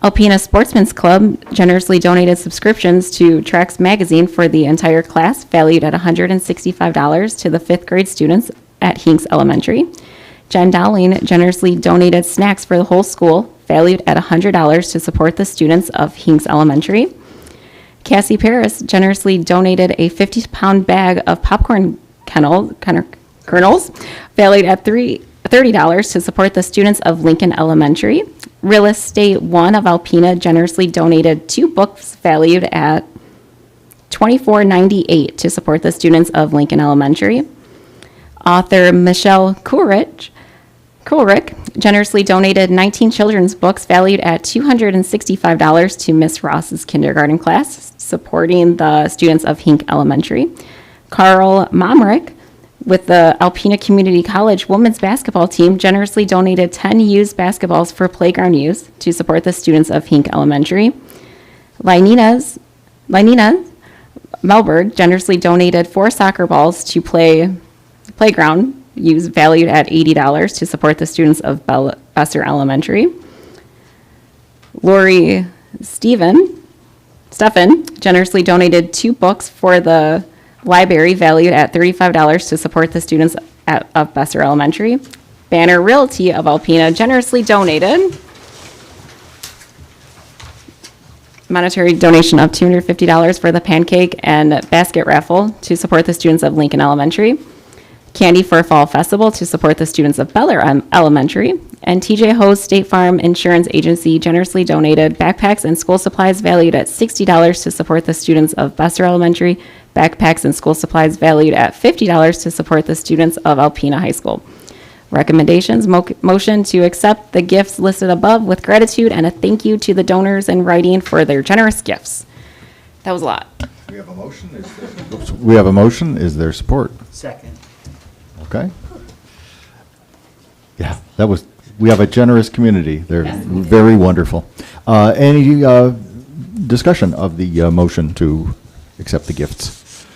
Alpena Sportsman's Club generously donated subscriptions to Trax Magazine for the entire class, valued at $165 to the 5th grade students at Hinks Elementary. Jen Dowling generously donated snacks for the whole school, valued at $100 to support the students of Hinks Elementary. Cassie Paris generously donated a 50-pound bag of popcorn kernels, valued at $30 to support the students of Lincoln Elementary. Real Estate One of Alpena generously donated 2 books valued at $24.98 to support the students of Lincoln Elementary. Author Michelle Coolrich generously donated 19 children's books valued at $265 to Miss Ross's kindergarten class, supporting the students of Hink Elementary. Carl Momrick, with the Alpena Community College women's basketball team, generously donated 10 used basketballs for playground use to support the students of Hink Elementary. Lynina Melberg generously donated 4 soccer balls to playground use valued at $80 to support the students of Besser Elementary. Lori Stephen generously donated 2 books for the library valued at $35 to support the students of Besser Elementary. Banner Realty of Alpena generously donated monetary donation of $250 for the pancake and basket raffle to support the students of Lincoln Elementary. Candy for Fall Festival to support the students of Beller Elementary. And TJ Ho's State Farm Insurance Agency generously donated backpacks and school supplies valued at $60 to support the students of Besser Elementary, backpacks and school supplies valued at $50 to support the students of Alpena High School. Recommendations, motion to accept the gifts listed above with gratitude and a thank you to the donors in writing for their generous gifts. That was a lot. We have a motion. We have a motion. Is there support? Second. Okay. Yeah, we have a generous community. They're very wonderful. Any discussion of the motion to accept the gifts?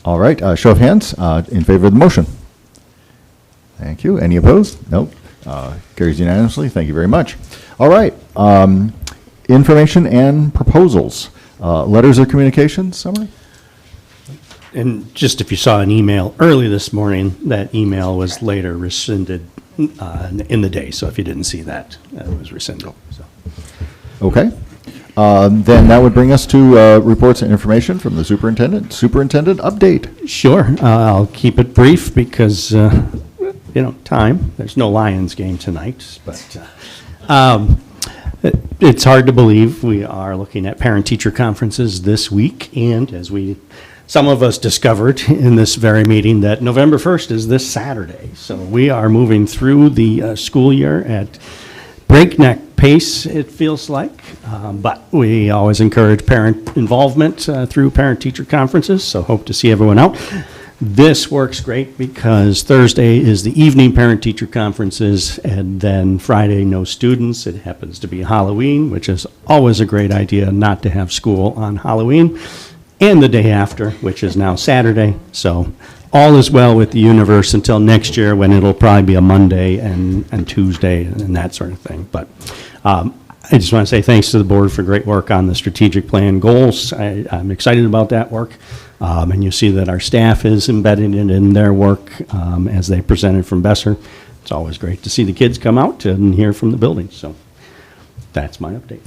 All right, show of hands in favor of the motion. Thank you. Any opposed? Nope. Carries unanimously. Thank you very much. All right. Information and proposals. Letters of communication summary? And just if you saw an email early this morning, that email was later rescinded in the day. So if you didn't see that, it was rescinded. So. Okay. Then that would bring us to reports and information from the superintendent. Superintendent update. Sure. I'll keep it brief because, time. There's no Lions game tonight. But it's hard to believe we are looking at parent-teacher conferences this week. And as some of us discovered in this very meeting that November 1st is this Saturday. So we are moving through the school year at breakneck pace, it feels like. But we always encourage parent involvement through parent-teacher conferences, so hope to see everyone out. This works great because Thursday is the evening parent-teacher conferences, and then Friday, no students. It happens to be Halloween, which is always a great idea not to have school on Halloween. And the day after, which is now Saturday. So all is well with the universe until next year when it'll probably be a Monday and Tuesday and that sort of thing. But I just want to say thanks to the board for great work on the strategic plan goals. I'm excited about that work. And you see that our staff is embedding it in their work as they presented from Besser. It's always great to see the kids come out and hear from the building. So that's my update.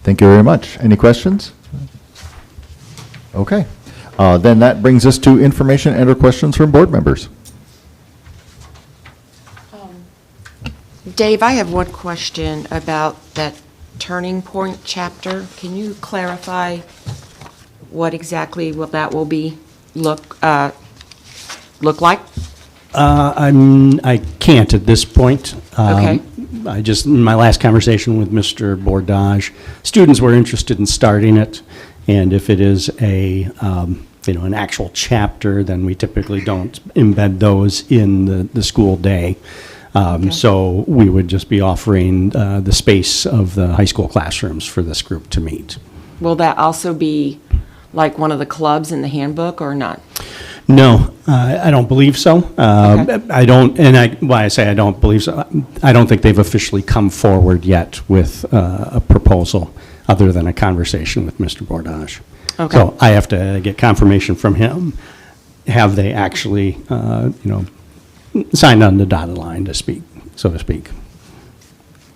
Thank you very much. Any questions? Okay. Then that brings us to information and or questions from board members. Dave, I have one question about that Turning Point chapter. Can you clarify what exactly that will be look like? I can't at this point. Okay. in my last conversation with Mr. Bordage, students were interested in starting it, and if it is an actual chapter, then we typically don't embed those in the school day. So we would just be offering the space of the high school classrooms for this group to meet. Will that also be like one of the clubs in the handbook or not? No, I don't believe so. I don't, why I say I don't believe so, I don't think they've officially come forward yet with a proposal other than a conversation with Mr. Bordage. Okay. So I have to get confirmation from him. Have they actually, signed on the dotted line to speak, so to speak?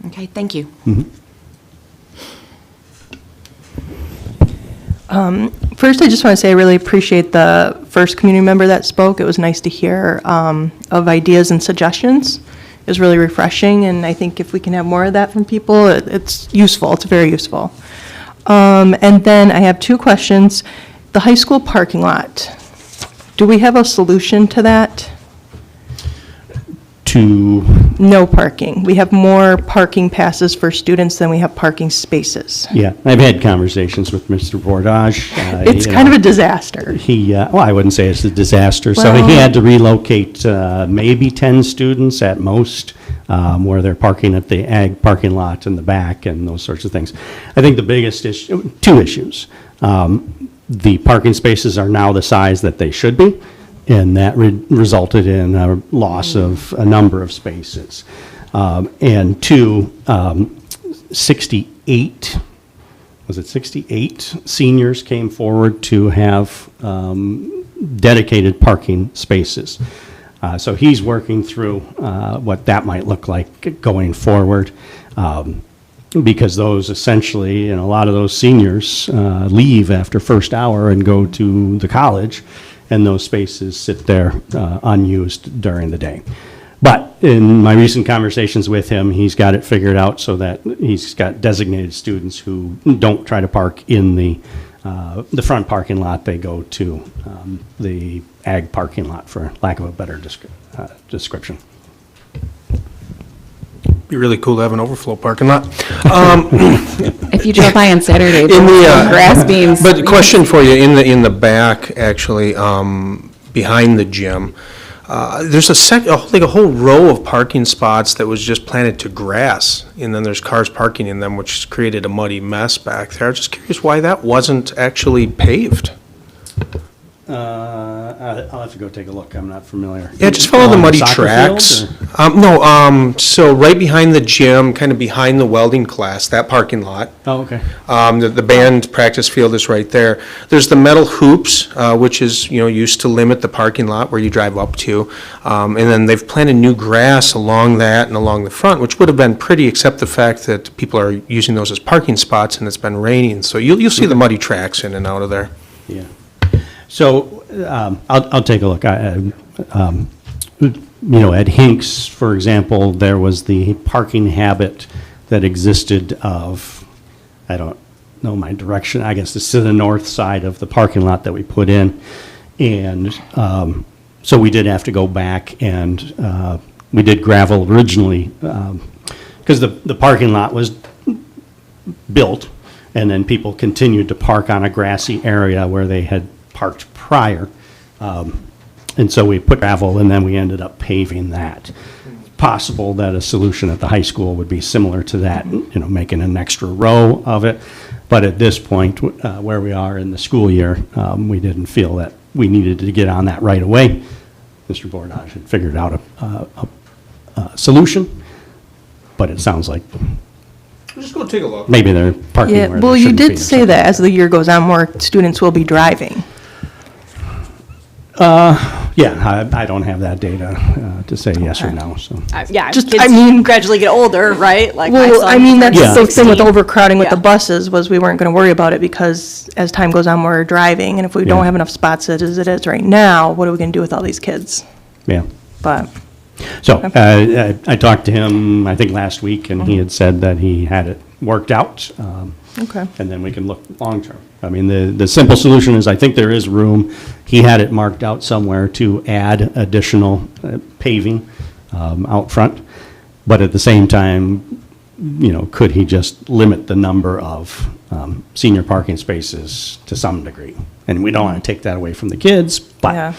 Okay, thank you. First, I just want to say I really appreciate the first community member that spoke. It was nice to hear of ideas and suggestions. It was really refreshing, and I think if we can have more of that from people, it's useful. It's very useful. And then I have two questions. The high school parking lot, do we have a solution to that? No parking. We have more parking passes for students than we have parking spaces. Yeah, I've had conversations with Mr. Bordage. It's kind of a disaster. Well, I wouldn't say it's a disaster. So Well- he had to relocate maybe 10 students at most, where they're parking at the ag parking lot in the back and those sorts of things. I think the biggest issue, two issues. The parking spaces are now the size that they should be, and that resulted in a loss of a number of spaces. And two, 68, was it 68 seniors came forward to have dedicated parking spaces. So he's working through what that might look like going forward. Because those essentially, and a lot of those seniors leave after first hour and go to the college, and those spaces sit there unused during the day. But in my recent conversations with him, he's got it figured out so that he's got designated students who don't try to park in the front parking lot. They go to the ag parking lot, for lack of a better description. Be really cool to have an overflow parking lot. If you drove by on Saturday, In there the, were some grass beans. But question for you, in the back, actually, behind the gym, there's a whole row of parking spots that was just planted to grass, and then there's cars parking in them, which created a muddy mess back there. I was just curious why that wasn't actually paved. I'll have to go take a look. I'm not familiar. Yeah, just follow the Along muddy soccer tracks. field, So right behind the gym, kind of behind the welding class, that parking lot. Oh, okay. The band practice field is right there. There's the metal hoops, which is, used to limit the parking lot where you drive up to. And then they've planted new grass along that and along the front, which would have been pretty, except the fact that people are using those as parking spots and it's been raining. So you'll see the muddy tracks in and out of there. Yeah. So I'll take a look. At Hinks, for example, there was the parking habit that existed of, I don't know my direction, I guess it's to the north side of the parking lot that we put in. And so we did have to go back and we did gravel originally because the parking lot was built and then people continued to park on a grassy area where they had parked prior. And so we put gravel and then we ended up paving that. Possible that a solution at the high school would be similar to that, making an extra row of it. But at this point, where we are in the school year, we didn't feel that we needed to get on that right away. Mr. Bordage had figured out a solution, but it sounds like Just go take a look. maybe they're parking Yeah, where well, they you shouldn't be did or say something. that as the year goes on, more students will be driving. Yeah, I don't have that data to say yes or no, so. Yeah, Just, kids I mean- gradually get older, right? Like my Well, son I mean, that's Yeah. the big thing with 16. overcrowding with the Yeah. buses, was we weren't gonna worry about it because as time goes on, we're driving, and if we Yeah. don't have enough spots as it is right now, what are we gonna do with all these kids? Yeah. But, So I talked to him, I think, last week, and he had said that he had it worked out. okay. And then we can look long-term. I mean, the simple solution is, I think there is room. He had it marked out somewhere to add additional paving out front. But at the same time, could he just limit the number of senior parking spaces to some degree? And we don't want to take that away from the kids, but Yeah.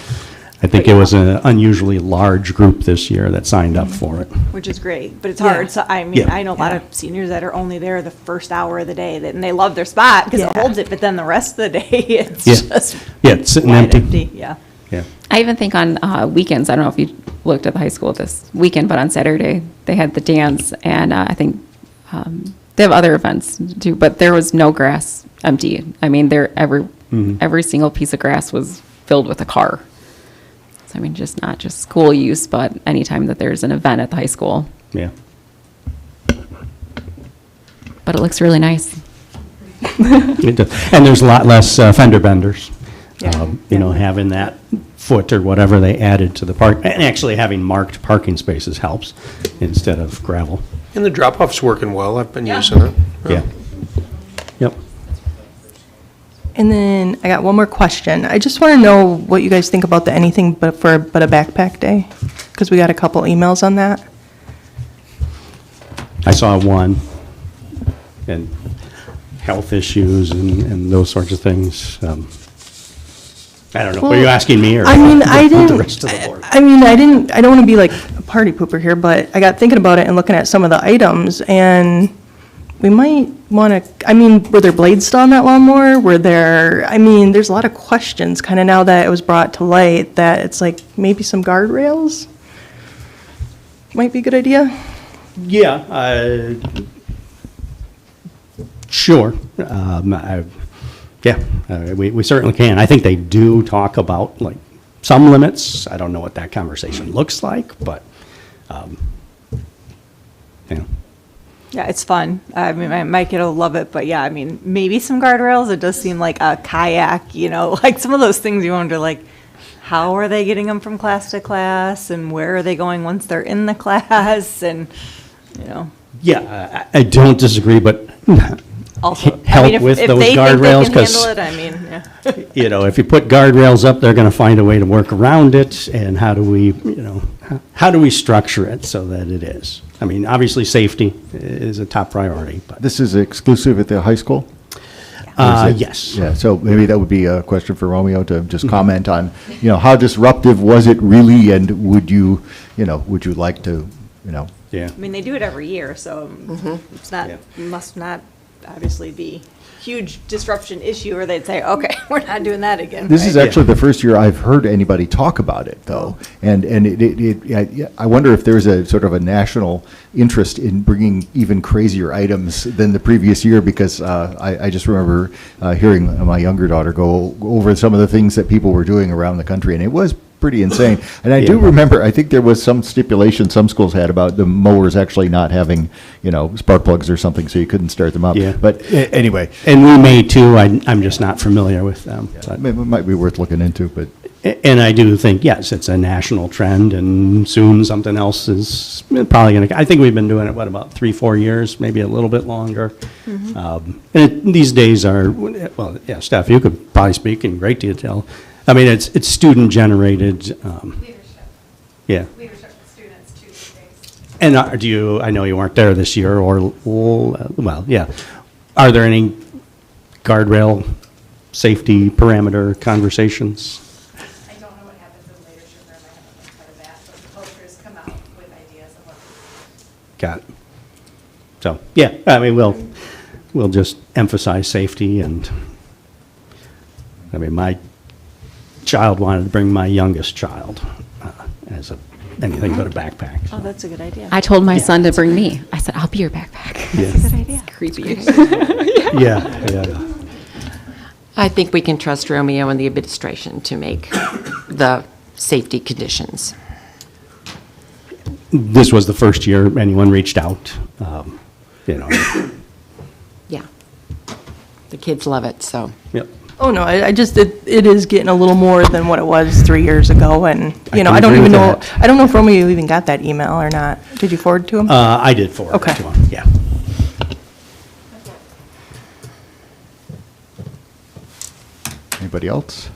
I think it was an unusually large group this year that signed up for it. Which is great, but it's Yeah. hard. So, I mean, Yeah. I know a lot of seniors that are only there the first hour of the day, and they love their spot because it Yeah. holds it, but then the rest of the day, it's Yeah. just Yeah, it's sitting wide empty. Yeah. Yeah. I even think on weekends, I don't know if you looked at the high school this weekend, but on Saturday, they had the dance, and I think they have other events too, but there was no grass empty. I mean, every single piece of grass was filled with a car. So, I mean, just not just school use, but anytime that there's an event at the high school. Yeah. But it looks really nice. It does. And there's a lot less fender benders. Yeah. Having that foot or whatever they added to the park, and actually having marked parking spaces helps instead of gravel. And the drop-off's working well. I've been using it. Yeah. Yep. And then I got one more question. I just want to know what you guys think about the anything but a backpack day, because we got a couple emails on that. I saw one, and health issues and those sorts of things. I don't know. Were you asking me or I mean, I the didn't. rest of the board? I mean, I don't want to be like a party pooper here, but I got thinking about it and looking at some of the items, and we might want to. I mean, were there blades still on that lawnmower? There's a lot of questions kind of now that it was brought to light that it's like maybe some guardrails might be a good idea. Yeah. Sure. We certainly can. I think they do talk about like some limits. I don't know what that conversation looks like, but Yeah, it's fun. I mean, my kid will love it, but yeah, I mean, maybe some guardrails. It does seem like a kayak, like some of those things you wonder, like, how are they getting them from class to class, and where are they going once they're in the class, and, Yeah, I don't disagree, but Also, help with if those they guardrails, think they can handle it, yeah. if you put guardrails up, they're going to find a way to work around it. And how do we structure it so that it is? I mean, obviously, safety is a top priority, but This is exclusive at the high school? Or is it- yes. Yeah, so maybe that would be a question for Romeo to just comment on, how disruptive was it really, and would you like to, Yeah. I mean, they do it every year, so it's not, must not obviously be huge disruption issue, or they'd say, okay, we're not doing that again. This right? is actually the first year I've heard anybody talk about it, though. And I wonder if there's a sort of a national interest in bringing even crazier items than the previous year, because I just remember hearing my younger daughter go over some of the things that people were doing around the country, and it was pretty insane. And I do remember, I think there was some stipulation some schools had about the mowers actually not having, spark plugs or something, so you couldn't start them up. Yeah. But anyway. And we may too. I'm just not familiar with them. But- It might be worth looking into, but. And I do think, yes, it's a national trend, and soon something else is probably going to, I think we've been doing it, about 3-4 years, maybe a little bit longer. These days are, well, yeah, Steph, you could probably speak in great detail. I mean, it's student-generated. Leadership. Yeah. Leadership with students, Tuesdays. And I know you weren't there this year, well, yeah. Are there any guardrail safety parameter conversations? I don't know what happens in leadership room. I haven't been part of that, but the posters come out with ideas of what. Got it. So, yeah, I mean, we'll just emphasize safety, and, I mean, my child wanted to bring my youngest child as anything but a backpack. Oh, that's a good idea. I told my son to bring me. I said, I'll be your backpack. Yeah. That's a good idea. Creepy. Yeah. I think we can trust Romeo and the administration to make the safety conditions. This was the first year anyone reached out, Yeah. The kids love it, so. Yep. Oh, no, it is getting a little more than what it was 3 years ago, and, can I don't agree even with know, that. I don't know if Romeo even got that email or not. Did you forward to him? I did forward it Okay. to him, yeah. Anybody else?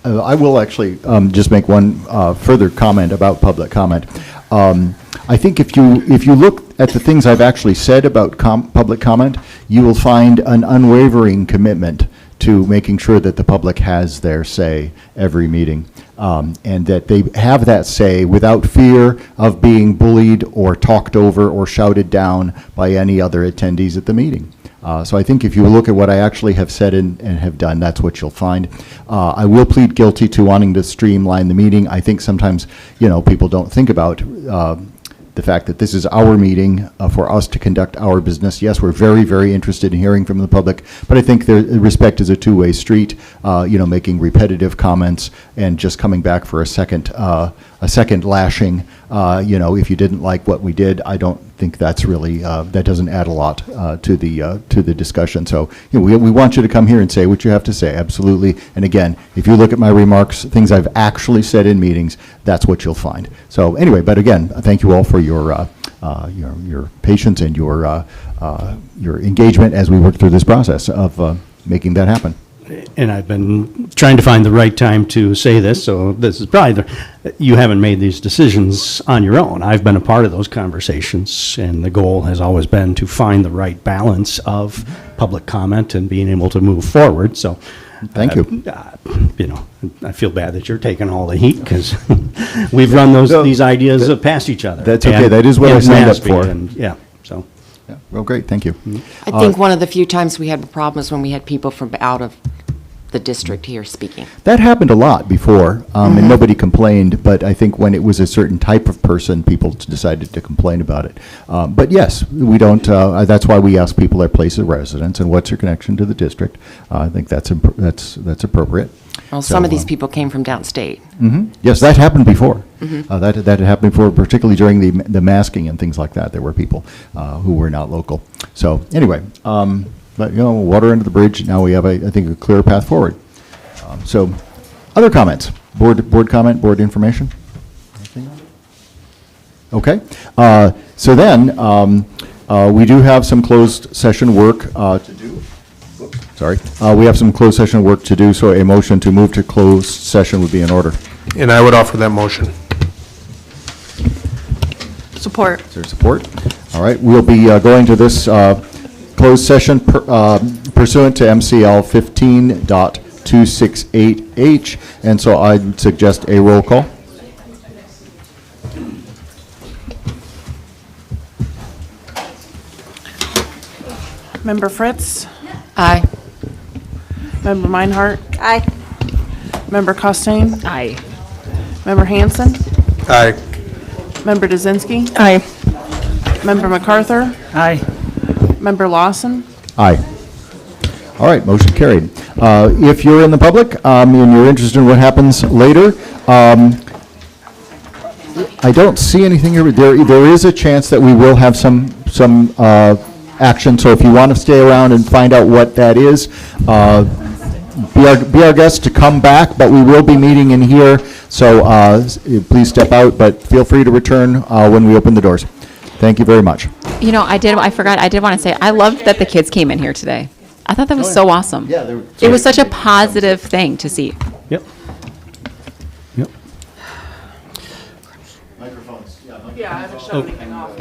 I will actually just make one further comment about public comment. I think if you look at the things I've actually said about public comment, you will find an unwavering commitment to making sure that the public has their say every meeting, and that they have that say without fear of being bullied or talked over or shouted down by any other attendees at the meeting. So I think if you look at what I actually have said and have done, that's what you'll find. I will plead guilty to wanting to streamline the meeting. I think sometimes, people don't think about the fact that this is our meeting for us to conduct our business. Yes, we're very, very interested in hearing from the public, but I think respect is a two-way street. Making repetitive comments and just coming back for a second lashing. If you didn't like what we did, I don't think that's really that doesn't add a lot to the discussion. So we want you to come here and say what you have to say. Absolutely. And again, if you look at my remarks, things I've actually said in meetings, that's what you'll find. So anyway, but again, thank you all for your patience and your engagement as we work through this process of making that happen. And I've been trying to find the right time to say this, so this is probably you haven't made these decisions on your own. I've been a part of those conversations, and the goal has always been to find the right balance of public comment and being able to move forward. So, thank you. I feel bad that you're taking all the heat because we've run these ideas past each other. That's okay. That is what I signed up for. Yeah. So. Yeah. Well, great. Thank you. I think one of the few times we had a problem was when we had people from out of the district here speaking. That happened a lot before, and nobody complained, but I think when it was a certain type of person, people decided to complain about it. But yes, we don't, that's why we ask people their place of residence and what's your connection to the district. I think that's appropriate. Well, some of these people came from downstate. Yes, that happened before. That had happened before, particularly during the masking and things like that. There were people who were not local. So anyway, but water under the bridge. Now we have, I think, a clear path forward. So, other comments? Board comment, board information? Okay. So then, we do have some closed session work to do. Sorry. We have some closed session work to do, so a motion to move to closed session would be in order. And I would offer that motion. Support. Is there support? All right. We'll be going to this closed session pursuant to MCL 15.268H, and so I'd suggest a roll call. Member Fritz? Aye. Member Meinhardt? Aye. Member Costain? Aye. Member Hanson? Aye. Member Dzinski? Aye. Member MacArthur? Aye. Member Lawson? Aye. All right, motion carried. If you're in the public and you're interested in what happens later, I don't see anything here. There is a chance that we will have some action, so if you want to stay around and find out what that is, be our guest to come back, but we will be meeting in here, so please step out, but feel free to return when we open the doors. Thank you very much. I did want to say, I loved that the kids came in here today. I thought that was so awesome. Yeah, it was such a positive thing to see. Yep. Yep. Microphones. Yeah, I haven't shut anything off.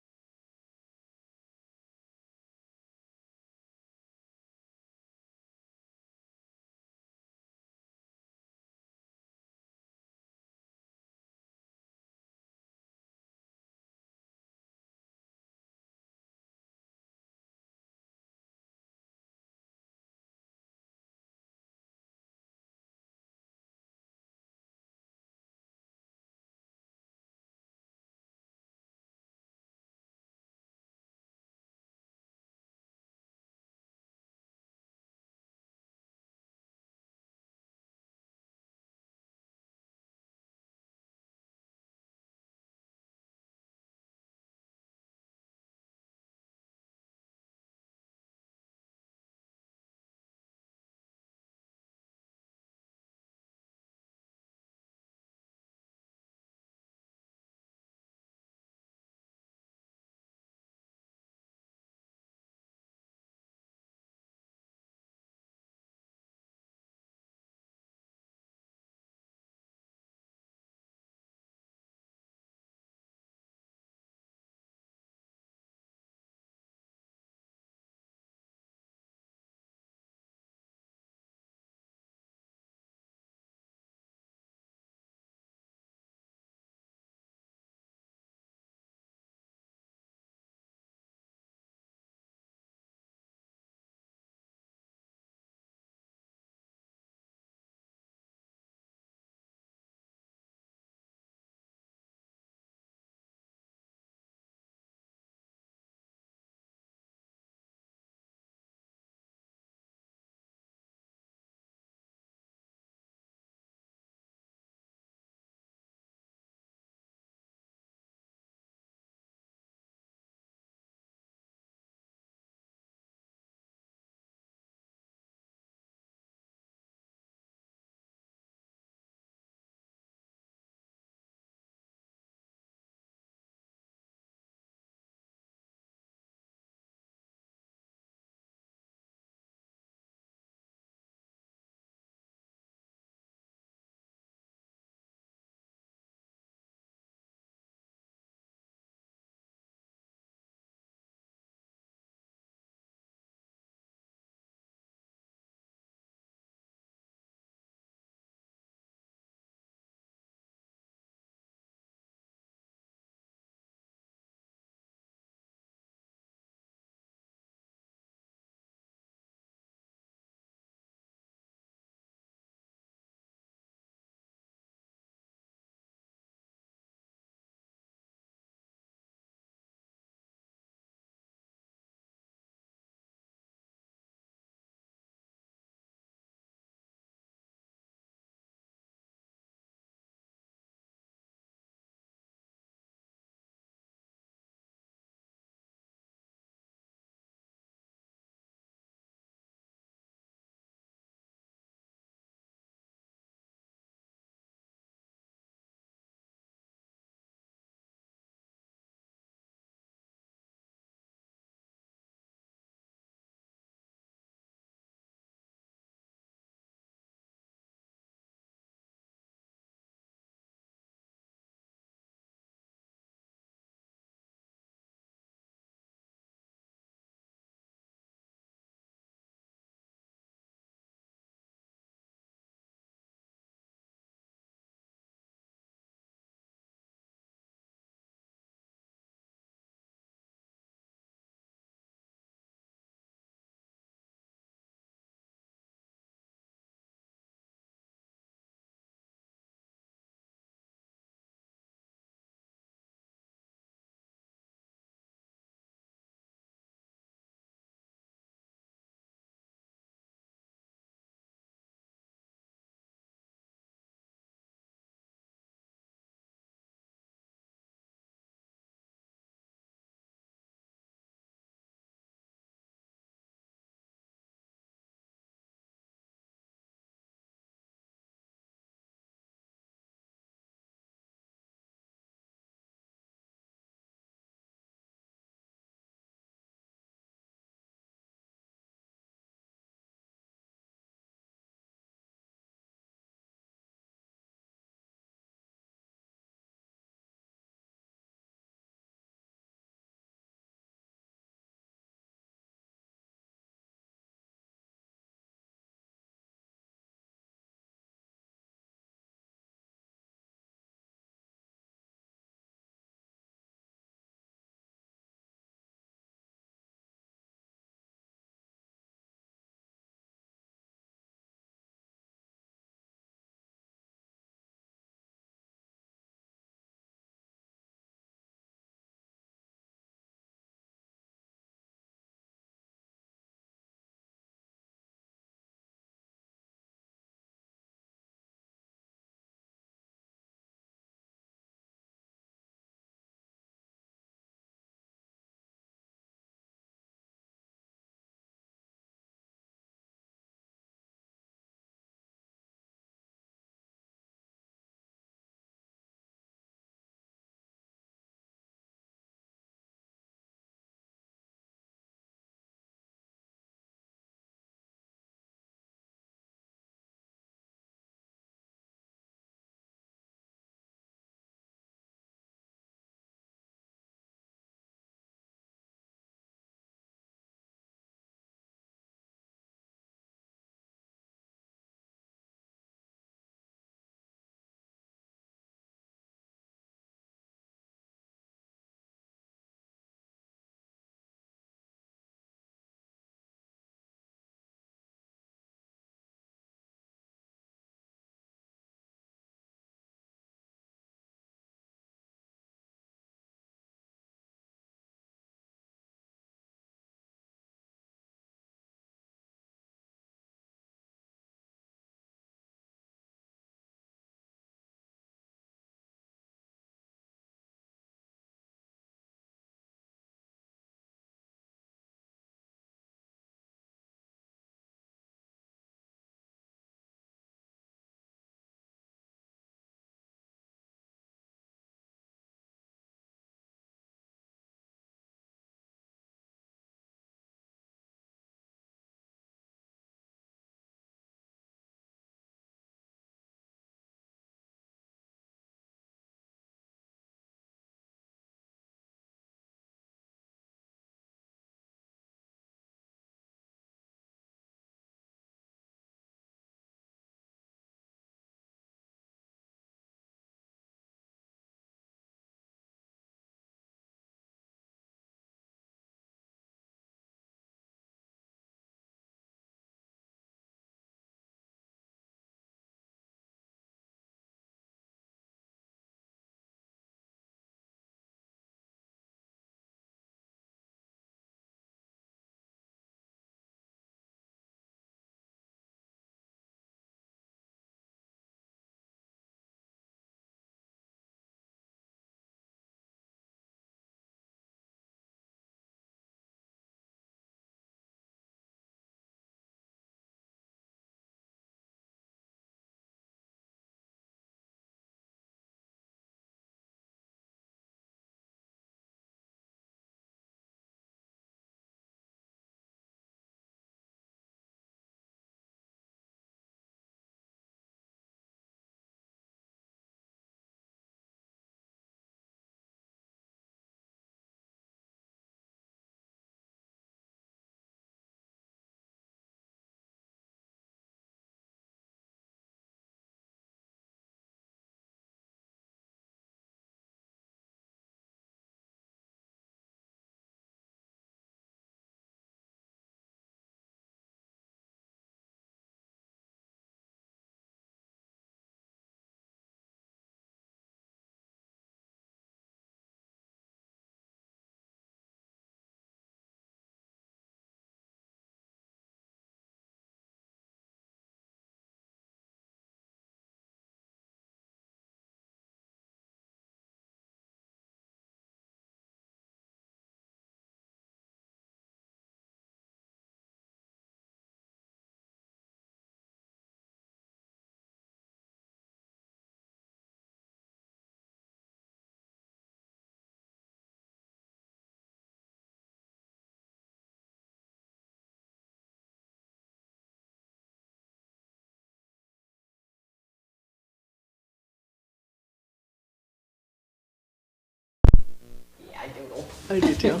I do too.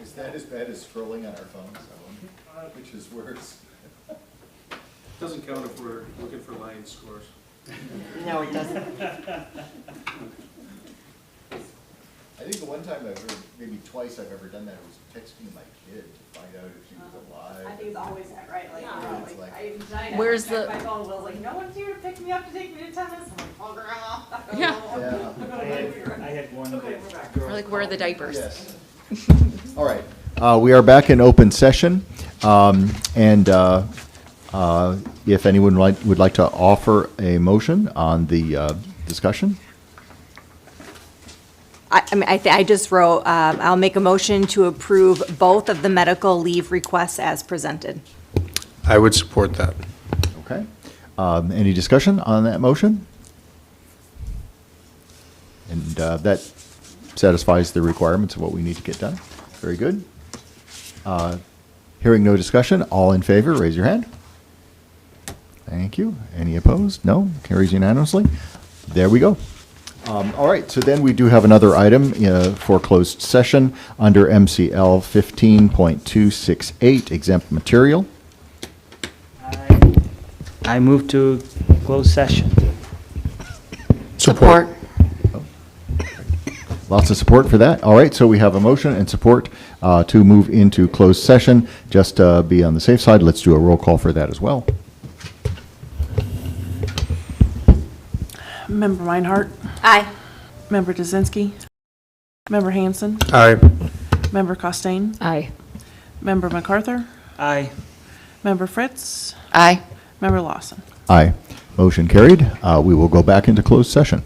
Is that as bad as scrolling on our phones? Which is worse? Doesn't count if we're looking for line scores. No, it doesn't. I think the one time I've ever, maybe twice I've ever done that was texting my kid to find out if she was alive. I think it's always that, right? Like, Yeah, it's like- Where's the- My phone was like, no one's here to pick me up to take me to tennis. I'm like, oh, grandma. Yeah. I had one. Okay, we're back. Or like, where are the diapers? Yes. All right. We are back in open session. And if anyone would like to offer a motion on the discussion? I just wrote, I'll make a motion to approve both of the medical leave requests as presented. I would support that. Okay. Any discussion on that motion? And that satisfies the requirements of what we need to get done. Very good. Hearing no discussion, all in favor, raise your hand. Thank you. Any opposed? No? Carries unanimously. There we go. All right, so then we do have another item for closed session under MCL 15.268, exempt material. I move to closed session. Support. Lots of support for that. All right, so we have a motion and support to move into closed session. Just be on the safe side, let's do a roll call for that as well. Member Meinhardt? Aye. Member Dzinski? Member Hanson? Aye. Member Costain? Aye. Member MacArthur? Aye. Member Fritz? Aye. Member Lawson? Aye. Motion carried. We will go back into closed session.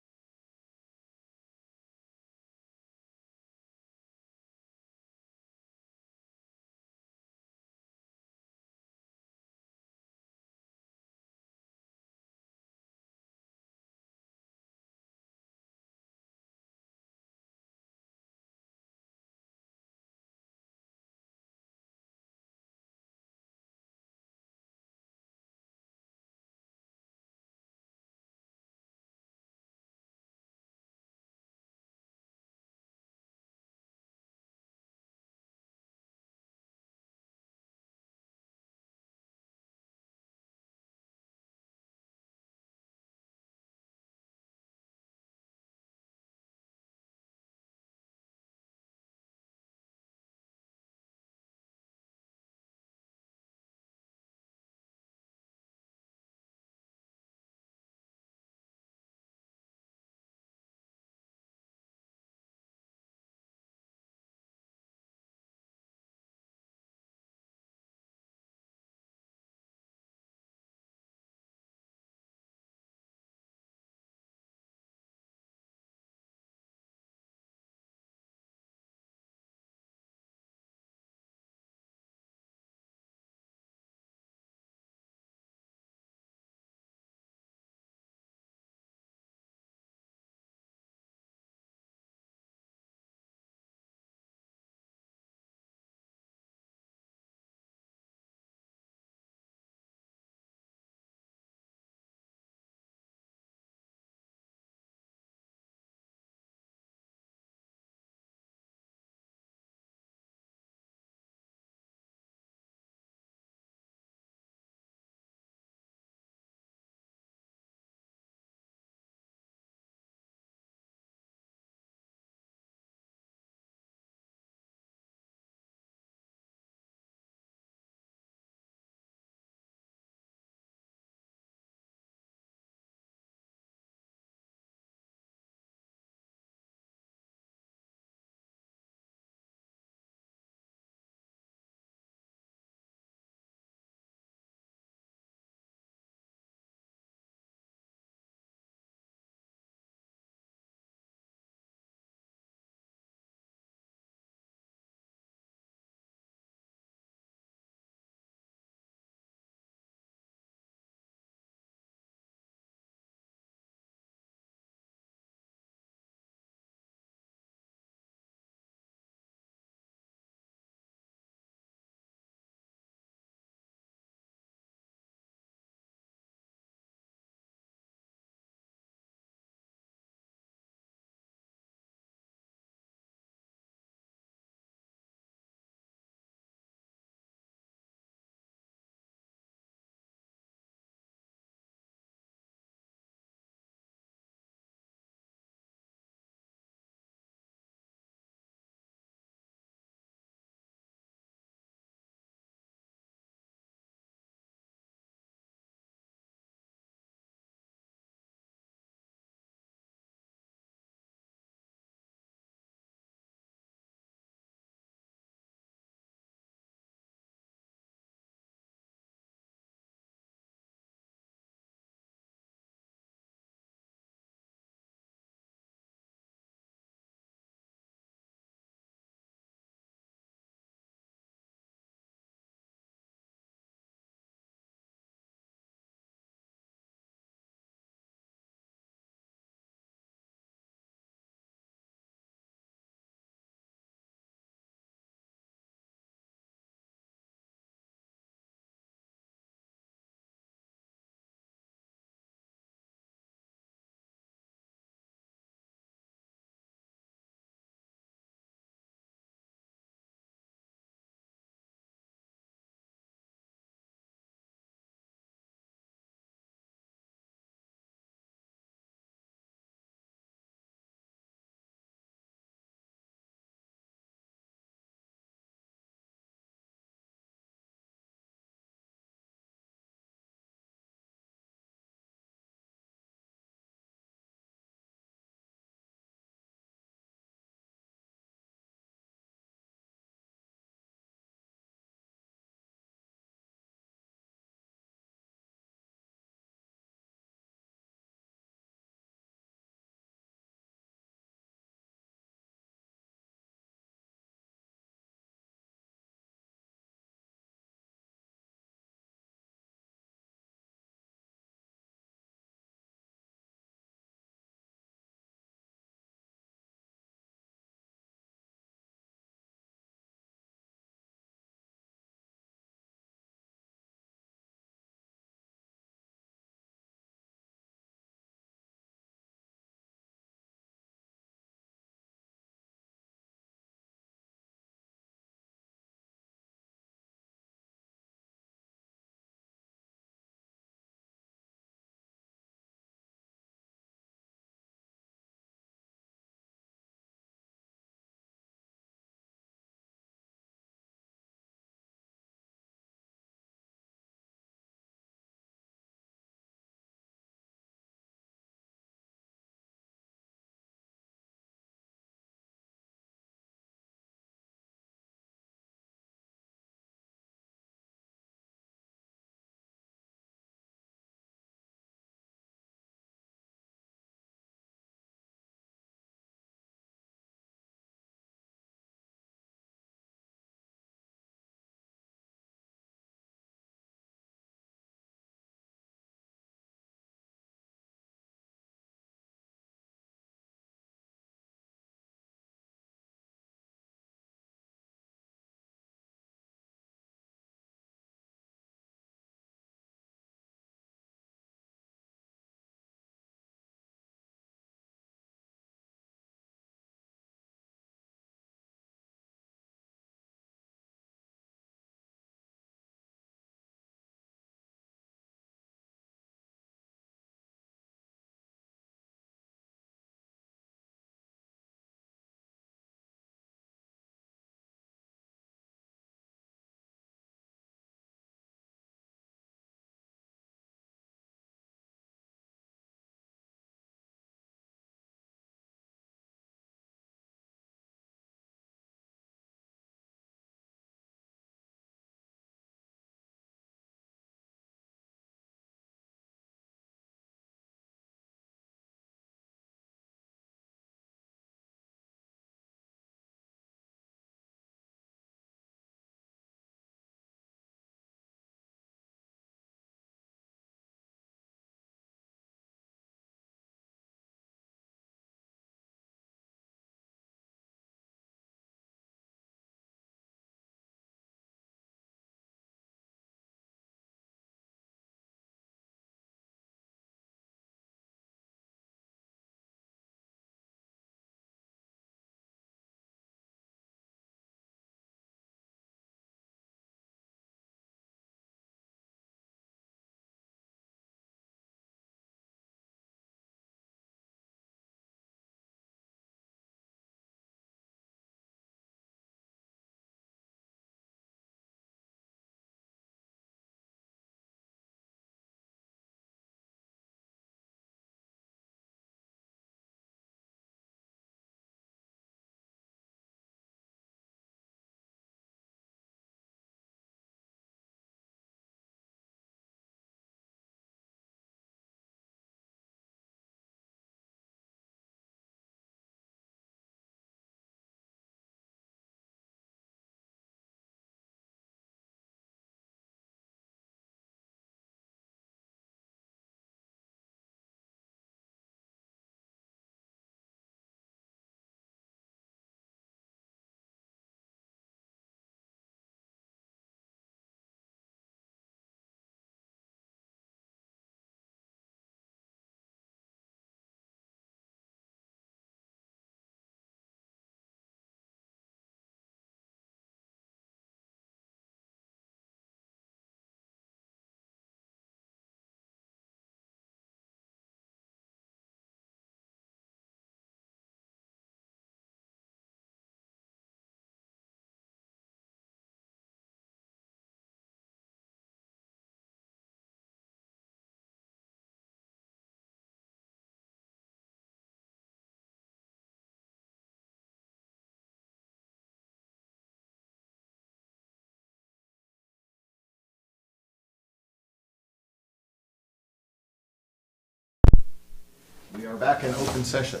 We are back in open session.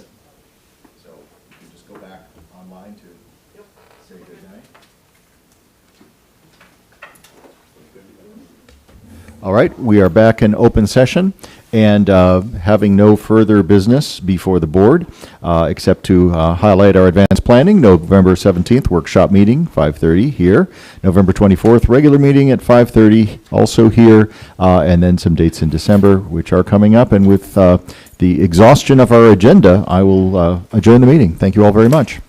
So you can just go back online to say goodnight. All right, we are back in open session, and having no further business before the board, except to highlight our advanced planning, November 17th workshop meeting, 5:30 here. November 24th, regular meeting at 5:30, also here, and then some dates in December, which are coming up. And with the exhaustion of our agenda, I will adjourn the meeting. Thank you all very much.